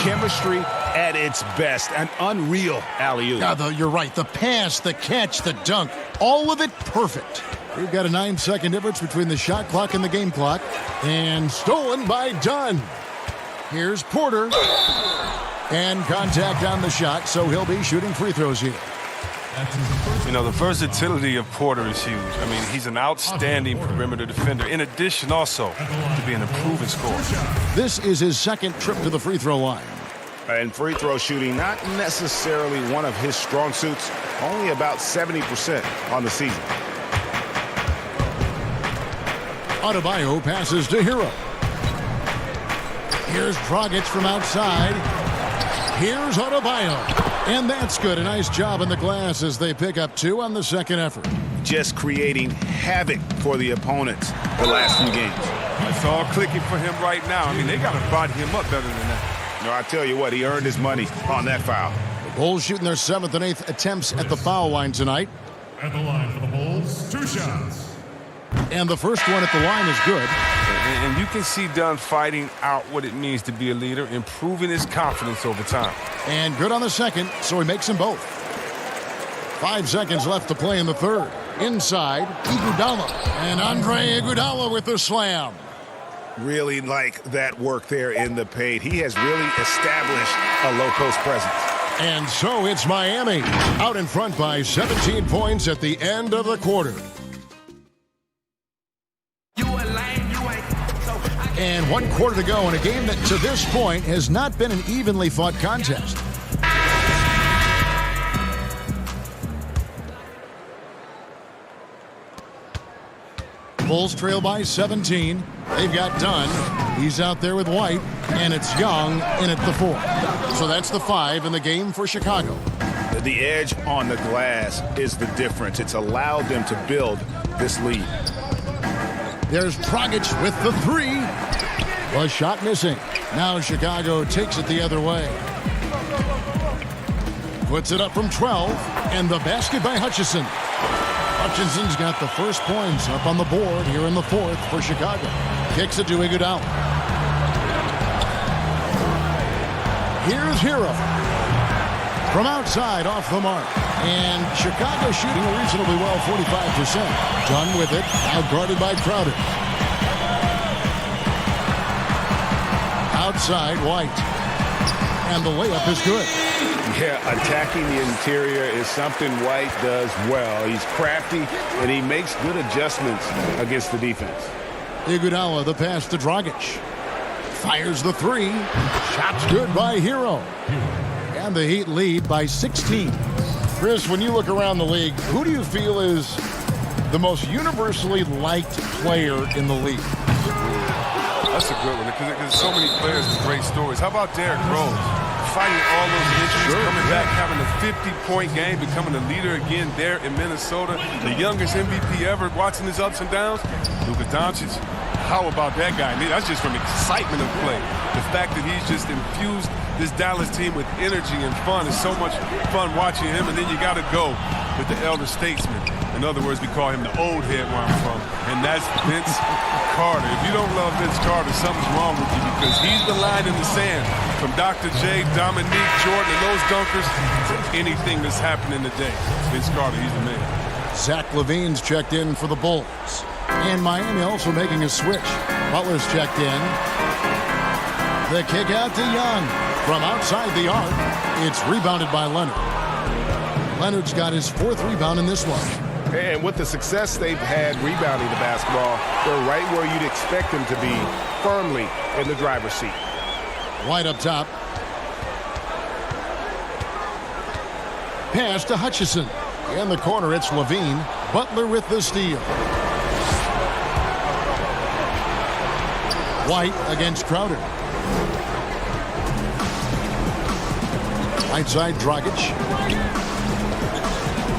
Chemistry at its best. An unreal alley-oop. Yeah, you're right. The pass, the catch, the dunk, all of it perfect. We've got a 9-second difference between the shot clock and the game clock. And stolen by Dunn. Here's Porter. And contact on the shot, so he'll be shooting free throws here. You know, the versatility of Porter is huge. I mean, he's an outstanding perimeter defender, in addition also to being a proven scorer. This is his second trip to the free throw line. And free throw shooting, not necessarily one of his strong suits, only about 70% on the season. Adebayo passes to Hero. Here's Dragic from outside. Here's Adebayo. And that's good. A nice job in the glass as they pick up 2 on the second effort. Just creating havoc for the opponents the last few games. It's all clicking for him right now. I mean, they got to body him up better than that. No, I tell you what, he earned his money on that foul. The Bulls shooting their 7th and 8th attempts at the foul line tonight. At the line for the Bulls, 2 shots. And the first one at the line is good. And you can see Dunn fighting out what it means to be a leader, improving his confidence over time. And good on the second, so he makes them both. 5 seconds left to play in the third. Inside, Iguodala. And Andre Iguodala with the slam. Really like that work there in the paint. He has really established a low-post presence. And so it's Miami, out in front by 17 points at the end of the quarter. And 1 quarter to go in a game that to this point has not been an evenly fought contest. Bulls trail by 17. They've got Dunn. He's out there with White. And it's Young in at the 4. So that's the 5 in the game for Chicago. The edge on the glass is the difference. It's allowed them to build this lead. There's Dragic with the 3. Was shot missing. Now Chicago takes it the other way. Puts it up from 12. And the basket by Hutchison. Hutchison's got the first points up on the board here in the 4th for Chicago. Kicks it to Iguodala. Here's Hero. From outside, off the mark. And Chicago shooting reasonably well, 45%. Done with it, out guarded by Crowder. Outside, White. And the layup is good. Yeah, attacking the interior is something White does well. He's crafty, and he makes good adjustments against the defense. Iguodala, the pass to Dragic. Fires the 3. Shot's good by Hero. And the Heat lead by 16. Chris, when you look around the league, who do you feel is the most universally liked player in the league. That's a good one because there's so many players with great stories. How about Derrick Rose? Fighting all those injuries, coming back, having a 50-point game, becoming a leader again there in Minnesota. The youngest MVP ever, watching his ups and downs. Luka Doncic, how about that guy? I mean, that's just from excitement of play. The fact that he's just infused this Dallas team with energy and fun. It's so much fun watching him. And then you got to go with the elder statesman. In other words, we call him the old head where I'm from, and that's Vince Carter. If you don't love Vince Carter, something's wrong with you because he's the line in the sand from Dr. J, Dominique, Jordan, and those dunkers to anything that's happening today. Vince Carter, he's the man. Zach LaVine's checked in for the Bulls. And Miami also making a switch. Butler's checked in. The kick out to Young. From outside the arc, it's rebounded by Leonard. Leonard's got his 4th rebound in this one. And with the success they've had rebounding the basketball, they're right where you'd expect them to be, firmly in the driver's seat. White up top. Pass to Hutchison. In the corner, it's Levine. Butler with the steal. White against Crowder. Right side, Dragic.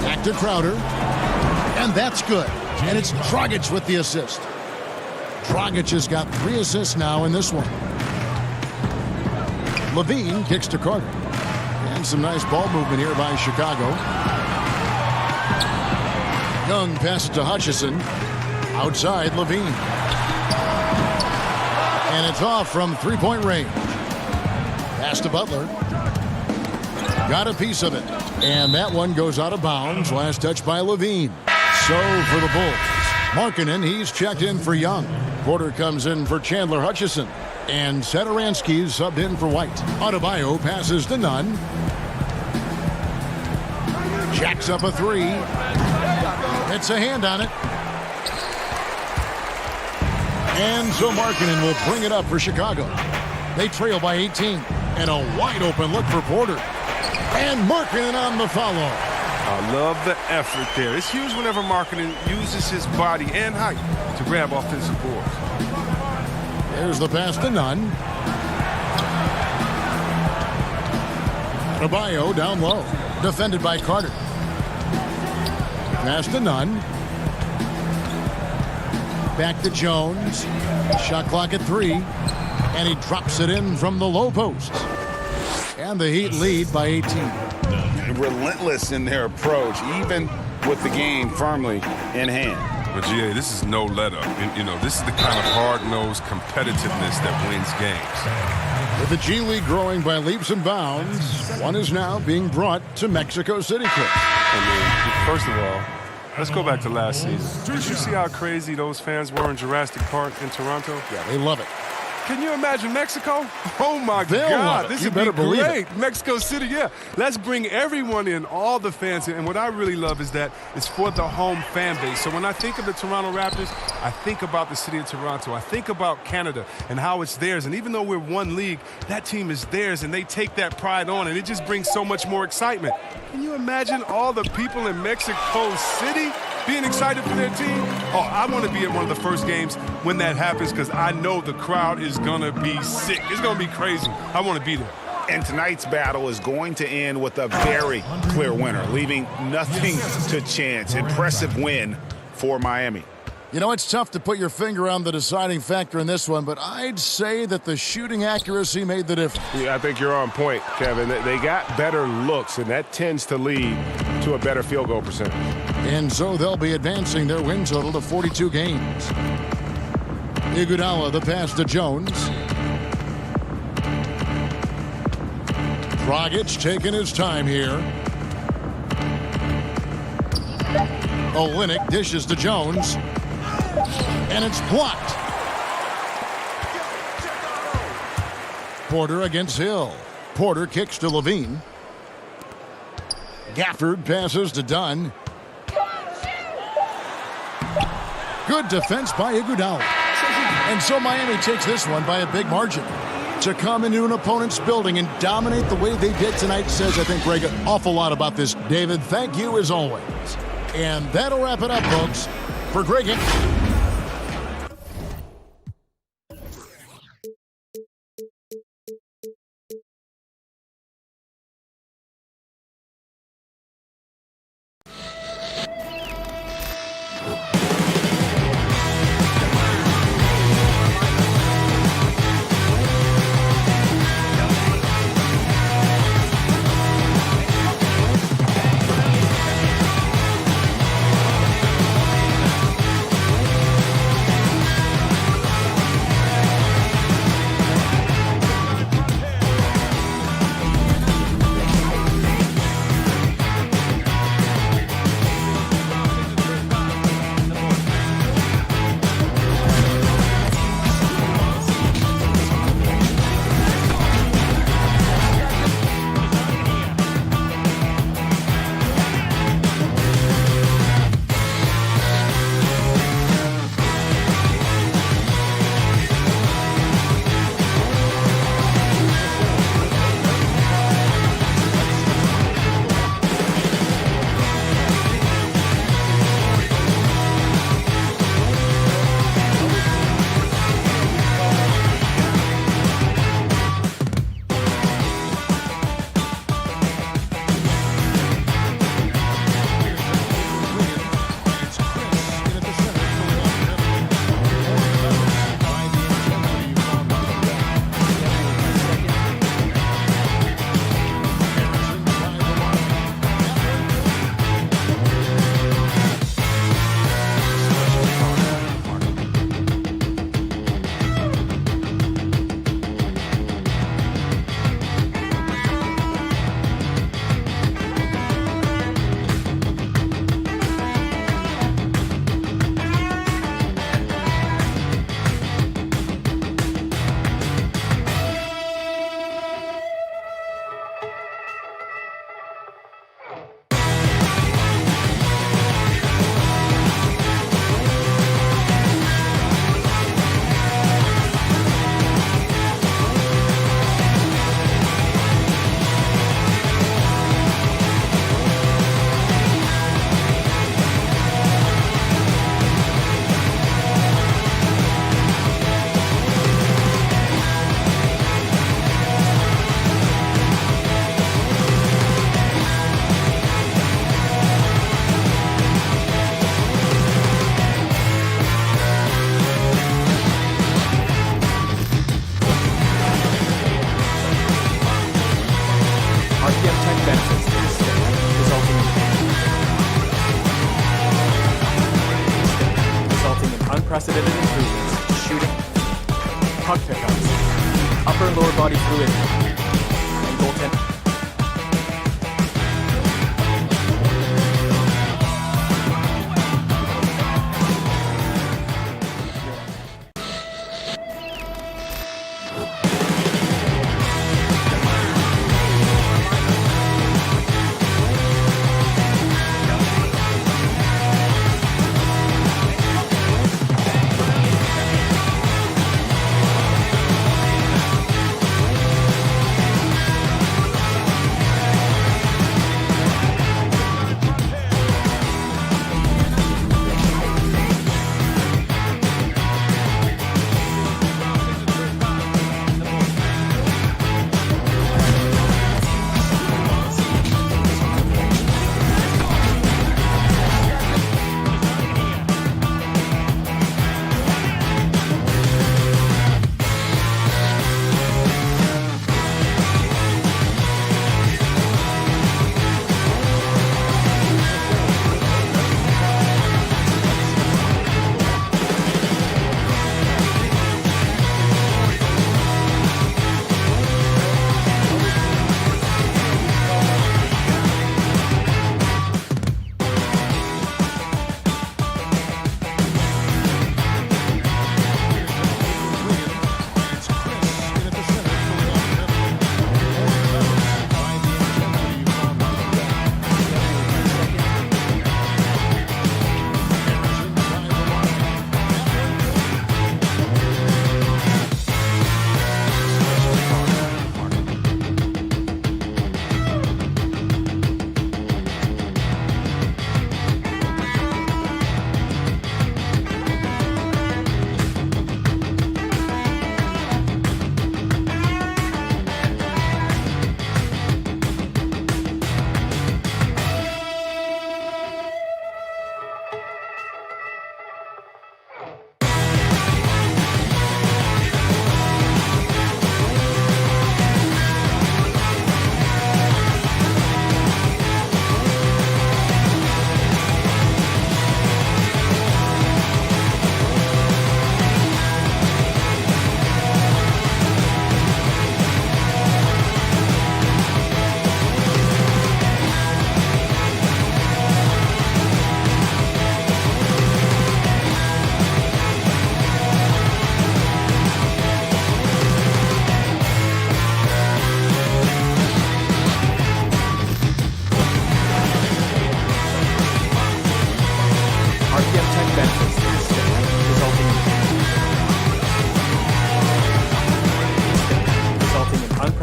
Back to Crowder. And that's good. And it's Dragic with the assist. Dragic has got 3 assists now in this one. Levine kicks to Carter. And some nice ball movement here by Chicago. Young passes to Hutchison. Outside, Levine. And it's off from 3-point range. Pass to Butler. Got a piece of it. And that one goes out of bounds. Last touch by Levine. So for the Bulls, Markkanen, he's checked in for Young. Porter comes in for Chandler Hutchison. And Satoransky's subbed in for White. Adebayo passes to Nunn. Jacks up a 3. It's a hand on it. And so Markkanen will bring it up for Chicago. They trail by 18. And a wide open look for Porter. And Markkanen on the follow. I love the effort there. It's huge whenever Markkanen uses his body and height to grab offensive boards. There's the pass to Nunn. Adebayo down low. Defended by Carter. Pass to Nunn. Back to Jones. Shot clock at 3. And he drops it in from the low post. And the Heat lead by 18. Relentless in their approach, even with the game firmly in hand. But GA, this is no let up. You know, this is the kind of hard-nosed competitiveness that wins games. With the G League growing by leaps and bounds, one is now being brought to Mexico City. I mean, first of all, let's go back to last season. Did you see how crazy those fans were in Jurassic Park in Toronto? Yeah, they love it. Can you imagine Mexico? Oh, my They'll God. love it. This You would better be believe great. it. Mexico City, yeah. Let's bring everyone in, all the fans in. And what I really love is that it's for the home fan base. So when I think of the Toronto Raptors, I think about the city of Toronto. I think about Canada and how it's theirs. And even though we're one league, that team is theirs, and they take that pride on, and it just brings so much more excitement. Can you imagine all the people in Mexico City being excited for their team? Oh, I want to be at one of the first games when that happens because I know the crowd is going to be sick. It's going to be crazy. I want to be there. And tonight's battle is going to end with a very clear winner, leaving nothing to chance. Impressive win for Miami. You know, it's tough to put your finger on the deciding factor in this one, but I'd say that the shooting accuracy made the difference. Yeah, I think you're on point, Kevin. They got better looks, and that tends to lead to a better field goal percentage. And so they'll be advancing their win total to 42 games. Iguodala, the pass to Jones. Dragic taking his time here. Olynyk dishes to Jones. And it's blocked. Porter against Hill. Porter kicks to Levine. Gafford passes to Dunn. Good defense by Iguodala. And so Miami takes this one by a big margin. To come into an opponent's building and dominate the way they did tonight says, I think, Greg, an awful lot about this. David, thank you as always. And that'll wrap it up, folks. For Greg. unprecedented improvements, shooting, puck pickups, upper and lower body fluidity, and goaltending.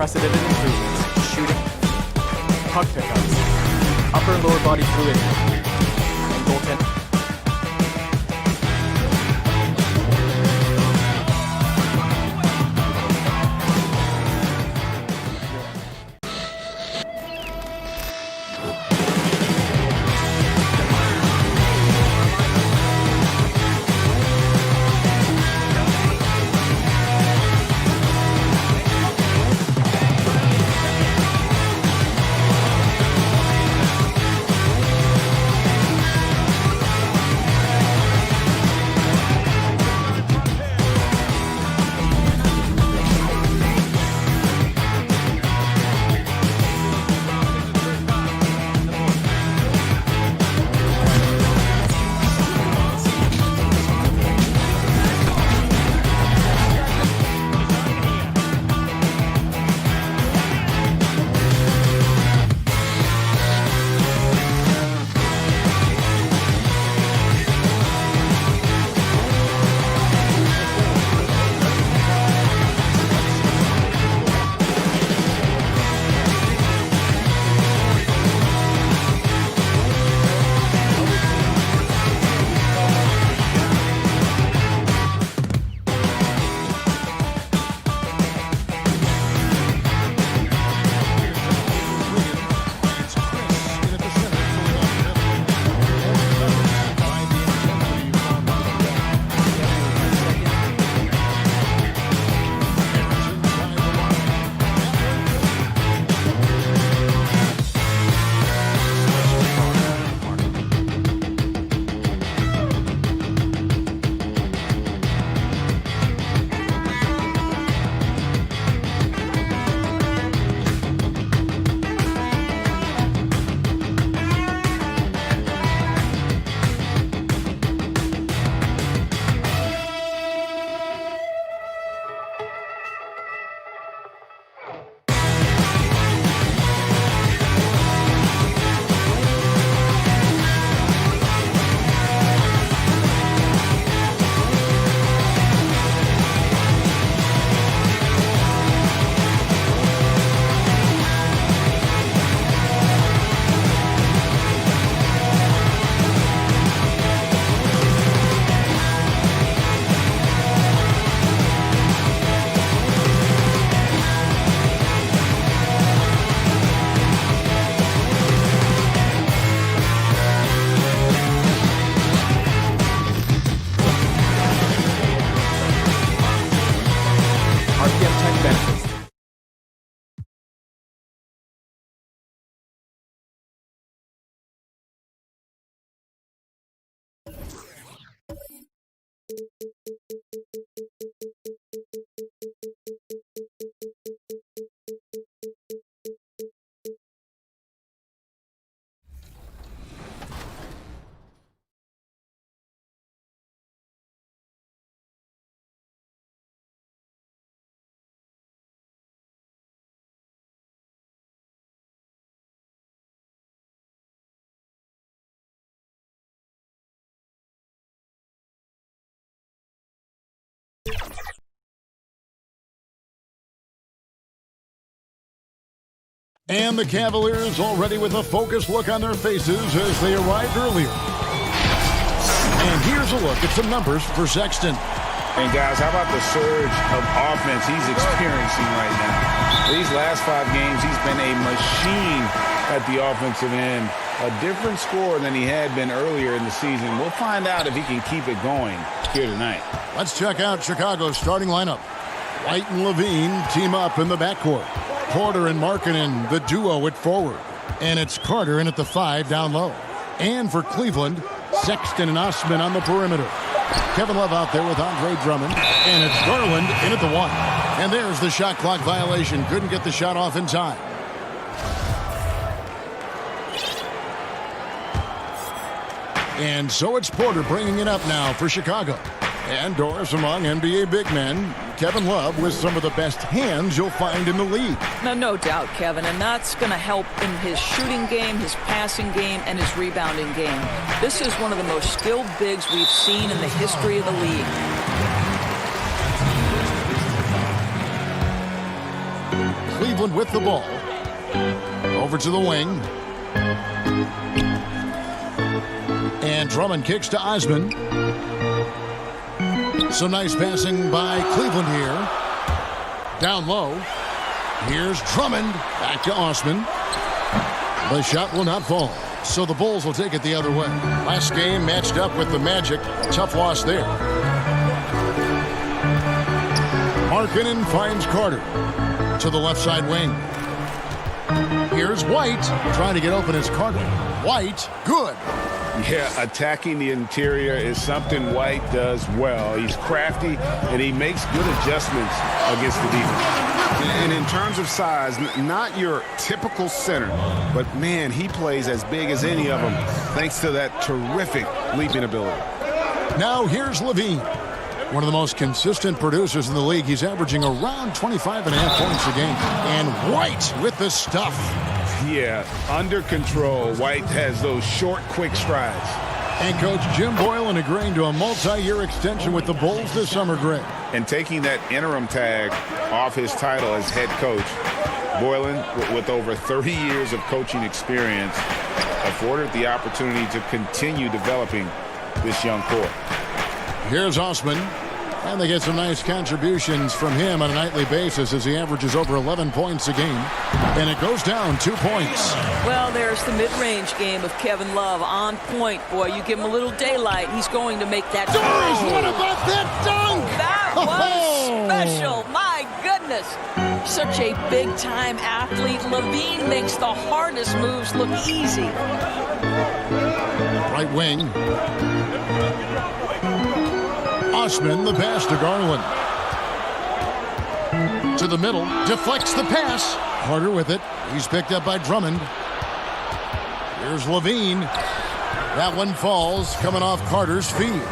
unprecedented improvements, shooting, puck pickups, upper and lower body fluidity, and goaltending. And the Cavaliers already with a focused look on their faces as they arrived earlier. And here's a look at some numbers for Sexton. And guys, how about the surge of offense he's experiencing right now? These last 5 games, he's been a machine at the offensive end. A different scorer than he had been earlier in the season. We'll find out if he can keep it going here tonight. Let's check out Chicago's starting lineup. White and Levine team up in the backcourt. Porter and Markkanen, the duo at forward. And it's Carter in at the 5 down low. And for Cleveland, Sexton and Osman on the perimeter. Kevin Love out there with Andre Drummond. And it's Garland in at the 1. And there's the shot clock violation. Couldn't get the shot off in time. And so it's Porter bringing it up now for Chicago. And Doris among NBA big men, Kevin Love with some of the best hands you'll find in the league. No doubt, Kevin, and that's going to help in his shooting game, his passing game, and his rebounding game. This is one of the most skilled bigs we've seen in the history of the league. Cleveland with the ball. Over to the wing. And Drummond kicks to Osman. Some nice passing by Cleveland here. Down low. Here's Drummond. Back to Osman. The shot will not fall. So the Bulls will take it the other way. Last game matched up with the Magic. Tough loss there. Markkanen finds Carter to the left side wing. Here's White trying to get open as Carter. White, good. Yeah, attacking the interior is something White does well. He's crafty, and he makes good adjustments against the defense. And in terms of size, not your typical center, but, man, he plays as big as any of them thanks to that terrific leaping ability. Now here's Levine. One of the most consistent producers in the league. He's averaging around 25.5 points a game. And White with the stuff. Yeah, under control. White has those short, quick strides. And Coach Jim Boylan agreeing to a multi-year extension with the Bulls this summer, Greg. And taking that interim tag off his title as head coach, Boylan, with over 30 years of coaching experience, afforded the opportunity to continue developing this young core. Here's Osman. And they get some nice contributions from him on a nightly basis as he averages over 11 points a game. And it goes down 2 points. Well, there's the mid-range game of Kevin Love on point. Boy, you give him a little daylight, he's going to make that. Doris, what about that dunk? That was special. My goodness. Such a big-time athlete. Levine makes the hardest moves look easy. Right wing. Osman, the pass to Garland. To the middle, deflects the pass. Carter with it. He's picked up by Drummond. Here's Levine. That one falls, coming off Carter's feet.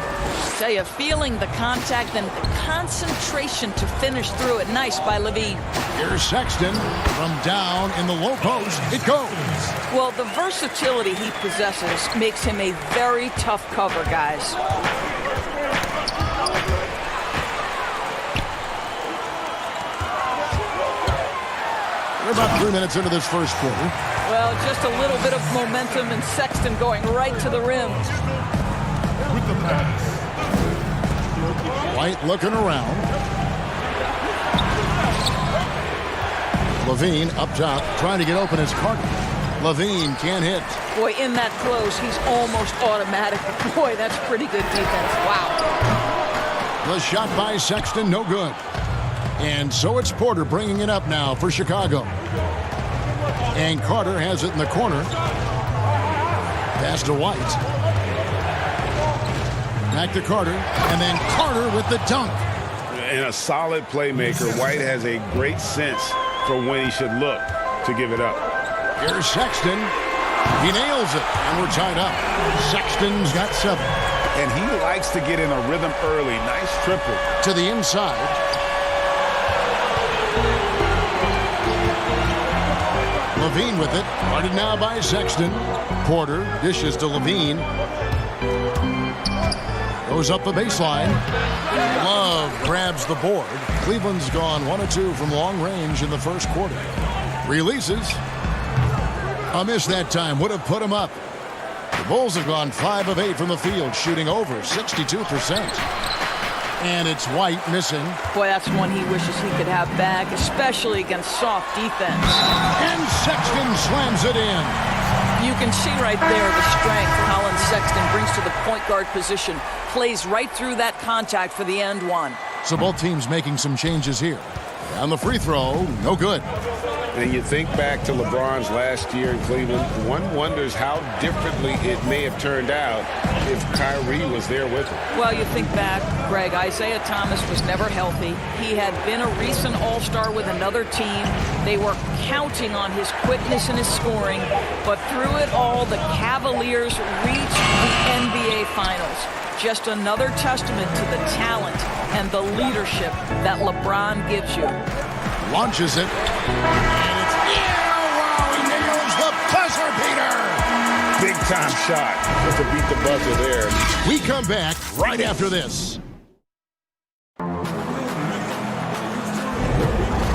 Tell you, feeling the contact and the concentration to finish through it. Nice by Levine. Here's Sexton from down in the low post. It goes. Well, the versatility he possesses makes him a very tough cover, guys. We're about 3 minutes into this first quarter. Well, just a little bit of momentum and Sexton going right to the rim. With the pass. White looking around. Levine up top, trying to get open as Carter. Levine can't hit. Boy, in that close, he's almost automatic. Boy, that's pretty good defense. Wow. The shot by Sexton, no good. And so it's Porter bringing it up now for Chicago. And Carter has it in the corner. Pass to White. Back to Carter. And then Carter with the dunk. And a solid playmaker. White has a great sense for when he should look to give it up. Here's Sexton. He nails it. And we're tied up. Sexton's got 7. And he likes to get in a rhythm early. Nice triple. To the inside. Levine with it. Guarded now by Sexton. Porter dishes to Levine. Goes up the baseline. Love grabs the board. Cleveland's gone 1 of 2 from long range in the first quarter. Releases. A miss that time. Would have put him up. The Bulls have gone 5 of 8 from the field, shooting over 62%. And it's White missing. Boy, that's one he wishes he could have back, especially against soft defense. And Sexton slams it in. You can see right there the strength Colin Sexton brings to the point guard position. Plays right through that contact for the end one. So both teams making some changes here. On the free throw, no good. And you think back to LeBron's last year in Cleveland, one wonders how differently it may have turned out if Kyrie was there with him. Well, you think back, Greg, Isaiah Thomas was never healthy. He had been a recent All-Star with another team. They were counting on his quickness and his scoring. But through it all, the Cavaliers reached the NBA Finals. Just another testament to the talent and the leadership that LeBron gives you. Launches it. And it's, wow, he nails the buzzer beater. Big time shot just to beat the buzzer there. We come back right after this.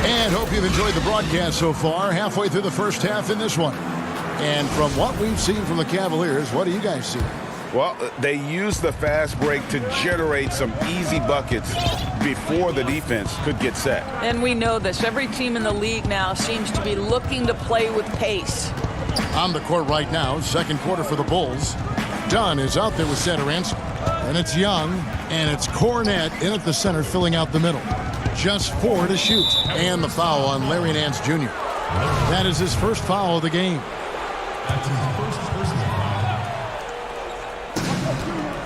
And And hope you've enjoyed the broadcast so far. Halfway through the first half in this one. And from what we've seen from the Cavaliers, what do you guys see? Well, they used the fast break to generate some easy buckets before the defense could get set. And we know this. Every team in the league now seems to be looking to play with pace. On the court right now, second quarter for the Bulls. Dunn is out there with Satoransky. And it's Young, and it's Cornette in at the center, filling out the middle. Just 4 to shoot. And the foul on Larry Nance Jr. That is his first foul of the game. That's his first personal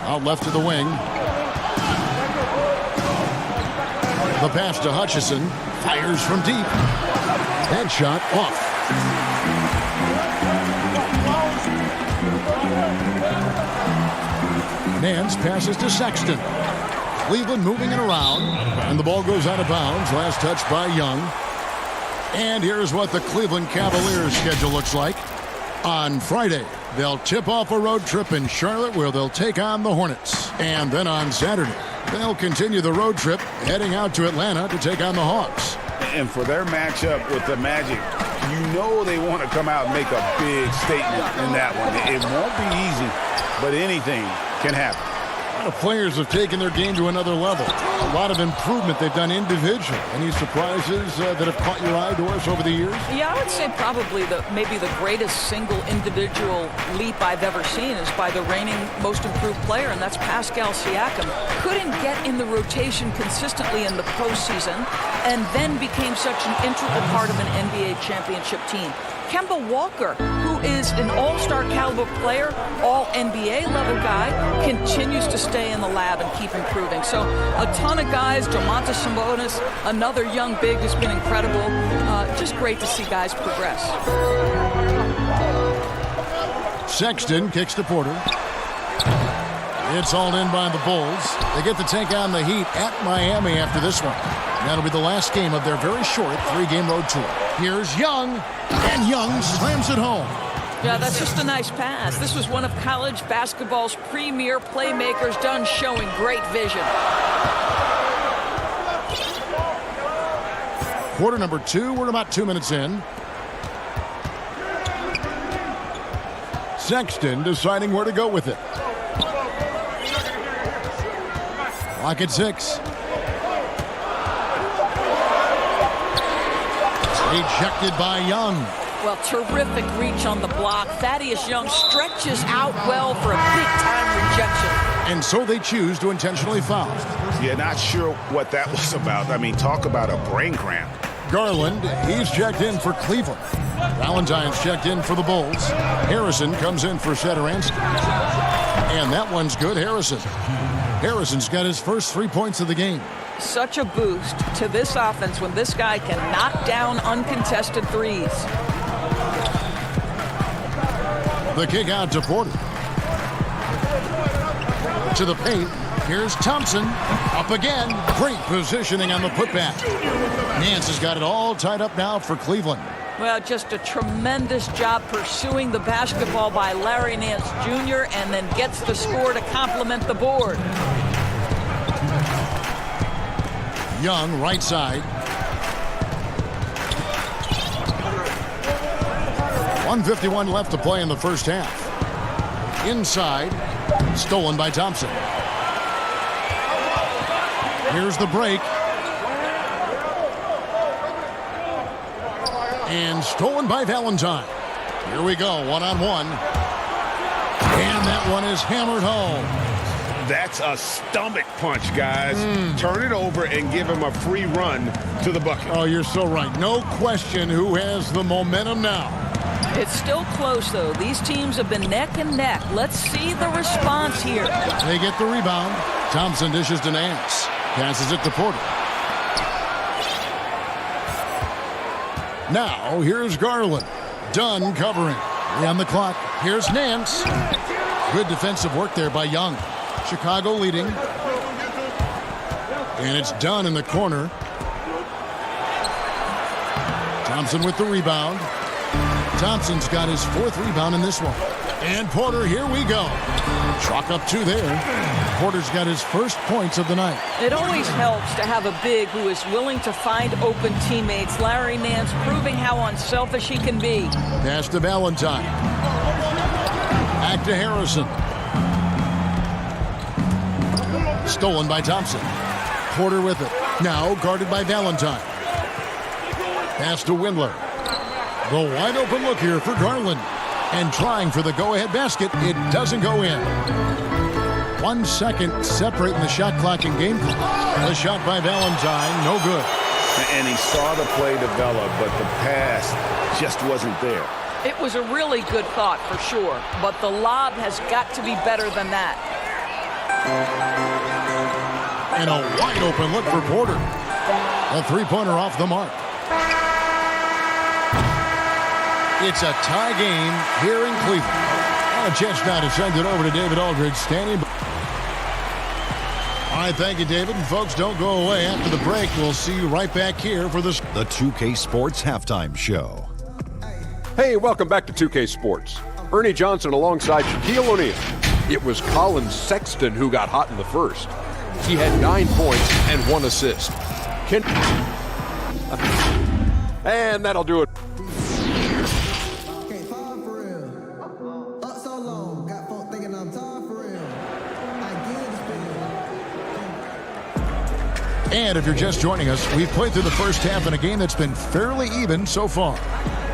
foul. Out left to the wing. The pass to Hutchison. Fires from deep. That shot off. Nance passes to Sexton. Cleveland moving it around. And the ball goes out of bounds. Last touch by Young. And here's what the Cleveland Cavaliers schedule looks like. On Friday, they'll tip off a road trip in Charlotte where they'll take on the Hornets. And then on Saturday, they'll continue the road trip heading out to Atlanta to take on the Hawks. And for their matchup with the Magic, you know they want to come out and make a big statement in that one. It won't be easy, but anything can happen. A lot of players have taken their game to another level. A lot of improvement they've done individually. Any surprises that have caught your eye, Doris, over the years? Yeah, I would say probably maybe the greatest single individual leap I've ever seen is by the reigning most improved player, and that's Pascal Siakam. Couldn't get in the rotation consistently in the postseason, and then became such an integral part of an NBA championship team. Kemba Walker, who is an all-star caliber player, all NBA level guy, continues to stay in the lab and keep improving. So a ton of guys, Domantas Sabonis, another young big who's been incredible. Just great to see guys progress. Sexton kicks to Porter. It's hauled in by the Bulls. They get to take on the Heat at Miami after this one. That'll be the last game of their very short 3-game road tour. Here's Young, and Young slams it home. Yeah, that's just a nice pass. This was one of college basketball's premier playmakers, done showing great vision. Quarter number 2, we're about 2 minutes in. Sexton deciding where to go with it. Clock at 6. Ejected by Young. Well, terrific reach on the block. Thaddeus Young stretches out well for a big-time rejection. And so they choose to intentionally foul. Yeah, not sure what that was about. I mean, talk about a brain cramp. Garland, he's checked in for Cleveland. Valentine's checked in for the Bulls. Harrison comes in for Satoransky. And that one's good, Harrison. Harrison's got his first 3 points of the game. Such a boost to this offense when this guy can knock down uncontested threes. The kick out to Porter. To the paint. Here's Thompson. Up again. Great positioning on the putback. Nance has got it all tied up now for Cleveland. Well, just a tremendous job pursuing the basketball by Larry Nance Jr. and then gets the score to complement the board. Young, right side. 1:51 left to play in the first half. Inside, stolen by Thompson. Here's the break. And stolen by Valentine. Here we go, one-on-one. And that one is hammered home. That's a stomach punch, guys. Turn it over and give him a free run to the bucket. Oh, you're so right. No question who has the momentum now. It's still close, though. These teams have been neck and neck. Let's see the response here. They get the rebound. Thompson dishes to Nance. Passes it to Porter. Now, here's Garland. Dunn covering. 3 on the clock. Here's Nance. Good defensive work there by Young. Chicago leading. And it's Dunn in the corner. Thompson with the rebound. Thompson's got his 4th rebound in this one. And Porter, here we go. Chalk up 2 there. Porter's got his first points of the night. It always helps to have a big who is willing to find open teammates. Larry Nance proving how unselfish he can be. Pass to Valentine. Back to Harrison. Stolen by Thompson. Porter with it. Now guarded by Valentine. Pass to Windler. The wide open look here for Garland. And trying for the go-ahead basket. It doesn't go in. 1 second separating the shot clock and game clock. The shot by Valentine, no good. And he saw the play develop, but the pass just wasn't there. It was a really good thought for sure, but the lob has got to be better than that. And a wide open look for Porter. A 3-pointer off the mark. It's a tie game here in Cleveland. A chance now to send it over to David Aldridge, standing by. All right, thank you, David. And folks, don't go away. After the break, we'll see you right back here for the 2K Sports Halftime Show. Hey, welcome back to 2K Sports. Ernie Johnson alongside Shaquille O'Neal. It was Colin Sexton who got hot in the first. He had 9 points and 1 assist. And that'll do it. And if you're just joining us, we've played through the first half in a game that's been fairly even so far.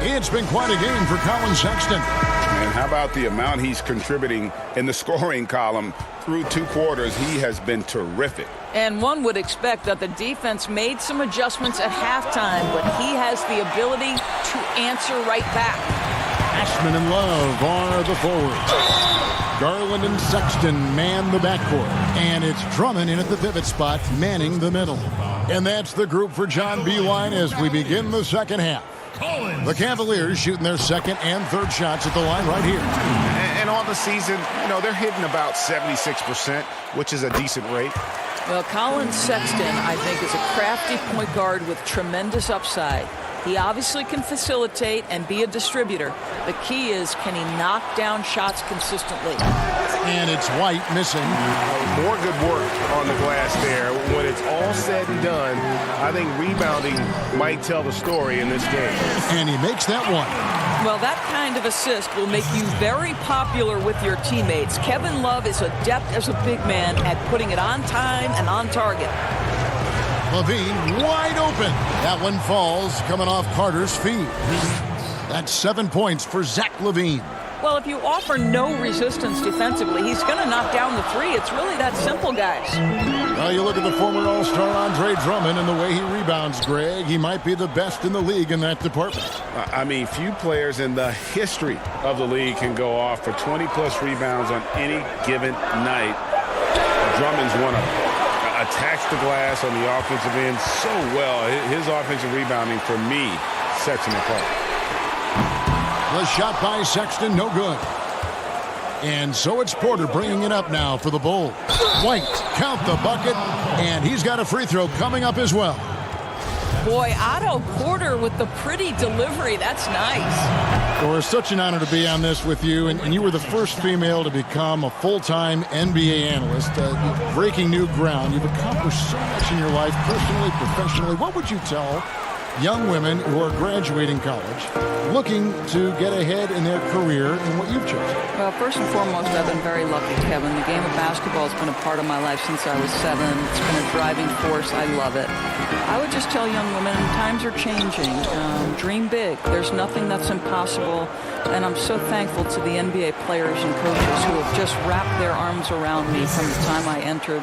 It's been quite a game for Colin Sexton. And how about the amount he's contributing in the scoring column through 2 quarters? He has been terrific. And one would expect that the defense made some adjustments at halftime, but he has the ability to answer right back. Ashman and Love are the forwards. Garland and Sexton man the backcourt. And it's Drummond in at the pivot spot, manning the middle. And that's the group for John Beilein as we begin the second half. The Cavaliers shooting their second and third shots at the line right here. And on the season, they're hitting about 76%, which is a decent rate. Well, Colin Sexton, I think, is a crafty point guard with tremendous upside. He obviously can facilitate and be a distributor. The key is, can he knock down shots consistently? And it's White missing. More good work on the glass there. When it's all said and done, I think rebounding might tell the story in this game. And he makes that one. Well, that kind of assist will make you very popular with your teammates. Kevin Love is adept as a big man at putting it on time and on target. LaVine wide open. That one falls, coming off Carter's feet. That's 7 points for Zach LaVine. Well, if you offer no resistance defensively, he's going to knock down the 3. It's really that simple, guys. Well, you look at the former All-Star Andre Drummond and the way he rebounds, Greg. He might be the best in the league in that department. I mean, few players in the history of the league can go off for 20-plus rebounds on any given night. Drummond's one of them. Attacks the glass on the offensive end so well. His offensive rebounding, for me, sets him apart. The shot by Sexton, no good. And so it's Porter bringing it up now for the Bulls. White, count the bucket, and he's got a free throw coming up as well. Boy, Otto Porter with the pretty delivery. That's nice. Well, it's such an honor to be on this with you, and you were the first female to become a full-time NBA analyst, breaking new ground. You've accomplished so much in your life, personally, professionally. What would you tell young women who are graduating college, looking to get ahead in their career in what you've chosen? Well, first and foremost, I've been very lucky, Kevin. The game of basketball has been a part of my life since I was 7. It's been a driving force. I love it. I would just tell young women, times are changing. Dream big. There's nothing that's impossible. And I'm so thankful to the NBA players and coaches who have just wrapped their arms around me from the time I entered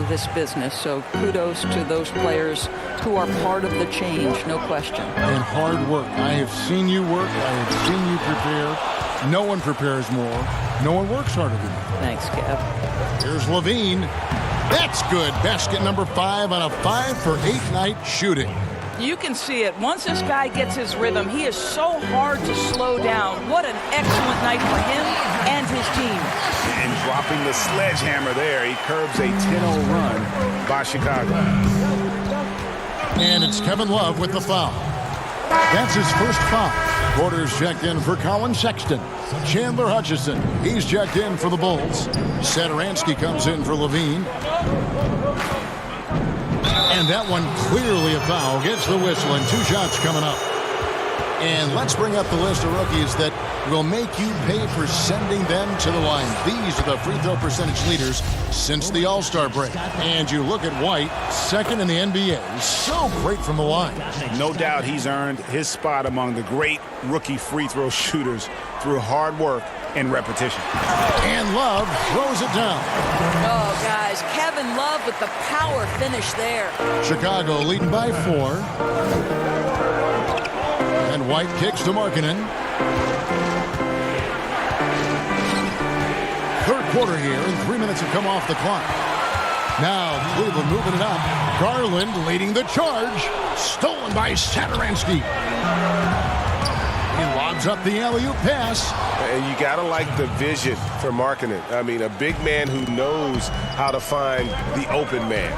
this business. So kudos to those players who are part of the change, no question. And hard work. I have seen you work. I have seen you prepare. No one prepares more. No one works harder than you. Thanks, Kev. Here's LaVine. That's good. Basket number 5 on a 5-for-8 night shooting. You can see it. Once this guy gets his rhythm, he is so hard to slow down. What an excellent night for him and his team. And dropping the sledgehammer there, he curbs a 10-0 run by Chicago. And it's Kevin Love with the foul. That's his first foul. Porter's checked in for Colin Sexton. Chandler Hutchison, he's checked in for the Bulls. Satoransky comes in for Levine. And that one clearly a foul. Gets the whistle and 2 shots coming up. And let's bring up the list of rookies that will make you pay for sending them to the line. These are the free throw percentage leaders since the All-Star break. And you look at White, second in the NBA. So great from the line. No doubt he's earned his spot among the great rookie free throw shooters through hard work and repetition. And Love throws it down. Oh, guys, Kevin Love with the power finish there. Chicago leading by 4. And White kicks to Markkanen. Third quarter here, and 3 minutes have come off the clock. Now Cleveland moving it up. Garland leading the charge. Stolen by Satoransky. He lobs up the alley-oop pass. And you got to like the vision for Markkanen. I mean, a big man who knows how to find the open man.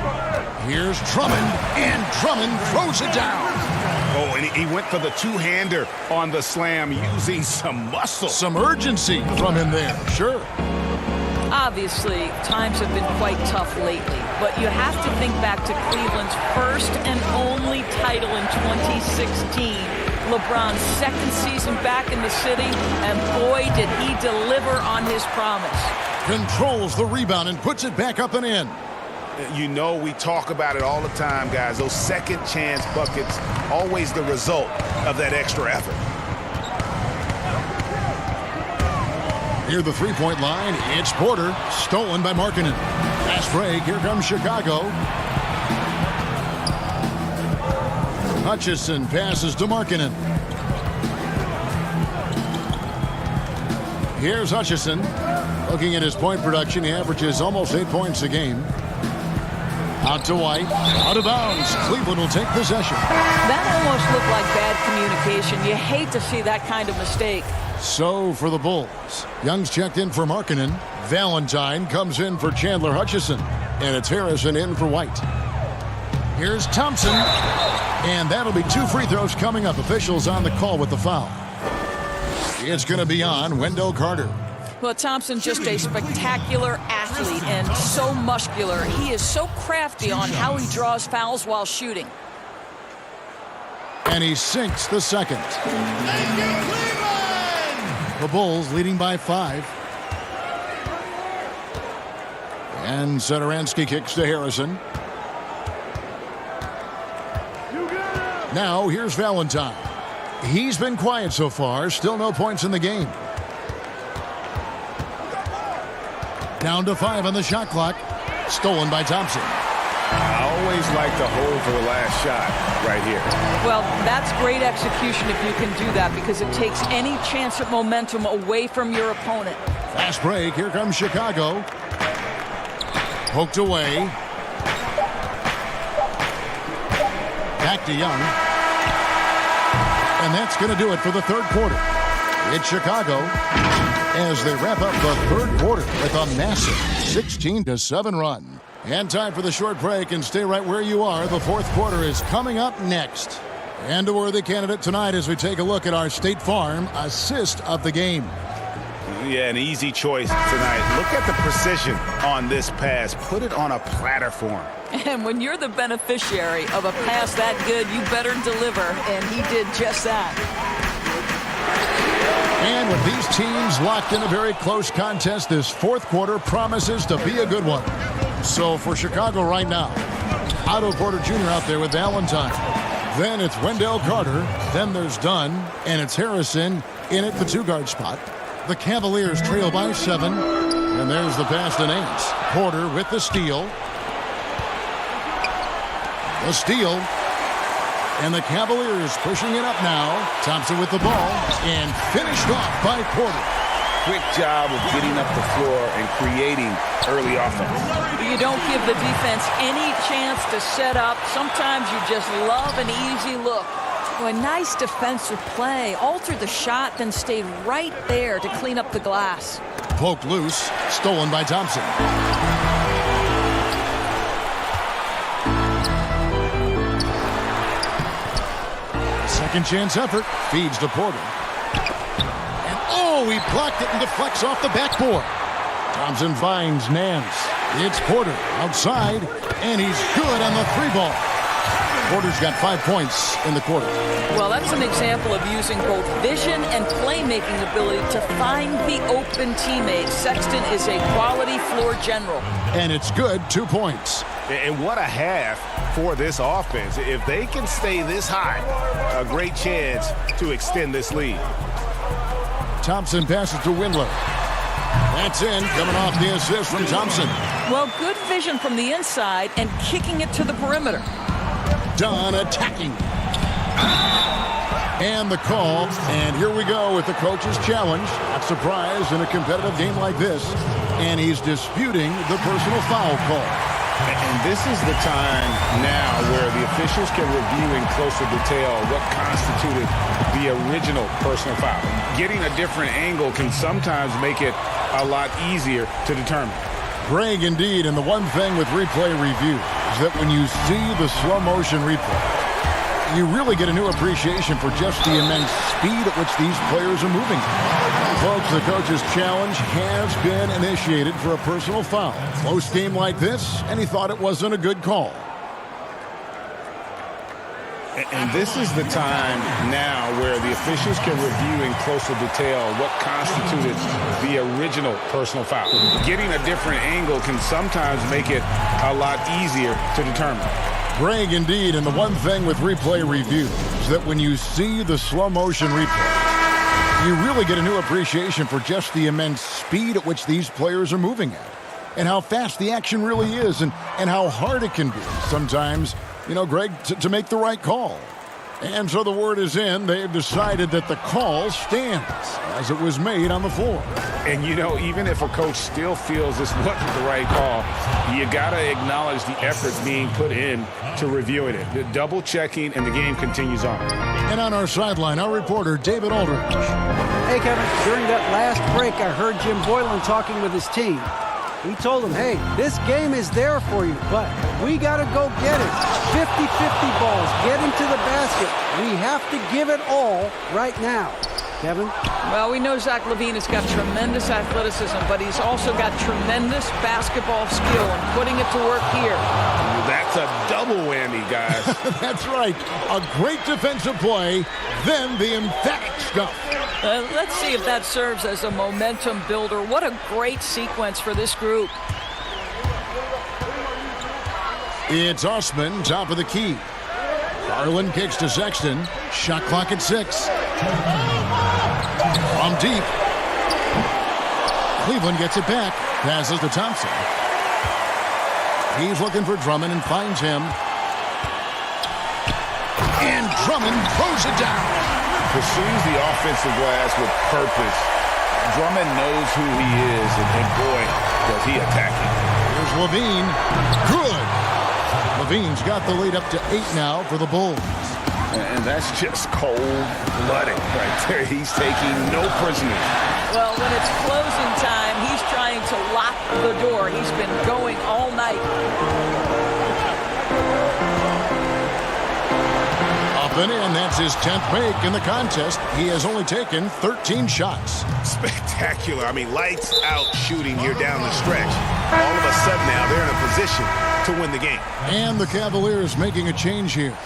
Here's Drummond, and Drummond throws it down. Oh, and he went for the two-hander on the slam using some muscle. Some urgency from him there, sure. Obviously, times have been quite tough lately, but you have to think back to Cleveland's first and only title in 2016. LeBron's second season back in the city, and boy, did he deliver on his promise. Controls the rebound and puts it back up and in. You know, we talk about it all the time, guys. Those second chance buckets, always the result of that extra effort. Near the three-point line, it's Porter, stolen by Markkanen. Fast break, here comes Chicago. Hutchison passes to Markkanen. Here's Hutchison. Looking at his point production, he averages almost 8 points a game. Out to White, out of bounds. Cleveland will take possession. That almost looked like bad communication. You hate to see that kind of mistake. So for the Bulls, Young's checked in for Markkanen. Valentine comes in for Chandler Hutchison. And it's Harrison in for White. Here's Thompson. And that'll be 2 free throws coming up. Officials on the call with the foul. It's going to be on Wendell Carter. Well, Thompson's just a spectacular athlete and so muscular. He is so crafty on how he draws fouls while shooting. And he sinks the second. Thank you, Cleveland! The Bulls leading by 5. And Satoransky kicks to Harrison. Now here's Valentine. He's been quiet so far. Still no points in the game. Down to 5 on the shot clock. Stolen by Thompson. I always like to hold for the last shot right here. Well, that's great execution if you can do that, because it takes any chance of momentum away from your opponent. Fast break. Here comes Chicago. Poked away. Back to Young. And that's going to do it for the third quarter. It's Chicago as they wrap up the third quarter with a massive 16-7 run. And time for the short break, and stay right where you are. The fourth quarter is coming up next. And a worthy candidate tonight as we take a look at our State Farm assist of the game. Yeah, an easy choice tonight. Look at the precision on this pass. Put it on a platter form. And when you're the beneficiary of a pass that good, you better deliver, and he did just that. And with these teams locked in a very close contest, this fourth quarter promises to be a good one. So for Chicago right now, Otto Porter Jr. out there with Valentine. Then it's Wendell Carter. Then there's Dunn. And it's Harrison in at the 2-guard spot. The Cavaliers trail by 7. And there's the pass to Nance. Porter with the steal. The steal. And the Cavaliers pushing it up now. Thompson with the ball. And finished off by Porter. Quick job of getting up the floor and creating early offense. You don't give the defense any chance to set up. Sometimes you just love an easy look. A nice defensive play. Altered the shot, then stayed right there to clean up the glass. Poked loose. Stolen by Thompson. Second chance effort. Feeds to Porter. Oh, he blocked it and deflects off the backboard. Thompson finds Nance. It's Porter outside, and he's good on the 3-ball. Porter's got 5 points in the quarter. Well, that's an example of using both vision and playmaking ability to find the open teammate. Sexton is a quality floor general. And it's good, 2 points. And what a half for this offense. If they can stay this high, a great chance to extend this lead. Thompson passes to Windler. That's in, coming off the assist from Thompson. Well, good vision from the inside and kicking it to the perimeter. Dunn attacking. And the call. And here we go with the coach's challenge. Not surprised in a competitive game like this. And he's disputing the personal foul call. And this is the time now where the officials can review in closer detail what constituted the original personal foul. Getting a different angle can sometimes make it a lot easier to determine. Greg, indeed, and the one thing with replay review is that when you see the slow motion replay, you really get a new appreciation for just the immense speed at which these players are moving. Folks, the coach's challenge has been initiated for a personal foul. Close game like this, and he thought it wasn't a good call. And this is the time now where the officials can review in closer detail what constituted the original personal foul. Getting a different angle can sometimes make it a lot easier to determine. Greg, indeed, and the one thing with replay review is that when you see the slow motion replay, you really get a new appreciation for just the immense speed at which these players are moving at, and how fast the action really is, and how hard it can be sometimes, you know, Greg, to make the right call. And so the word is in. They've decided that the call stands as it was made on the floor. And, you know, even if a coach still feels this wasn't the right call, you got to acknowledge the effort being put in to reviewing it. The double checking, and the game continues on. And on our sideline, our reporter, David Aldridge. Hey, Kevin, during that last break, I heard Jim Boylan talking with his team. He told them, hey, this game is there for you, but we got to go get it. 50-50 balls, get into the basket. We have to give it all right now. Kevin? Well, we know Zach LaVine has got tremendous athleticism, but he's also got tremendous basketball skill and putting it to work here. That's a double whammy, guys. That's right. A great defensive play, then the emphatic stuff. Let's see if that serves as a momentum builder. What a great sequence for this group. It's Osman, top of the key. Garland kicks to Sexton. Shot clock at 6. From deep. Cleveland gets it back. Passes to Thompson. He's looking for Drummond and finds him. And Drummond throws it down. Pursues the offensive glass with purpose. Drummond knows who he is, and boy, does he attack him. Here's LaVine. Good. LaVine's got the lead up to 8 now for the Bulls. And that's just cold-blooded right there. He's taking no prisoners. Well, when it's closing time, he's trying to lock the door. He's been going all night. Up and in, that's his 10th make in the contest. He has only taken 13 shots. Spectacular. I mean, lights out shooting here down the stretch. All of a sudden now they're in a position to win the game. And the Cavaliers making a change here.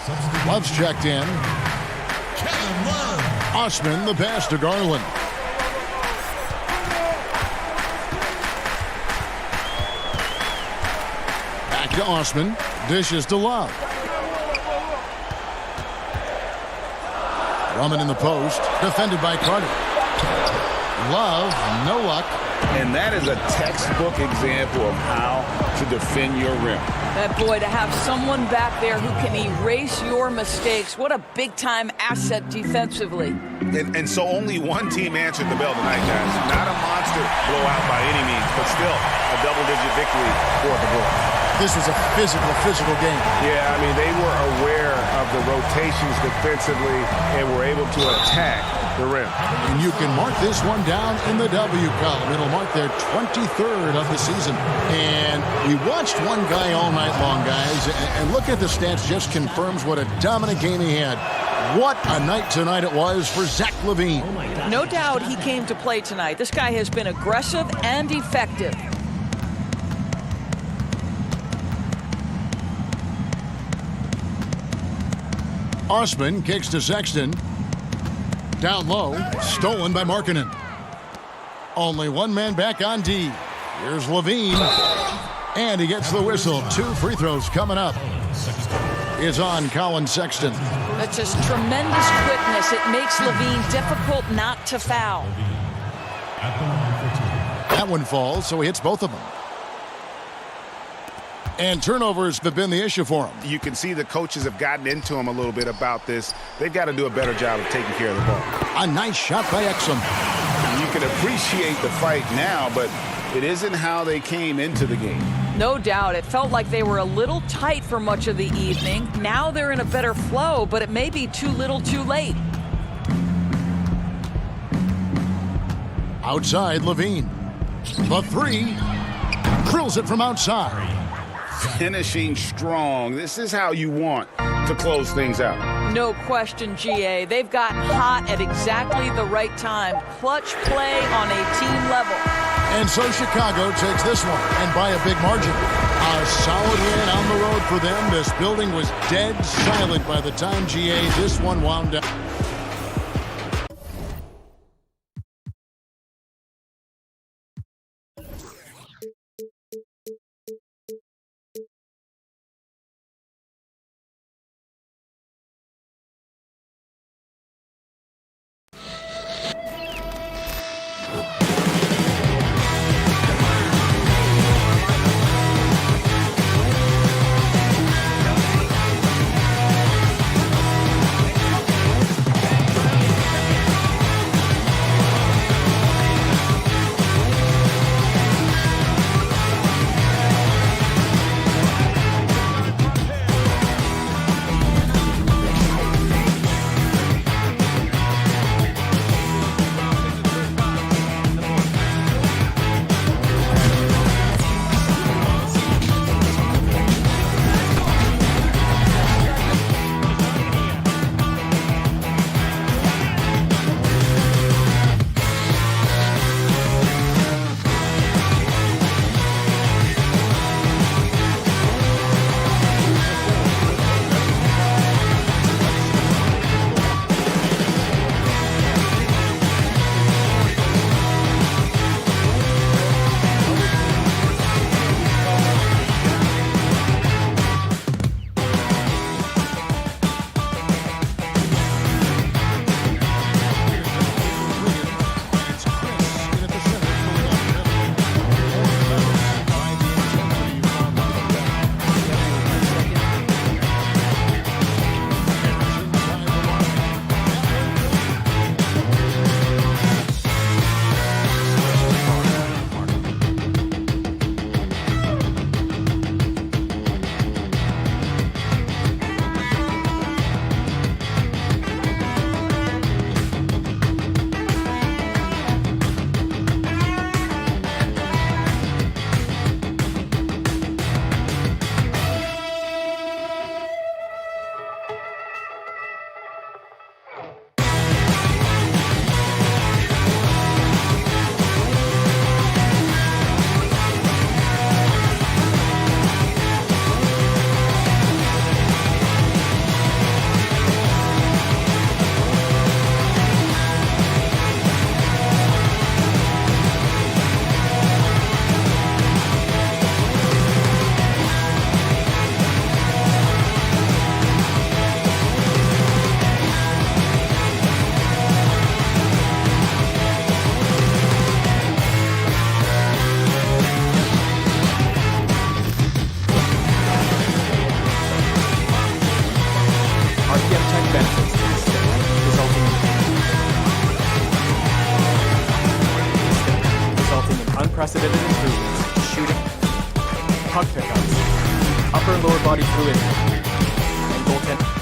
Love's checked in. Osman the pass to Garland. Back to Osman. Dishes to Love. Drummond in the post. Defended by Carter. Love, no luck. And that is a textbook example of how to defend your rim. Boy, to have someone back there who can erase your mistakes, what a big-time asset defensively. And so only one team answered the bell tonight, guys. Not a monster blowout by any means, but still a double-digit victory for the Bulls. This was a physical game. Yeah, I mean, they were aware of the rotations defensively and were able to attack the rim. And you can mark this one down in the W column. It'll mark their 23rd of the season. And we watched one guy all night long, guys. And look at the stats, just confirms what a dominant game he had. What a night tonight it was for Zach LaVine. No doubt he came to play tonight. This guy has been aggressive and effective. Osman kicks to Sexton. Down low, stolen by Markkanen. Only one man back on D. Here's LaVine. And he gets the whistle. 2 free throws coming up. Is on Colin Sexton. That's just tremendous quickness. It makes LaVine difficult not to foul. That one falls, so he hits both of them. And turnovers have been the issue for him. You can see the coaches have gotten into him a little bit about this. They've got to do a better job of taking care of the ball. A nice shot by Exum. You can appreciate the fight now, but it isn't how they came into the game. No doubt. It felt like they were a little tight for much of the evening. Now they're in a better flow, but it may be too little too late. Outside, LaVine. The 3. Drills it from outside. Finishing strong. This is how you want to close things out. No question, GA. They've gotten hot at exactly the right time. Clutch play on a team level. And so Chicago takes this one, and by a big margin. A solid win on the road for them. This building was dead silent by the time, GA, this one wound up. unprecedented improvements in shooting, puck pickups, upper and lower body fluidity, and goaltending.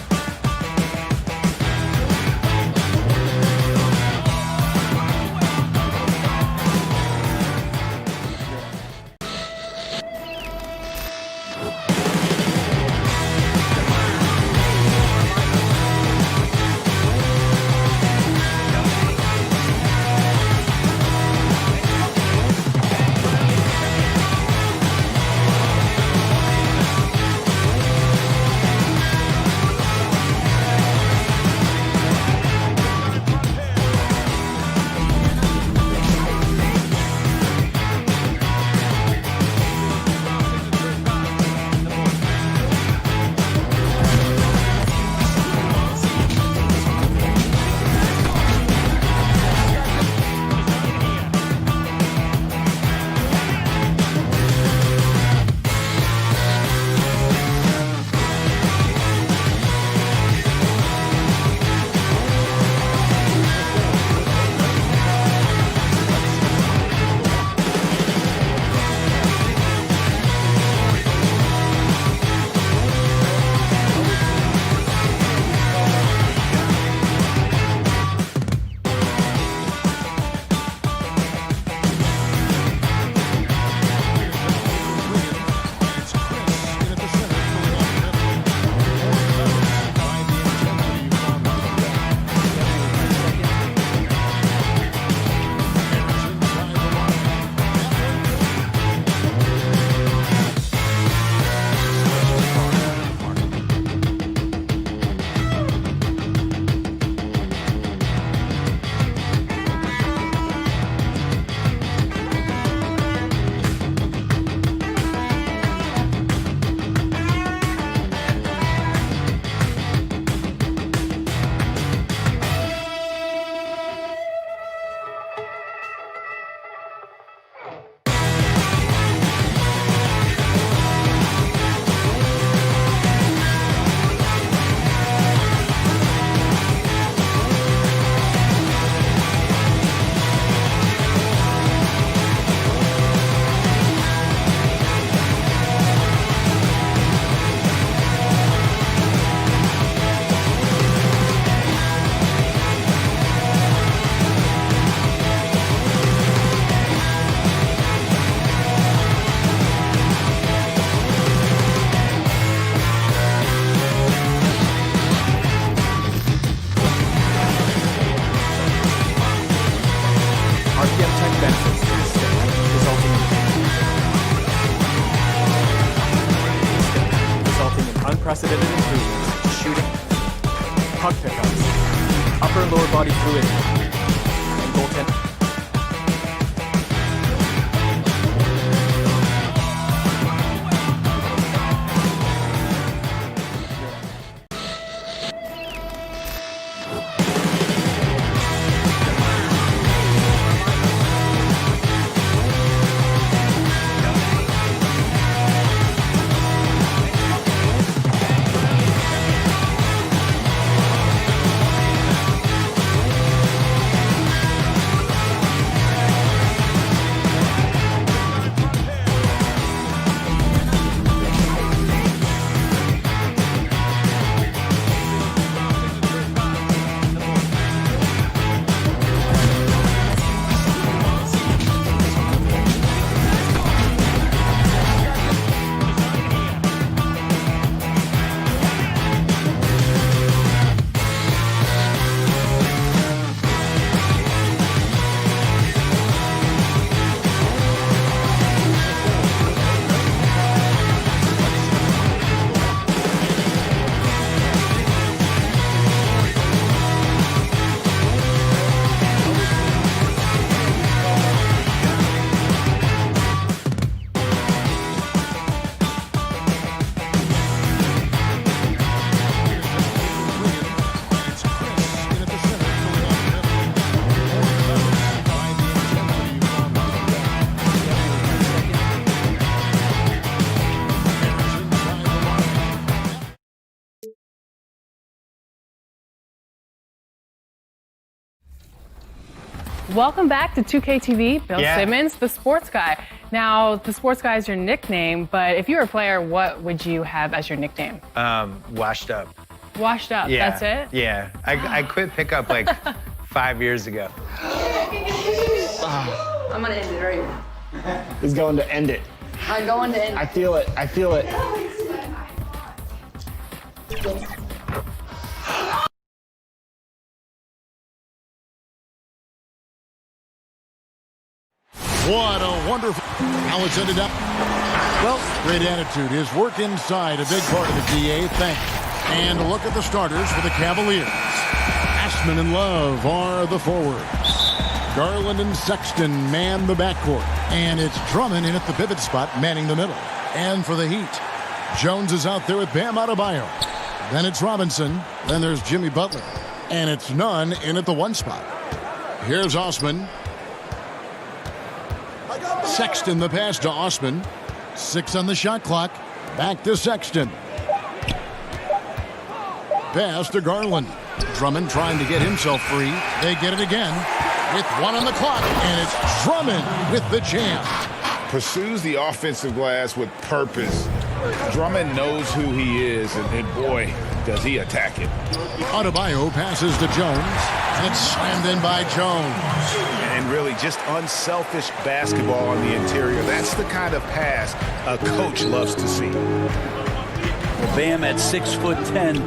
lower body fluid. And goaltend. Welcome back to 2K TV. Bill Simmons, the sports guy. Now, the sports guy is your nickname, but if you were a player, what would you have as your nickname? Washed up. Washed up, Yeah. that's it? Yeah. I quit pickup like 5 years ago. I'm gonna end it right now. He's going to end it. I'm going to end it. I feel it. I feel it. What a wonderful... How it's ended up. Well, great attitude. His work inside, a big part of the DA thing. And a look at the starters for the Cavaliers. Ashman and Love are the forwards. Garland and Sexton man the backcourt. And it's Drummond in at the pivot spot, manning the middle. And for the Heat, Jones is out there with Bam Adebayo. Then it's Robinson. Then there's Jimmy Butler. And it's Nunn in at the one spot. Here's Osman. Sexton the pass to Osman. 6 on the shot clock. Back to Sexton. Pass to Garland. Drummond trying to get himself free. They get it again with 1 on the clock. And it's Drummond with the jam. Pursues the offensive glass with purpose. Drummond knows who he is, and boy, does he attack it. Adebayo passes to Jones. And it's slammed in by Jones. And really just unselfish basketball on the interior. That's the kind of pass a coach loves to see. Well, Bam at 6'10"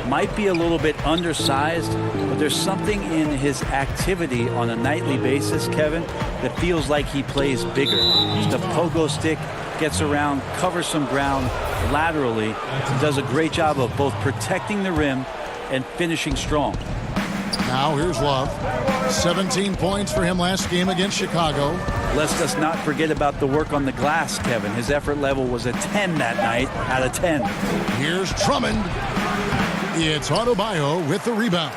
might be a little bit undersized, but there's something in his activity on a nightly basis, Kevin, that feels like he plays bigger. Just a pogo stick, gets around, covers some ground laterally, and does a great job of both protecting the rim and finishing strong. Now here's Love. 17 points for him last game against Chicago. Let's just not forget about the work on the glass, Kevin. His effort level was a 10 that night out of 10. Here's Drummond. It's Adebayo with the rebound.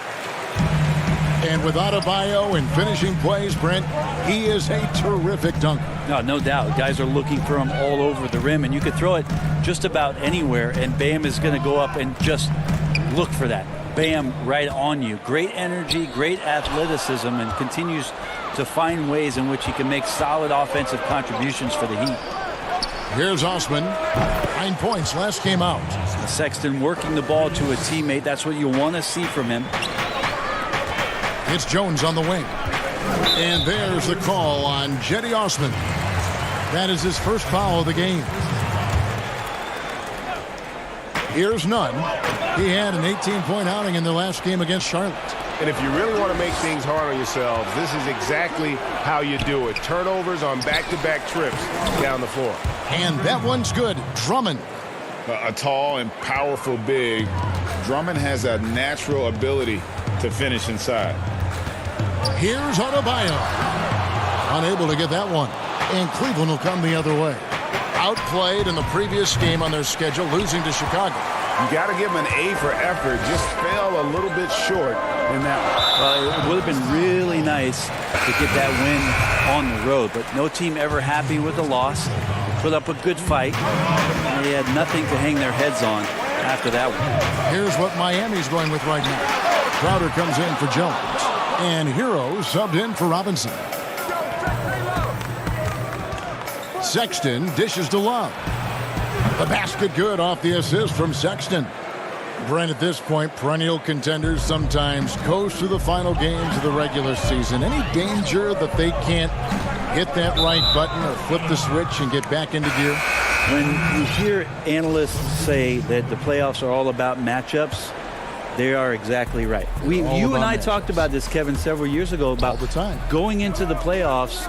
And with Adebayo in finishing plays, Brent, he is a terrific dunker. No doubt. Guys are looking for him all over the rim, and you could throw it just about anywhere, and Bam is going to go up and just look for that. Bam right on you. Great energy, great athleticism, and continues to find ways in which he can make solid offensive contributions for the Heat. Here's Osman. 9 points last game out. Sexton working the ball to a teammate. That's what you want to see from him. It's Jones on the wing. And there's the call on Cedi Osman. That is his first foul of the game. Here's Nunn. He had an 18-point outing in their last game against Charlotte. And if you really want to make things hard on yourselves, this is exactly how you do it. Turnovers on back-to-back trips down the floor. And that one's good. Drummond. A tall and powerful big. Drummond has a natural ability to finish inside. Here's Adebayo. Unable to get that one. And Cleveland will come the other way. Outplayed in the previous game on their schedule, losing to Chicago. You got to give them an A for effort. Just fell a little bit short in that one. Well, it would have been really nice to get that win on the road, but no team ever happy with the loss. Put up a good fight. And they had nothing to hang their heads on after that one. Here's what Miami's going with right now. Crowder comes in for Jones. And Hero subbed in for Robinson. Sexton dishes to Love. The basket good off the assist from Sexton. Brent, at this point, perennial contenders sometimes coast through the final games of the regular season. Any danger that they can't hit that right button or flip the switch and get back into gear? When you hear analysts say that the playoffs are all about matchups, they are exactly right. You and I talked about this, Kevin, several years ago about all the time. Going into the playoffs,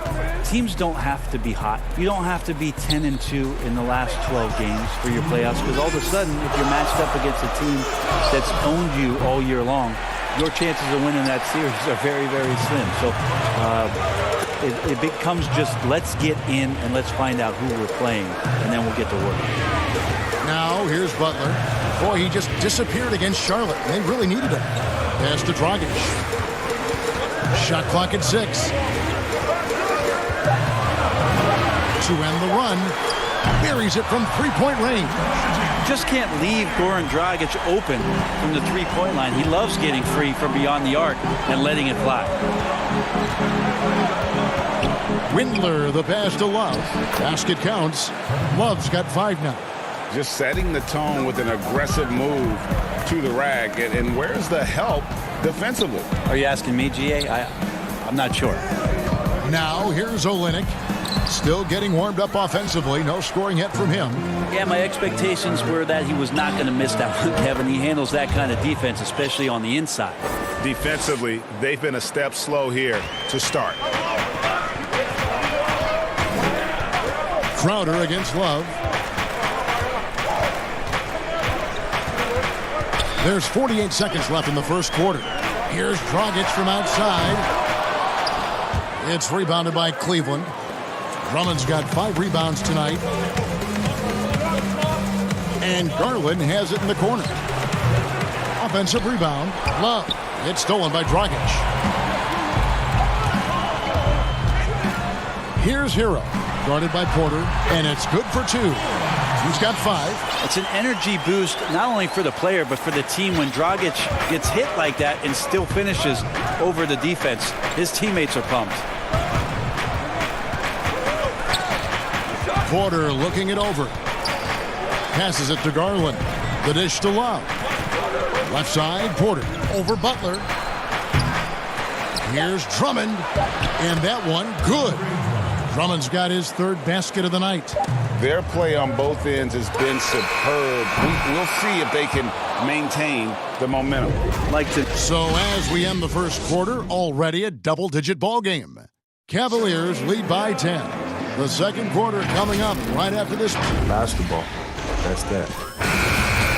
teams don't have to be hot. You don't have to be 10-2 in the last 12 games for your playoffs, because all of a sudden, if you're matched up against a team that's owned you all year long, your chances of winning that series are very, very slim. So it becomes just let's get in and let's find out who we're playing, and then we'll get to work. Now, here's Butler. Boy, he just disappeared against Charlotte, and they really needed him. Pass to Dragic. Shot clock at 6. To end the run, buries it from three-point range. Just can't leave Goran Dragic open from the three-point line. He loves getting free from beyond the arc and letting it fly. Windler, the pass to Love. Basket counts. Love's got 5 now. Just setting the tone with an aggressive move to the rack. And where's the help defensively? Are you asking me, GA? I'm not sure. Now, here's Olynyk. Still getting warmed up offensively. No scoring yet from him. Yeah, my expectations were that he was not going to miss that one, Kevin. He handles that kind of defense, especially on the inside. Defensively, they've been a step slow here to start. Crowder against Love. There's 48 seconds left in the first quarter. Here's Dragic from outside. It's rebounded by Cleveland. Drummond's got 5 rebounds tonight. And Garland has it in the corner. Offensive rebound. Love. It's stolen by Dragic. Here's Hero. Guarded by Porter. And it's good for 2. He's got 5. It's an energy boost not only for the player but for the team when Dragic gets hit like that and still finishes over the defense. His teammates are pumped. Porter looking it over. Passes it to Garland. The dish to Love. Left side, Porter. Over Butler. Here's Drummond. And that one, good. Drummond's got his 3rd basket of the night. Their play on both ends has been superb. We'll see if they can maintain the momentum. So as we end the first quarter, already a double-digit ball game. Cavaliers lead by 10. The second quarter coming up right after this. Basketball. That's that.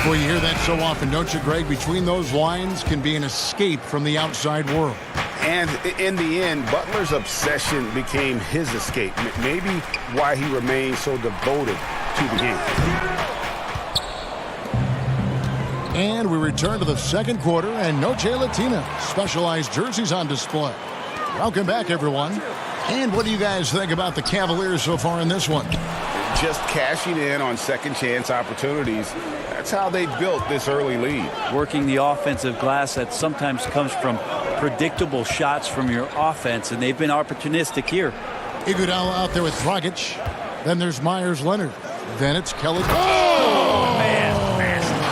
Well, you hear that so often, don't you, Greg? Between those lines can be an escape from the outside world. And in the end, Butler's obsession became his escape. Maybe why he remained so devoted to the game. And we return to the second quarter, and no Jay Latina. Specialized jerseys on display. Welcome back, everyone. And what do you guys think about the Cavaliers so far in this one? Just cashing in on second chance opportunities. That's how they built this early lead. Working the offensive glass that sometimes comes from predictable shots from your offense, and they've been opportunistic here. Iguodala out there with Dragic. Then there's Myers-Leonard. Then it's Kelly. Oh, man.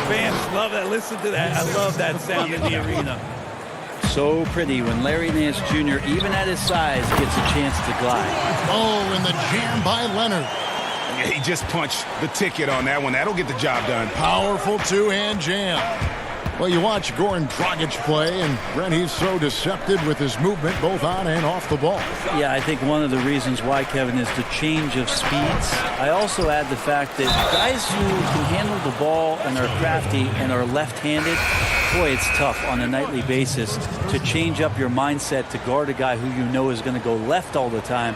Fans love that. Listen to that. I love that sound in the arena. So pretty when Larry Nance Jr., even at his size, gets a chance to glide. Oh, and the jam by Leonard. Yeah, he just punched the ticket on that one. That'll get the job done. Powerful two-hand jam. Well, you watch Goran Dragic play, and Brent, he's so deceptive with his movement both on and off the ball. Yeah, I think one of the reasons why, Kevin, is the change of speeds. I also add the fact that guys who can handle the ball and are crafty and are left-handed, boy, it's tough on a nightly basis to change up your mindset to guard a guy who you know is going to go left all the time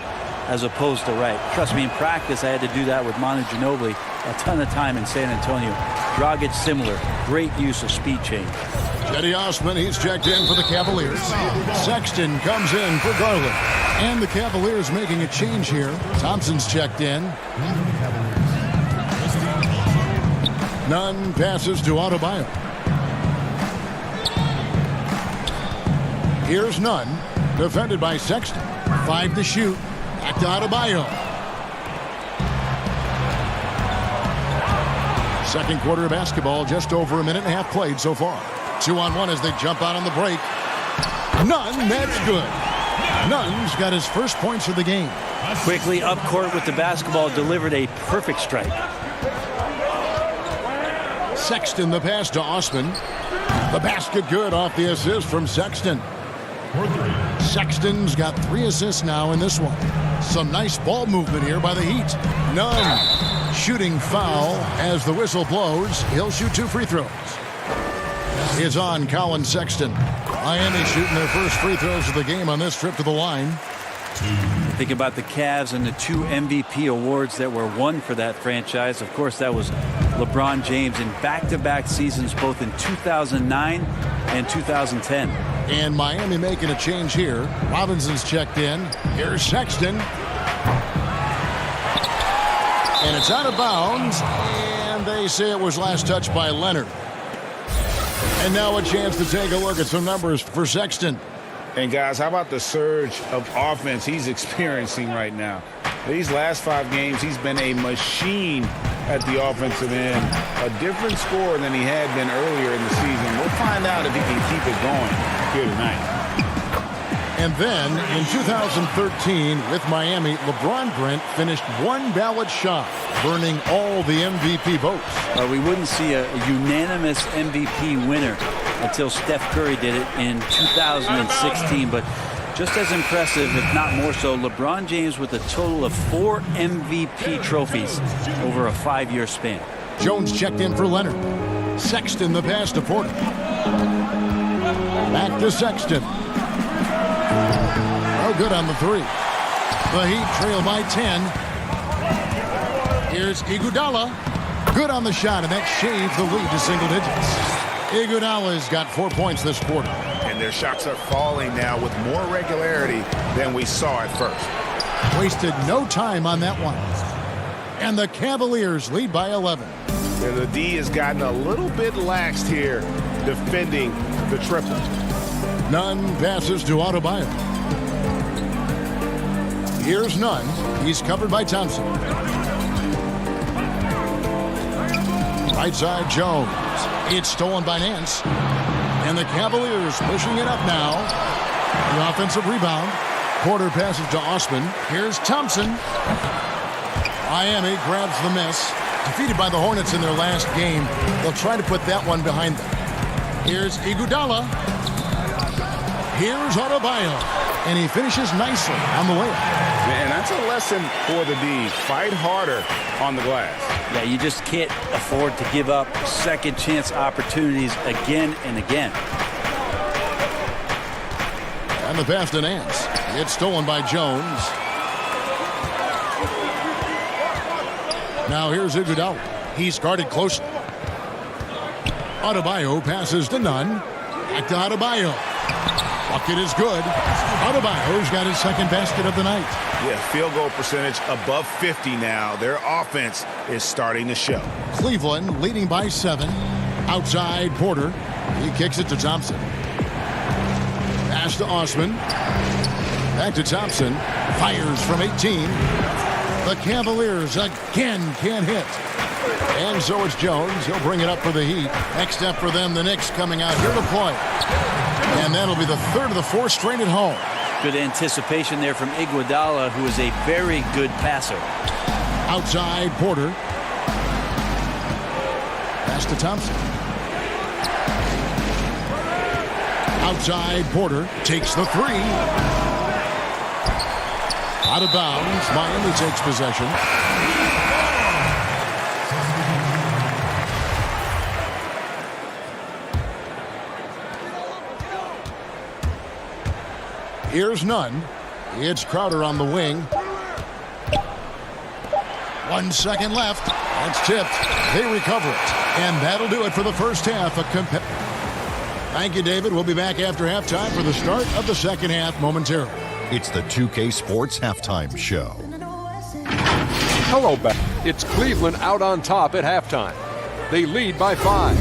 as opposed to right. Trust me, in practice, I had to do that with Manu Ginobili a ton of time in San Antonio. Dragic similar. Great use of speed change. Cedi Osman, he's checked in for the Cavaliers. Sexton comes in for Garland. And the Cavaliers making a change here. Thompson's checked in. Nunn passes to Adebayo. Here's Nunn, defended by Sexton. 5 to shoot. Back to Adebayo. Second quarter of basketball, just over a minute and a half played so far. 2-on-1 as they jump out on the break. Nunn, that's good. Nunn's got his first points of the game. Quickly up court with the basketball, delivered a perfect strike. Sexton, the pass to Osman. The basket good off the assist from Sexton. Sexton's got 3 assists now in this one. Some nice ball movement here by the Heat. Nunn shooting foul as the whistle blows. He'll shoot 2 free throws. Is on Colin Sexton. Miami shooting their first free throws of the game on this trip to the line. Think about the Cavs and the 2 MVP awards that were won for that franchise. Of course, that was LeBron James in back-to-back seasons, both in 2009 and 2010. And Miami making a change here. Robinson's checked in. Here's Sexton. And it's out of bounds. And they say it was last touched by Leonard. And now a chance to take a look at some numbers for Sexton. And guys, how about the surge of offense he's experiencing right now? These last 5 games, he's been a machine at the offensive end. A different scorer than he had been earlier in the season. We'll find out if he can keep it going here tonight. And then in 2013 with Miami, LeBron Brent finished 1 ballot shy, burning all the MVP votes. We wouldn't see a unanimous MVP winner until Steph Curry did it in 2016. But just as impressive, if not more so, LeBron James with a total of 4 MVP trophies over a 5-year span. Jones checked in for Leonard. Sexton the pass to Porter. Back to Sexton. Oh, good on the 3. The Heat trail by 10. Here's Iguodala. Good on the shot, and that shaves the lead to single digits. Iguodala's got 4 points this quarter. And their shots are falling now with more regularity than we saw at first. Wasted no time on that one. And the Cavaliers lead by 11. And the D has gotten a little bit laxed here defending the triple. Nunn passes to Adebayo. Here's Nunn. He's covered by Thompson. Right side, Jones. It's stolen by Nance. And the Cavaliers pushing it up now. The offensive rebound. Porter passes to Osman. Here's Thompson. Miami grabs the miss. Defeated by the Hornets in their last game. They'll try to put that one behind them. Here's Iguodala. Here's Adebayo. And he finishes nicely on the layup. Man, that's a lesson for the D. Fight harder on the glass. Yeah, you just can't afford to give up second chance opportunities again and again. And the pass to Nance. It's stolen by Jones. Now here's Iguodala. He's guarded closely. Adebayo passes to Nunn. Back to Adebayo. Bucket is good. Adebayo's got his second basket of the night. Yeah, field goal percentage above 50 now. Their offense is starting to show. Cleveland leading by 7. Outside Porter. He kicks it to Thompson. Pass to Osman. Back to Thompson. Fires from 18. The Cavaliers again can't hit. And so it's Jones. He'll bring it up for the Heat. Next step for them, the Knicks coming out here to play. And that'll be the 3rd of the 4 straight at home. Good anticipation there from Iguodala, who is a very good passer. Outside Porter. Pass to Thompson. Outside Porter takes the 3. Out of bounds. Miami takes possession. Here's none. It's Crowder on the wing. 1 second left. It's tipped. They recover it. And that'll do it for the first half. Thank you, David. We'll be back after halftime for the start of the second half momentarily. It's the 2K Sports Halftime Show. Hello, back. It's Cleveland out on top at halftime. They lead by 5.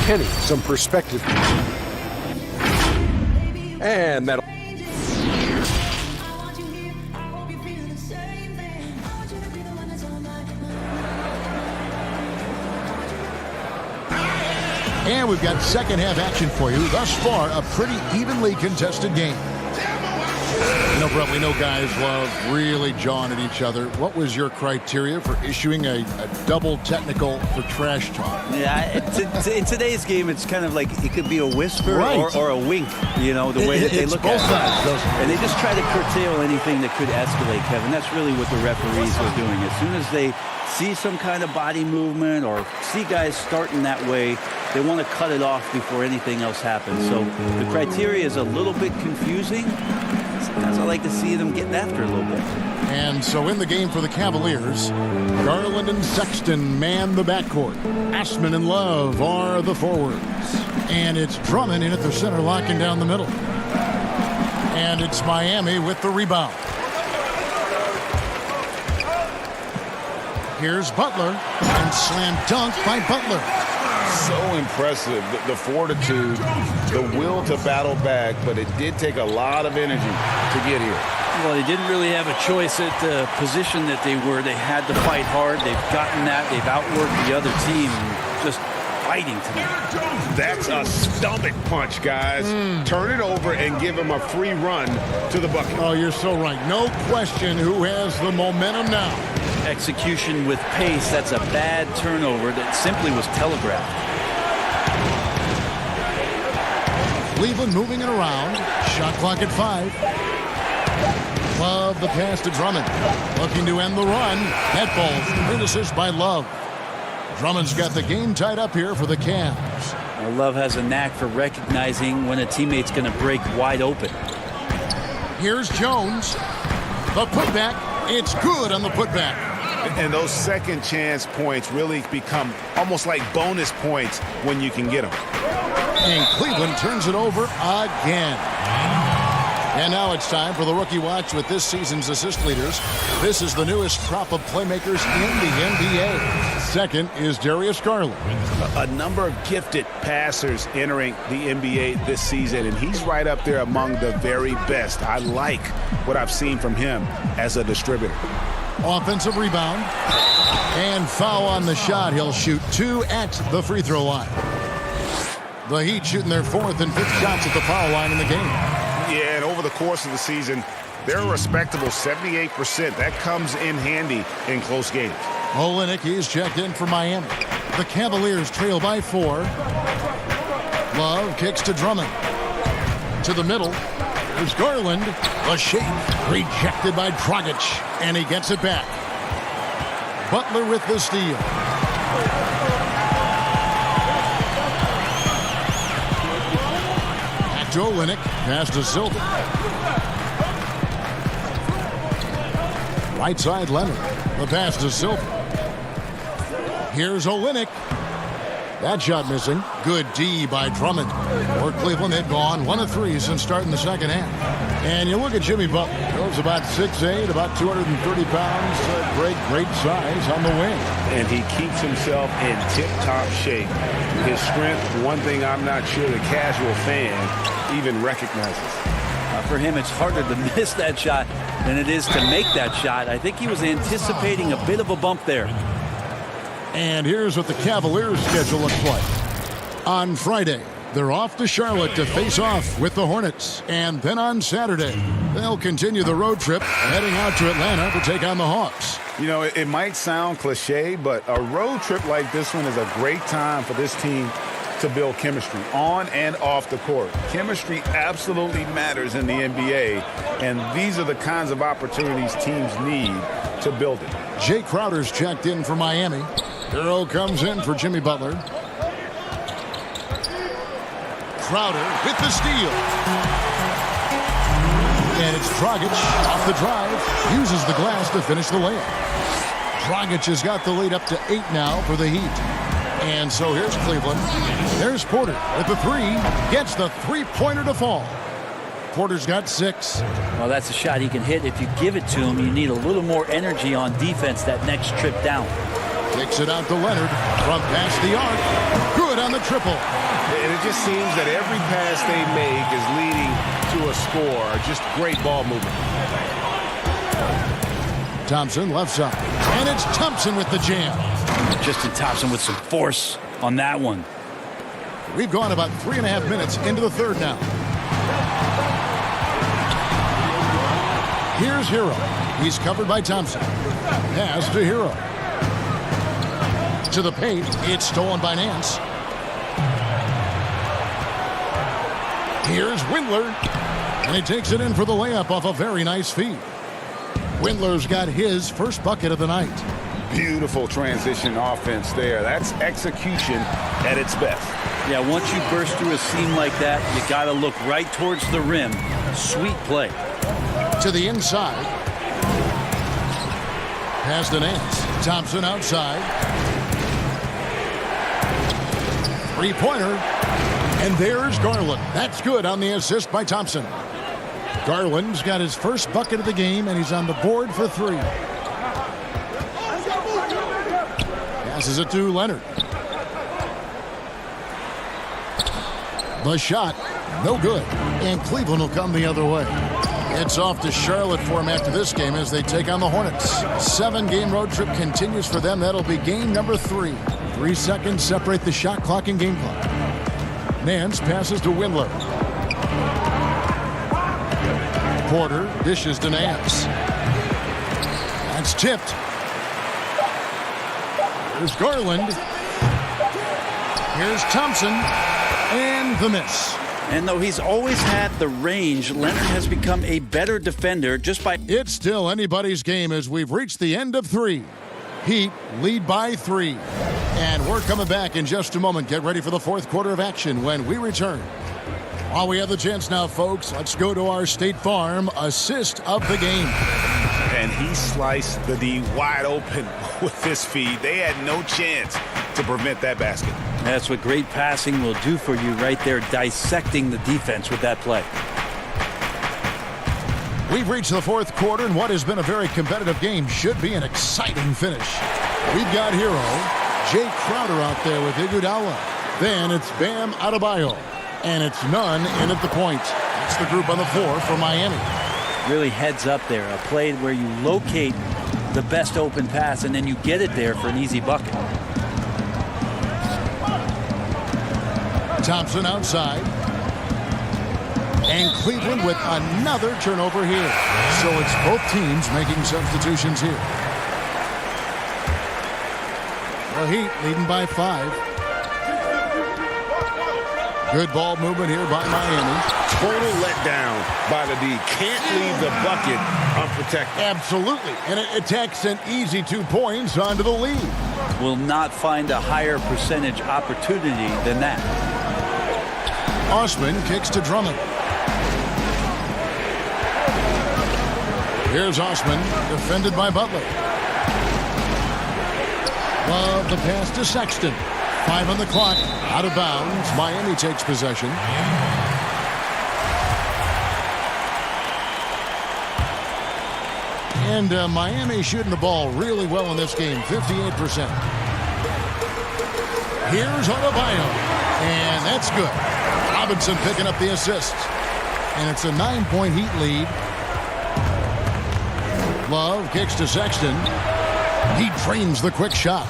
Kenny, some perspective. And that'll... And we've got second half action for you. Thus far, a pretty evenly contested game. You know, Brett, we know guys love really jawing at each other. What was your criteria for issuing a double technical for trash talk? Yeah, in today's game, it's kind of like it could be a whisper right. or a wink, you know, the way that they look both at sides, it. And they just try to curtail anything that could escalate, Kevin. That's really what the referees are doing. As soon as they see some kind of body movement or see guys starting that way, they want to cut it off before anything else happens. So the criteria is a little bit confusing. Sometimes I like to see them getting after a little bit. And so in the game for the Cavaliers, Garland and Sexton man the backcourt. Assman and Love are the forwards. And it's Drummond in at the center, locking down the middle. And it's Miami with the rebound. Here's Butler, and slam dunk by Butler. So impressive, the fortitude, the will to battle back, but it did take a lot of energy to get here. Well, they didn't really have a choice at the position that they were. They had to fight hard. They've gotten that. They've outworked the other team, just fighting tonight. That's a stomach punch, guys. Turn it over and give him a free run to the bucket. Oh, you're so right. No question who has the momentum now. Execution with pace. That's a bad turnover that simply was telegraphed. Cleveland moving it around. Shot clock at 5. Love the pass to Drummond. Looking to end the run. That ball, great assist by Love. Drummond's got the game tied up here for the Cavs. Love has a knack for recognizing when a teammate's going to break wide open. Here's Jones. The putback. It's good on the putback. And those second chance points really become almost like bonus points when you can get them. And Cleveland turns it over again. And now it's time for the Rookie Watch with this season's assist leaders. This is the newest crop of playmakers in the NBA. Second is Darius Garland. A number of gifted passers entering the NBA this season, and he's right up there among the very best. I like what I've seen from him as a distributor. Offensive rebound. And foul on the shot. He'll shoot 2 at the free throw line. The Heat shooting their 4th and 5th shots at the foul line in the game. Yeah, and over the course of the season, they're a respectable 78%. That comes in handy in close games. Olynyk, he's checked in for Miami. The Cavaliers trail by 4. Love kicks to Drummond. To the middle. There's Garland. The shake. Rejected by Dragic. And he gets it back. Butler with the steal. Back to Olynyk. Pass to Silver. Right side Leonard. The pass to Silver. Here's Olynyk. That shot missing. Good D by Drummond. Or Cleveland had gone 1 of 3 since starting the second half. And you look at Jimmy Butler. He's about 6'8", about 230 pounds. Great size on the wing. And he keeps himself in tip-top shape. His strength, one thing I'm not sure the casual fan even recognizes. For him, it's harder to miss that shot than it is to make that shot. I think he was anticipating a bit of a bump there. And here's what the Cavaliers' schedule looks like. On Friday, they're off to Charlotte to face off with the Hornets. And then on Saturday, they'll continue the road trip, heading out to Atlanta to take on the Hawks. You know, it might sound cliche, but a road trip like this one is a great time for this team to build chemistry on and off the court. Chemistry absolutely matters in the NBA, and these are the kinds of opportunities teams need to build it. Jay Crowder's checked in for Miami. Hero comes in for Jimmy Butler. Crowder with the steal. And it's Dragic off the drive. Uses the glass to finish the layup. Dragic has got the lead up to 8 now for the Heat. And so here's Cleveland. There's Porter with the 3. Gets the three-pointer to fall. Porter's got 6. Well, that's a shot he can hit. If you give it to him, you need a little more energy on defense that next trip down. Kicks it out to Leonard from past the arc. Good on the triple. And it just seems that every pass they make is leading to a score. Just great ball movement. Thompson left side. And it's Thompson with the jam. Justin Thompson with some force on that one. We've gone about 3.5 minutes into the third now. Here's Hero. He's covered by Thompson. Pass to Hero. To the paint. It's stolen by Nance. Here's Windler. And he takes it in for the layup off a very nice feed. Windler's got his first bucket of the night. Beautiful transition offense there. That's execution at its best. Yeah, once you burst through a seam like that, you got to look right towards the rim. Sweet play. To the inside. Pass to Nance. Thompson outside. Three-pointer. And there's Garland. That's good on the assist by Thompson. Garland's got his first bucket of the game, and he's on the board for 3. Passes it to Leonard. The shot, no good. And Cleveland will come the other way. It's off to Charlotte for him after this game as they take on the Hornets. 7-game road trip continues for them. That'll be game number 3. 3 seconds separate the shot clock and game clock. Nance passes to Windler. Porter dishes to Nance. That's tipped. Here's Garland. Here's Thompson. And the miss. And though he's always had the range, Leonard has become a better defender just by... It's still anybody's game as we've reached the end of 3. Heat lead by 3. And we're coming back in just a moment. Get ready for the fourth quarter of action when we return. While we have the chance now, folks, let's go to our State Farm assist of the game. And he sliced the D wide open with this feed. They had no chance to prevent that basket. That's what great passing will do for you right there, dissecting the defense with that play. We've reached the fourth quarter, and what has been a very competitive game should be an exciting finish. We've got Hero, Jay Crowder out there with Iguodala. Then it's Bam Adebayo. And it's Nunn in at the point. That's the group on the floor for Miami. Really heads up there. A play where you locate the best open pass and then you get it there for an easy bucket. Thompson outside. And Cleveland with another turnover here. So it's both teams making substitutions here. The Heat leading by 5. Good ball movement here by Miami. Total letdown by the D. Can't leave the bucket unprotected. Absolutely. And it takes an easy 2 points onto the lead. Will not find a higher percentage opportunity than that. Osman kicks to Drummond. Here's Osman, defended by Butler. Love the pass to Sexton. 5 on the clock, out of bounds. Miami takes possession. And Miami shooting the ball really well in this game, 58%. Here's Adebayo, and that's good. Robinson picking up the assist. And it's a 9-point Heat lead. Love kicks to Sexton. He drains the quick shot.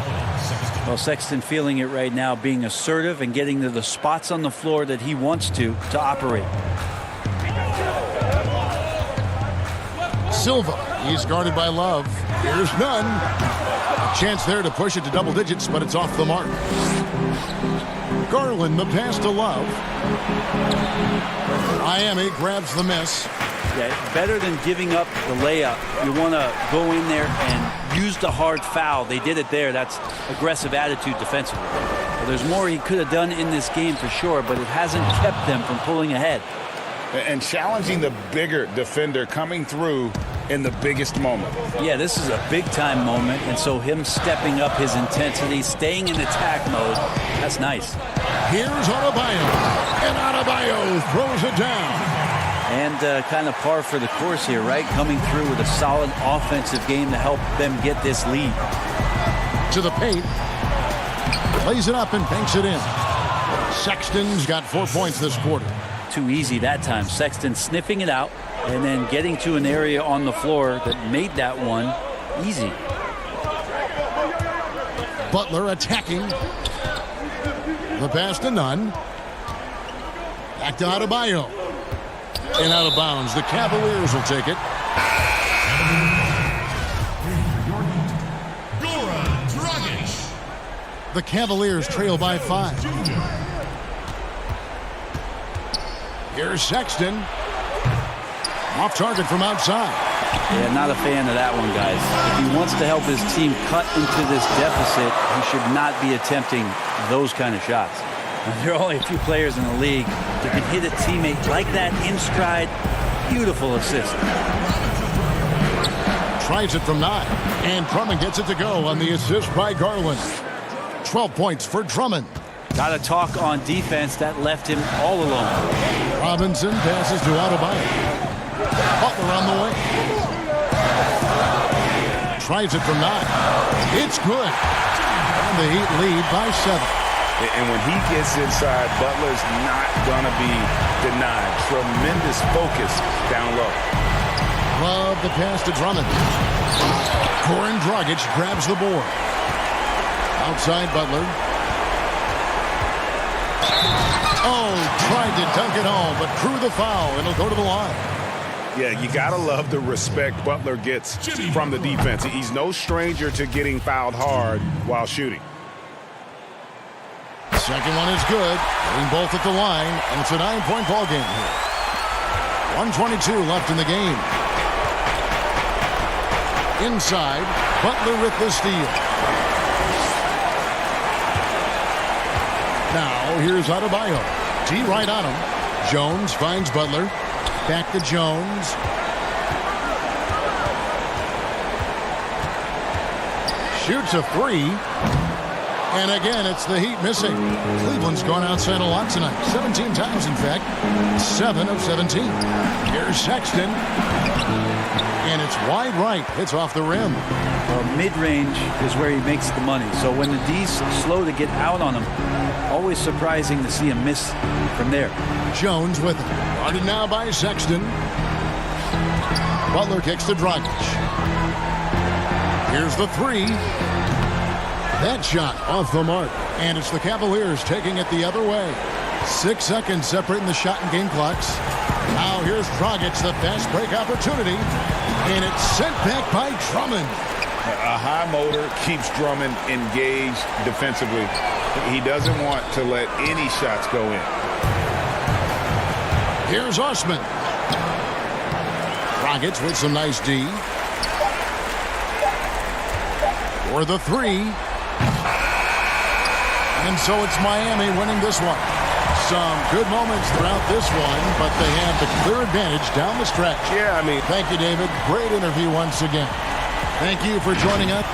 Well, Sexton feeling it right now, being assertive and getting to the spots on the floor that he wants to operate. Silva, he's guarded by Love. Here's Nunn. A chance there to push it to double digits, but it's off the mark. Garland, the pass to Love. Miami grabs the miss. Yeah, better than giving up the layup. You want to go in there and use the hard foul. They did it there. That's aggressive attitude defensively. Well, there's more he could have done in this game for sure, but it hasn't kept them from pulling ahead. and challenging the bigger defender coming through in the biggest moment. Yeah, this is a big-time moment, and so him stepping up his intensity, staying in attack mode, that's nice. Here's Adebayo, and Adebayo throws it down. And kind of par for the course here, right? Coming through with a solid offensive game to help them get this lead. To the paint. Lays it up and banks it in. Sexton's got 4 points this quarter. Too easy that time. Sexton sniffing it out and then getting to an area on the floor that made that one easy. Butler attacking. The pass to Nunn. Back to Adebayo. And out of bounds. The Cavaliers will take it. The Cavaliers trail by 5. Here's Sexton. Off target from outside. Yeah, not a fan of that one, guys. If he wants to help his team cut into this deficit, he should not be attempting those kind of shots. There are only a few players in the league that can hit a teammate like that in stride. Beautiful assist. Tries it from 9. And Drummond gets it to go on the assist by Garland. 12 points for Drummond. Got to talk on defense. That left him all alone. Robinson passes to Adebayo. Butler on the way. Tries it from 9. It's good. And the Heat lead by 7. And when he gets inside, Butler's not going to be denied. Tremendous focus down low. Love the pass to Drummond. Goran Dragic grabs the board. Outside Butler. Oh, tried to dunk it home, but drew the foul, and it'll go to the line. Yeah, you got to love the respect Butler gets from the defense. He's no stranger to getting fouled hard while shooting. Second one is good. Getting both at the line, and it's a 9-point ball game here. 1:22 left in the game. Inside, Butler with the steal. Now, here's Adebayo. T right on him. Jones finds Butler. Back to Jones. Shoots a 3. And again, it's the Heat missing. Cleveland's gone outside a lot tonight. 17 times, in fact. 7 of 17. Here's Sexton. And it's wide right. It's off the rim. Well, mid-range is where he makes the money. So when the D's slow to get out on him, always surprising to see him miss from there. Jones with it. Guarded now by Sexton. Butler kicks to Dragic. Here's the 3. That shot off the mark. And it's the Cavaliers taking it the other way. 6 seconds separating the shot and game clocks. Now here's Dragic, the fast break opportunity. And it's sent back by Drummond. A high motor keeps Drummond engaged defensively. He doesn't want to let any shots go in. Here's Osman. Dragic with some nice D. For the 3. And so it's Miami winning this one. Some good moments throughout this one, but they have the clear advantage down the stretch. Yeah, I mean, thank you, David. Great interview once again. Thank you for joining us.